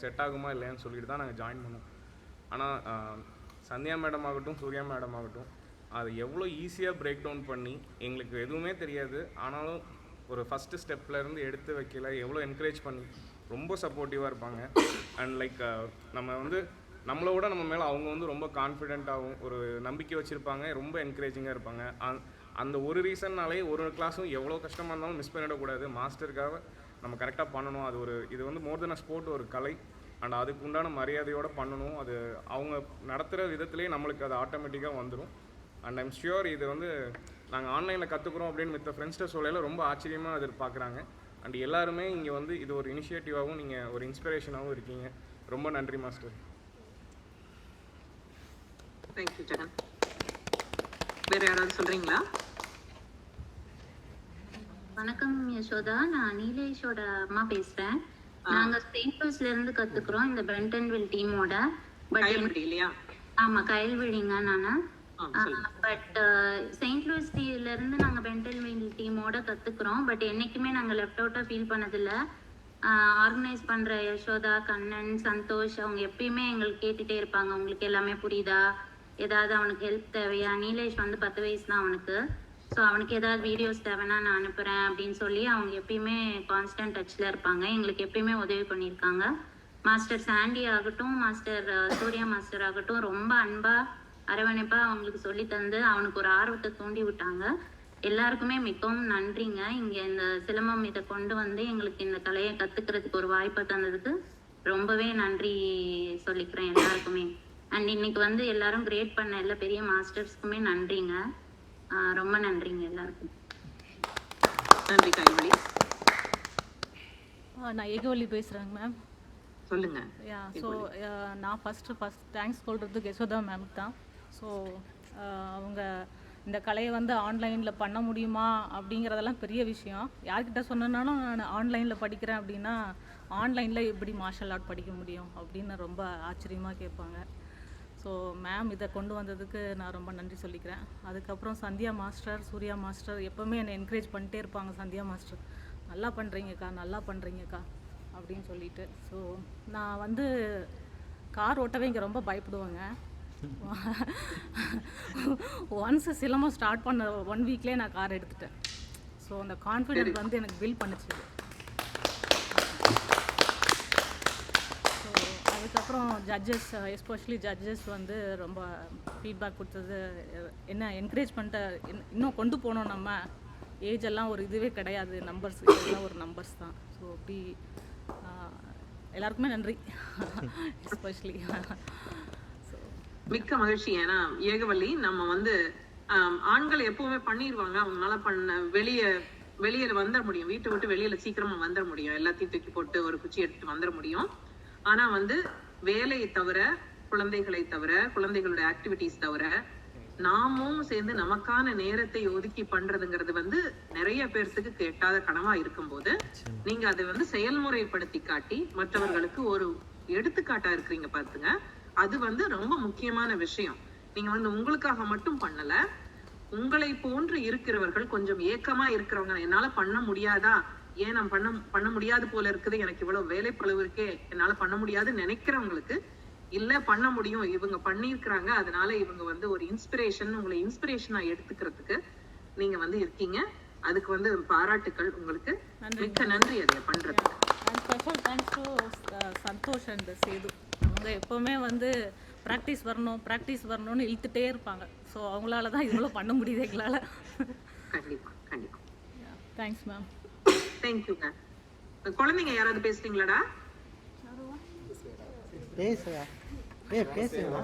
செட் ஆகுமா இல்லையான்னு சொல்லிட்டு தான் நாங்கள் ஜாயின் பண்ணோம். ஆனால் சந்தியா மேடம் ஆகட்டும் சூர்யா மேடம் ஆகட்டும் அது எவ்வளோ ஈஸியாக பிரேக் டவுன் பண்ணி, எங்களுக்கு எதுவுமே தெரியாது ஆனாலும் ஒரு ஃபஸ்ட்டு ஸ்டெப்லேருந்து எடுத்து வைக்கல, எவ்வளோ என்கரேஜ் பண்ணி ரொம்ப சப்போர்ட்டிவாக இருப்பாங்க. அண்ட் லைக் நம்ம வந்து நம்மளோட நம்ம மேலே அவங்க வந்து ரொம்ப கான்ஃபிடென்ட்டாகவும் ஒரு நம்பிக்கை வச்சுருப்பாங்க, ரொம்ப என்கரேஜிங்காக இருப்பாங்க. அந்த ஒரு ரீசன்னாலே ஒரு கிளாஸும் எவ்வளோ கஷ்டமாக இருந்தாலும் மிஸ் பண்ணிடக்கூடாது. மாஸ்டருக்காக நம்ம கரெக்டாக பண்ணணும். இது வந்து மோர் தென் அ ஸ்போர்ட், ஒரு கலை. அண்ட் அதுக்கு உண்டான மரியாதையோடு பண்ணணும். அது அவங்க நடத்துகிற விதத்துலேயே நம்மளுக்கு அது ஆட்டோமேட்டிக்காக வந்துடும். அண்ட் ஐம் ஷியோர் இது வந்து நாங்கள் ஆன்லைனில் கற்றுக்குறோம் அப்படின்னு மித்த ஃப்ரெண்ட்ஸ்கிட்ட சொல்லையில் ரொம்ப ஆச்சரியமாக எதிர்பார்க்குறாங்க. அண்ட் எல்லாருமே இங்கே வந்து இது ஒரு இனிஷியேட்டிவாகவும் நீங்கள் ஒரு இன்ஸ்பிரேஷனாகவும் இருக்கீங்க. ரொம்ப நன்றி மாஸ்டர். தேங்க்யூ ஜெகன். வேறு யாராவது சொல்கிறீங்களா? வணக்கம் யசோதா, நான் நீலேஷோட அம்மா பேசுறேன். நாங்க செயின்ட் லூயிஸ்ல இருந்து கத்துக்கிறோம் இந்த பென்டன்வில் டீமோட. இல்லையா? ஆமா, கயல்விழிங்க நானு. பட் செயின்ட் லூயிஸ்ல இருந்து நாங்க பென்டன்வில் டீமோட கத்துக்கிறோம். பட் என்னைக்குமே நாங்க லெஃப்ட் அவுட்டா ஃபீல் பண்ணதில்ல. ஆர்கனைஸ் பண்ற யசோதா, கண்ணன், சந்தோஷ் அவங்க எப்பயுமே எங்களுக்கு கேட்டுட்டே இருப்பாங்க, உங்களுக்கு எல்லாமே புரியுதா, ஏதாவது அவனுக்கு ஹெல்ப் தேவையா. நீலேஷ் வந்து 10 வயசு தான் அவனுக்கு. ஸோ அவனுக்கு ஏதாவது வீடியோஸ் தேவைன்னா நான் அனுப்புகிறேன் அப்படின்னு சொல்லி அவங்க எப்பயுமே கான்ஸ்டன்ட் டச்சில் இருப்பாங்க. எங்களுக்கு எப்பயுமே உதவி பண்ணியிருக்காங்க. மாஸ்டர் சாண்டி ஆகட்டும், மாஸ்டர் சூர்யா மாஸ்டர் ஆகட்டும், ரொம்ப அன்பாக அரவணைப்பாக அவங்களுக்கு சொல்லி தந்து அவனுக்கு ஒரு ஆர்வத்தை தூண்டி விட்டாங்க. எல்லாருக்குமே மிகவும் நன்றிங்க. இங்கே இந்த சிலம்பம் இதை கொண்டு வந்து எங்களுக்கு இந்த கலையை கற்றுக்கிறதுக்கு ஒரு வாய்ப்பை தந்ததுக்கு ரொம்பவே நன்றி சொல்லிக்கிறேன் எல்லாருக்குமே. அண்ட் இன்னைக்கு வந்து எல்லாரும் கிரேட் பண்ண எல்லா பெரிய மாஸ்டர்ஸ்க்குமே நன்றிங்க. ரொம்ப நன்றிங்க எல்லாருக்கும். நன்றி கைவழி. நான் ஏகவள்ளி பேசுகிறேங்க மேம். சொல்லுங்க. ஸோ நான் ஃபஸ்ட்டு தேங்க்ஸ் சொல்கிறதுக்கு யசோதா மேம்க்கு தான். ஸோ அவங்க இந்த கலையை வந்து ஆன்லைனில் பண்ண முடியுமா அப்படிங்கிறதெல்லாம் பெரிய விஷயம். யார்கிட்ட சொன்னேன்னாலும் நான் ஆன்லைனில் படிக்கிறேன் அப்படின்னா ஆன்லைனில் எப்படி மார்ஷல் ஆர்ட் படிக்க முடியும் அப்படின்னு ரொம்ப ஆச்சரியமாக கேட்பாங்க. ஸோ மேம் இதை கொண்டு வந்ததுக்கு நான் ரொம்ப நன்றி சொல்லிக்கிறேன். அதுக்கப்புறம் சந்தியா மாஸ்டர், சூர்யா மாஸ்டர் எப்போவுமே என்னை என்கரேஜ் பண்ணிட்டே இருப்பாங்க. சந்தியா மாஸ்டர் நல்லா பண்ணுறீங்கக்கா, நல்லா பண்ணுறீங்கக்கா அப்படின்னு சொல்லிட்டு. ஸோ நான் வந்து கார் ஓட்டவே இங்கே ரொம்ப பயப்படுவேங்க. ஒன்ஸ் சிலம்பம் ஸ்டார்ட் பண்ண 1 வீக்லேயே நான் கார் எடுத்துட்டேன். ஸோ அந்த கான்ஃபிடென்ட் வந்து எனக்கு பில்ட் பண்ணிச்சு. ஸோ அதுக்கப்புறம் ஜட்ஜஸ், எஸ்பெஷலி ஜட்ஜஸ் வந்து ரொம்ப ஃபீட்பேக் கொடுத்தது, என்ன என்கரேஜ் பண்ணிட்டு இன்னும் கொண்டு போனோம். நம்ம ஏஜ் எல்லாம் ஒரு இதுவே கிடையாது, நம்பர்ஸ் இதெல்லாம் ஒரு நம்பர்ஸ் தான். ஸோ அப்படி எல்லாருக்குமே நன்றி எஸ்பெஷலி. மிக்க மகிழ்ச்சி. ஏன்னா ஏகவள்ளி நம்ம வந்து ஆண்கள் எப்பவுமே பண்ணிடுவாங்க, அவங்களால வெளியே வந்துட முடியும், வீட்டை விட்டு வெளியில சீக்கிரமா வந்துட முடியும், எல்லாத்தையும் தூக்கி போட்டு ஒரு குச்சி எடுத்துட்டு வந்துட முடியும். ஆனா வந்து வேலையை தவிர, குழந்தைகளை தவிர, குழந்தைகளோட ஆக்டிவிட்டிஸ் தவிர நாமும் சேர்ந்து நமக்கான நேரத்தை ஒதுக்கி பண்றதுங்கிறது வந்து நிறைய பேர்த்துக்கு கேட்டாத கனவா இருக்கும்போது நீங்க அதை வந்து செயல்முறைப்படுத்தி காட்டி மற்றவர்களுக்கு ஒரு எடுத்துக்காட்டா இருக்கிறீங்க பாத்துங்க. அது வந்து ரொம்ப முக்கியமான விஷயம். நீங்க வந்து உங்களுக்காக மட்டும் பண்ணல, உங்களை போன்று இருக்கிறவர்கள், கொஞ்சம் ஏக்கமா இருக்கிறவங்க, என்னால பண்ண முடியாதா, ஏன் நான் பண்ண முடியாது போல இருக்குது, எனக்கு இவ்வளவு வேலை பளுவு இருக்கே, என்னால பண்ண முடியாதுன்னு நினைக்கிறவங்களுக்கு இல்ல பண்ண முடியும், இவங்க பண்ணியிருக்கிறாங்க, அதனால இவங்க வந்து ஒரு இன்ஸ்பிரேஷன், உங்களை இன்ஸ்பிரேஷனா எடுத்துக்கிறதுக்கு நீங்க வந்து இருக்கீங்க. அதுக்கு வந்து பாராட்டுக்கள் உங்களுக்கு. மிக்க நன்றி அதை பண்றதுக்கு. Thanks to Santhosh and Sethu. அவங்க எப்போவுமே வந்து ப்ராக்டிஸ் வரணும்னு இழுத்துட்டே இருப்பாங்க. ஸோ அவங்களால தான் இவ்வளோ பண்ண முடியுது எங்களால். கண்டிப்பா கண்டிப்பா. Thanks ma'am. தேங்க்யூங்க. குழந்தைங்க யாராவது பேசுறீங்களாடா? பேசுயா. பேசுமா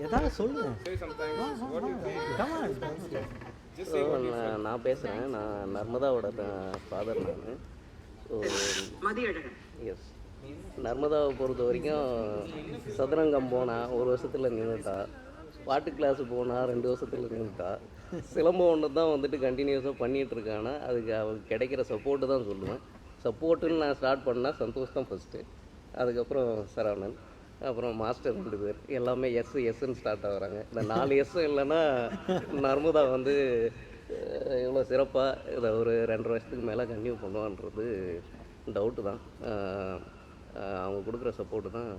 ஏதாவது சொல்லுங்க. நான் பேசுகிறேன். நான் நர்மதாவோட ஃபாதர். நான் எஸ் நர்மதாவை பொறுத்த வரைக்கும் சதுரங்கம் போனால் 1 வருஷத்தில் நின்றுட்டா, பாட்டு கிளாஸு போனால் 2 வருஷத்தில் நின்றுட்டா, சிலம்பம் ஒன்று தான் வந்துட்டு கண்டினியூஸாக பண்ணிகிட்ருக்கானா. அதுக்கு அவளுக்கு கிடைக்கிற சப்போர்ட்டு தான் சொல்லுவேன். சப்போர்ட்டுன்னு நான் ஸ்டார்ட் பண்ணால் சந்தோஷ் தான் ஃபஸ்ட்டு, அதுக்கப்புறம் சரவணன், அப்புறம் மாஸ்டர் 2 பேர். எல்லாமே எஸ்ன்னு ஸ்டார்ட் ஆகுறாங்க. இந்த 4 எஸ் இல்லைன்னா நர்மதா வந்து இவ்வளோ சிறப்பாக இதை ஒரு 2.5 வருஷத்துக்கு மேலே கன்டினியூ பண்ணுவான்றது டவுட்டு தான். அவங்க கொடுக்குற சப்போர்ட்டு தான்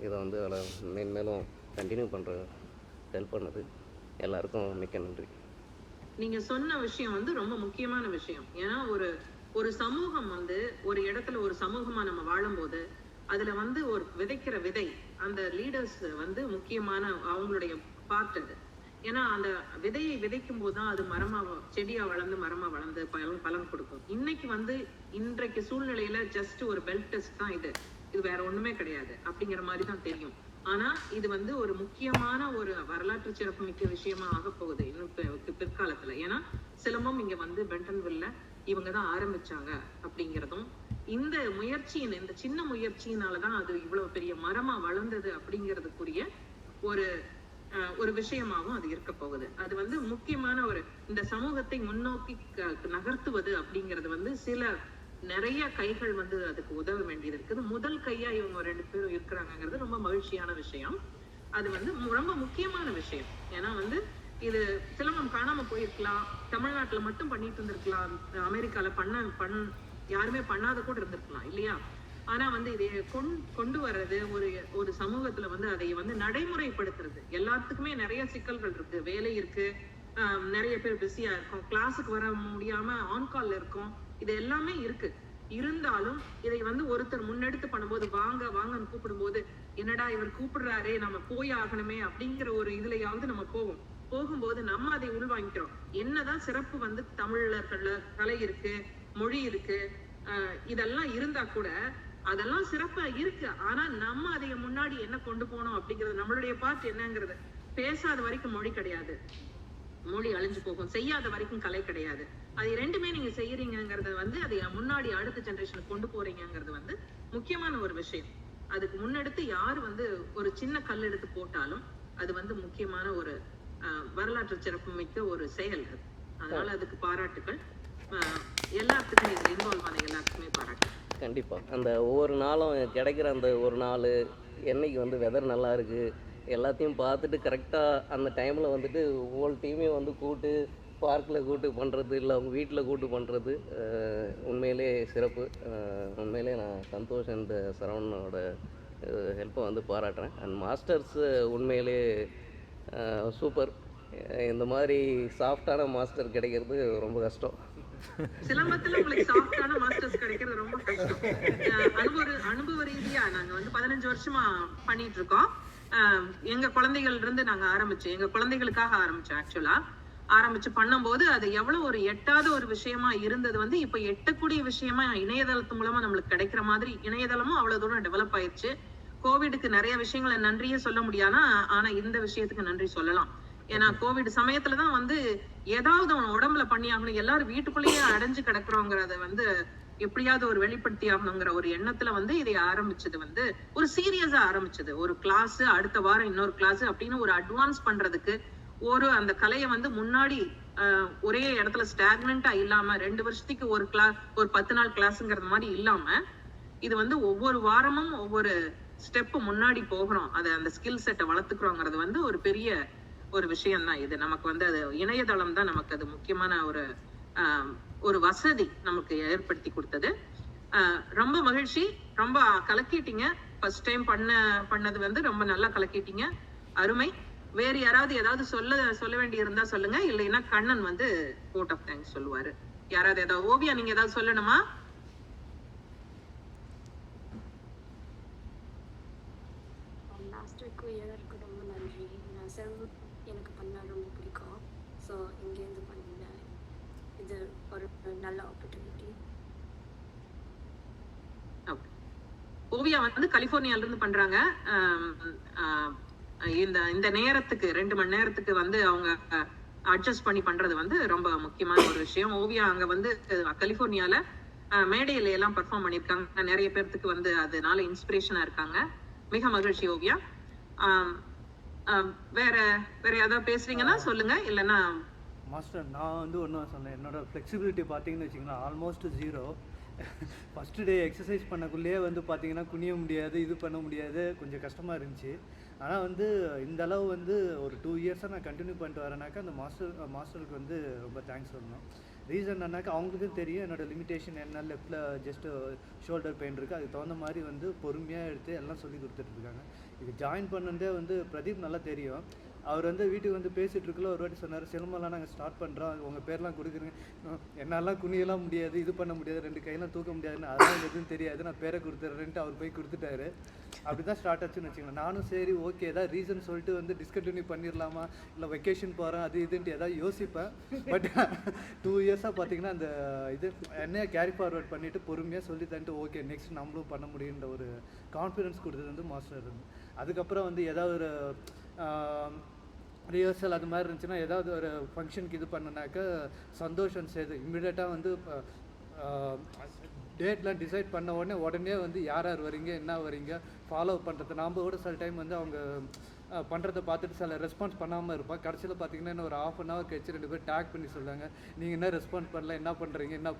இதை வந்து அதில் மேன்மேலும் கண்டினியூ பண்ணுற ஹெல்ப் பண்ணது. எல்லாருக்கும் மிக்க நன்றி. நீங்கள் சொன்ன விஷயம் வந்து ரொம்ப முக்கியமான விஷயம். ஏன்னா ஒரு சமூகம் வந்து ஒரு இடத்துல ஒரு சமூகமாக நம்ம வாழும்போது அதில் வந்து ஒரு விதைக்கிற விதை, அந்த லீடர்ஸ் வந்து முக்கியமான அவங்களுடைய பார்ட் அது. ஏன்னா அந்த விதையை விதைக்கும் போது தான் அது செடியா வளர்ந்து மரமா வளர்ந்து பலன் கொடுக்கும். இன்னைக்கு வந்து இன்றைக்கு சூழ்நிலையில ஜஸ்ட் ஒரு பெல்ட் டெஸ்ட் தான் இது வேற ஒண்ணுமே கிடையாது அப்படிங்கிற மாதிரி தான் தெரியும். ஆனா இது வந்து ஒரு முக்கியமான ஒரு வரலாற்று சிறப்புமிக்க விஷயமா ஆக போகுது இன்னும் பிற்காலத்துல. ஏன்னா சிலம்பம் இங்க வந்து பென்டன்வில்ல இவங்க தான் ஆரம்பிச்சாங்க அப்படிங்கிறதும், இந்த முயற்சியின் இந்த சின்ன முயற்சியினாலதான் அது இவ்வளவு பெரிய மரமா வளர்ந்தது அப்படிங்கிறதுக்குரிய ஒரு விஷயமாகவும் அது இருக்க போகுது. அது வந்து முக்கியமான இந்த சமூகத்தை முன்னோக்கி நகர்த்துவது அப்படிங்கிறது வந்து நிறைய கைகள் வந்து அதுக்கு உதவ வேண்டியது இருக்குது. முதல் கையா இவங்க 2 பேரும் இருக்கிறாங்கிறது ரொம்ப மகிழ்ச்சியான விஷயம். அது வந்து ரொம்ப முக்கியமான விஷயம். ஏன்னா வந்து இது சிலம்பம் காணாம போயிருக்கலாம், தமிழ்நாட்டுல மட்டும் பண்ணிட்டு இருந்திருக்கலாம், அமெரிக்கால யாருமே பண்ணாத கூட இருந்திருக்கலாம் இல்லையா? ஆனா வந்து இதை கொண்டு வர்றது ஒரு சமூகத்துல வந்து அதை வந்து நடைமுறைப்படுத்துறது. எல்லாத்துக்குமே நிறைய சிக்கல்கள் இருக்கு, வேலை இருக்கு, நிறைய பேர் பிஸியா இருக்கும், கிளாஸுக்கு வர முடியாம ஆன்கால்ல இருக்கும், இது எல்லாமே இருக்கு. இருந்தாலும் இதை வந்து ஒருத்தர் முன்னெடுத்து பண்ணும்போது வாங்கன்னு கூப்பிடும்போது என்னடா இவர் கூப்பிடுறாரே நம்ம போய் ஆகணுமே அப்படிங்கிற ஒரு இதுலயாவது நம்ம போகும்போது நம்ம அதை உள்வாங்கிக்கிறோம். என்னதான் சிறப்பு வந்து தமிழர்கள்ல கலை இருக்கு, மொழி இருக்கு, இதெல்லாம் இருந்தா கூட அதெல்லாம் சிறப்பா இருக்கு. ஆனா நம்ம அதை முன்னாடி என்ன கொண்டு போனோம் அப்படிங்கிறது நம்மளுடைய பார்ட் என்னங்கிறது. பேசாத வரைக்கும் மொழி கிடையாது, மொழி அழிஞ்சு போகும். செய்யாத வரைக்கும் கலை கிடையாது. அது ரெண்டுமே நீங்க செய்யறீங்கிறத வந்து அதை முன்னாடி அடுத்த ஜெனரேஷனுக்கு கொண்டு போறீங்கிறது வந்து முக்கியமான ஒரு விஷயம். அதுக்கு முன்னெடுத்து யார் வந்து ஒரு சின்ன கல் எடுத்து போட்டாலும் அது வந்து முக்கியமான ஒரு வரலாற்று சிறப்பு மிக்க ஒரு செயல் அது. அதனால அதுக்கு பாராட்டுகள். எல்லாத்துக்குமே இதுல இன்வால்வ் ஆன எல்லாத்துக்குமே பாராட்டு. கண்டிப்பாக அந்த ஒவ்வொரு நாளும் கிடைக்கிற அந்த ஒரு நாள் என்னைக்கு வந்து வெதர் நல்லா இருக்குது எல்லாத்தையும் பார்த்துட்டு கரெக்டாக அந்த டைமில் வந்துட்டு ஒவ்வொரு டீமையும் வந்து கூட்டு பார்க்கில் கூட்டு பண்ணுறது இல்லை அவங்க வீட்டில் கூட்டு பண்ணுறது உண்மையிலே சிறப்பு. உண்மையிலே நான் சந்தோஷ் அண்ட் சரவணனோட ஹெல்ப்பை வந்து பாராட்டுறேன். அண்ட் மாஸ்டர்ஸ் உண்மையிலே சூப்பர். இந்த மாதிரி சாஃப்டான மாஸ்டர் கிடைக்கிறது ரொம்ப கஷ்டம். சிலம்பத்துல உங்களுக்கு சாஃப்டான மாஸ்டர்ஸ் கிடைக்கிறது ரொம்ப கஷ்டம். அனுபவ ரீதியா நாங்க வந்து 15 வருஷமா பண்ணிட்டு இருக்கோம். எங்க குழந்தைகள் இருந்து நாங்க ஆரம்பிச்சோம், எங்க குழந்தைகளுக்காக ஆரம்பிச்சோம். ஆக்சுவலா ஆரம்பிச்சு பண்ணும்போது அது எவ்வளவு ஒரு எட்டாத ஒரு விஷயமா இருந்தது வந்து இப்ப எட்டக்கூடிய விஷயமா இணையதளத்து மூலமா நம்மளுக்கு கிடைக்கிற மாதிரி. இணையதளமும் அவ்வளவு தூரம் டெவலப் ஆயிடுச்சு. கோவிடுக்கு நிறைய விஷயங்களை நன்றியே சொல்ல முடியாதா, ஆனா இந்த விஷயத்துக்கு நன்றி சொல்லலாம். ஏன்னா கோவிட் சமயத்துலதான் வந்து ஏதாவது அவன் உடம்புல பண்ணி ஆகணும், எல்லாரும் வீட்டுக்குள்ளேயே அடைஞ்சு கிடக்குறோங்கிறத வந்து எப்படியாவது ஒரு வெளிப்படுத்தி ஆகணுங்கிற ஒரு எண்ணத்துல வந்து இதை ஆரம்பிச்சது வந்து ஒரு சீரியஸா ஆரம்பிச்சது. ஒரு கிளாஸ், அடுத்த வாரம் இன்னொரு கிளாஸ் அப்படின்னு ஒரு அட்வான்ஸ் பண்றதுக்கு, ஒரு அந்த கலையை வந்து முன்னாடி ஒரே இடத்துல ஸ்டாக்னண்டா இல்லாம 2 வருஷத்துக்கு ஒரு கிளாஸ், ஒரு 10 நாள் கிளாஸ்ங்கிறது மாதிரி இல்லாம இது வந்து ஒவ்வொரு வாரமும் ஒவ்வொரு ஸ்டெப் முன்னாடி போகிறோம், அதை அந்த ஸ்கில் செட்டை வளர்த்துக்கிறோங்கிறது வந்து ஒரு பெரிய ஒரு விஷயம் தான். இது நமக்கு வந்து அது இணையதளம் தான் நமக்கு அது முக்கியமான ஒரு வசதி நமக்கு ஏற்படுத்தி கொடுத்தது. ரொம்ப மகிழ்ச்சி. ரொம்ப கலக்கிட்டீங்க. ஃபர்ஸ்ட் டைம் பண்ணது வந்து ரொம்ப நல்லா கலக்கிட்டீங்க. அருமை. வேறு யாராவது ஏதாவது சொல்ல வேண்டி இருந்தா சொல்லுங்க, இல்லைன்னா கண்ணன் வந்து கோட் ஆஃப் தேங்க்ஸ் சொல்லுவாரு. யாராவது ஏதாவது, ஓவியா நீங்க ஏதாவது சொல்லணுமா? ரொம்ப நன்றி. நான் செல்வம் எனக்கு பண்ண ரொம்ப பிடிக்கும். ஸோ இங்கேருந்து பண்ணினேன். இது ஒரு நல்ல ஆப்பர்ச்சுனிட்டி. ஓவியா வந்து கலிபோர்னியால இருந்து பண்றாங்க. இந்த நேரத்துக்கு 2 மணி நேரத்துக்கு வந்து அவங்க அட்ஜஸ்ட் பண்ணி பண்றது வந்து ரொம்ப முக்கியமான ஒரு விஷயம். ஓவியா அங்க வந்து கலிபோர்னியால மேடையில எல்லாம் பெர்ஃபார்ம் பண்ணியிருக்காங்க. நிறைய பேர்த்துக்கு வந்து அதனால இன்ஸ்பிரேஷனா இருக்காங்க. மிக மகிழ்ச்சி ஓவியா. வேற ஏதாவது பேசுறீங்கன்னா சொல்லுங்க, இல்லைன்னா. மாஸ்டர் நான் வந்து ஒன்றும் சொன்னேன். என்னோட ஃப்ளெக்சிபிலிட்டி பார்த்தீங்கன்னு வச்சிங்கன்னா ஆல்மோஸ்ட் 0. ஃபஸ்ட்டு டே எக்ஸசைஸ் பண்ணக்குள்ளேயே வந்து பார்த்தீங்கன்னா குனிய முடியாது, இது பண்ண முடியாது, கொஞ்சம் கஷ்டமாக இருந்துச்சு. ஆனால் வந்து இந்த அளவு வந்து ஒரு 2 இயர்ஸாக நான் கண்டினியூ பண்ணிட்டு வரேனாக்கா அந்த மாஸ்டருக்கு வந்து ரொம்ப தேங்க்ஸ் சொல்லணும். ரீசன் என்னன்னாக்கா அவங்களுக்கும் தெரியும் என்னோடய லிமிட்டேஷன் என்ன. லெஃப்ட்டில் ஜஸ்ட்டு ஷோல்டர் பெயின் இருக்குது, அதுக்கு தகுந்த மாதிரி வந்து பொறுமையாக எடுத்து எல்லாம் சொல்லி கொடுத்துட்ருக்காங்க. இது ஜாயின் பண்ணதே வந்து பிரதீப் நல்லா தெரியும். அவர் வந்து வீட்டுக்கு வந்து பேசிகிட்டு இருக்கல ஒரு வாட்டி சொன்னார், சிலம்பெல்லாம் நாங்கள் ஸ்டார்ட் பண்ணுறோம், உங்கள் பேர்லாம் கொடுக்குறீங்க, என்னாலாம் குனியெல்லாம் முடியாது, இது பண்ண முடியாது, 2 கையெல்லாம் தூக்க முடியாதுன்னு அதெல்லாம் எதுவும் தெரியாது, நான் பேரை கொடுத்துட்றேன்ட்டு அவர் போய் கொடுத்துட்டாரு. அப்படி தான் ஸ்டார்ட் ஆச்சுன்னு வச்சுக்கோங்க. நானும் சரி ஓகே ஏதாவது ரீசன் சொல்லிட்டு வந்து டிஸ்கண்டினியூ பண்ணிடலாமா, இல்லை வெக்கேஷன் போகிறேன் அது இதுன்ட்டு ஏதாவது யோசிப்பேன். பட் 2 இயர்ஸாக பார்த்தீங்கன்னா அந்த இது என்னையா கேரி ஃபார்வர்ட் பண்ணிவிட்டு பொறுமையாக சொல்லி தந்துட்டு ஓகே நெக்ஸ்ட் நம்மளும் பண்ண முடியுன்ற ஒரு கான்ஃபிடன்ஸ் கொடுத்தது வந்து மாஸ்டர் இருந்து. அதுக்கப்புறம் வந்து ஏதாவது ஒரு ரிஹர்சல் அது மாதிரி இருந்துச்சுன்னா ஏதாவது ஒரு ஃபங்க்ஷனுக்கு இது பண்ணனாக்கா சந்தோஷம் செய்து இம்மிடியட்டாக வந்து டேட்லாம் டிசைட் பண்ண உடனே வந்து யார் வரீங்க என்ன வரீங்க ஃபாலோ பண்ணுறது. நாம் கூட சில டைம் வந்து அவங்க பண்ணுறதை பார்த்துட்டு சில ரெஸ்பான்ஸ் பண்ணாமல் இருப்பான். கடைசியில் பார்த்தீங்கன்னா இன்னும் ஒரு 1/2 hour கழிச்சு 2 பேர் டேக் பண்ணி சொல்லுவாங்க, நீங்கள் என்ன ரெஸ்பான்ஸ் பண்ணல, என்ன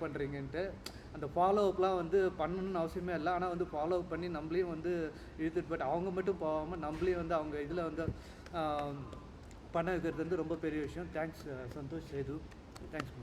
பண்ணுறீங்கன்ட்டு. அந்த ஃபாலோ அப்லாம் வந்து பண்ணணும்னு அவசியமே இல்லை. ஆனால் வந்து ஃபாலோ அப் பண்ணி நம்மளையும் வந்து இழுத்துட்டு போய்ட்டு அவங்க மட்டும் போகாமல் நம்மளையும் வந்து அவங்க இதில் வந்து பண்ண வைக்கிறது வந்து ரொம்ப பெரிய விஷயம். தேங்க்ஸ் சந்தோஷ் சேது. தேங்க்ஸ்.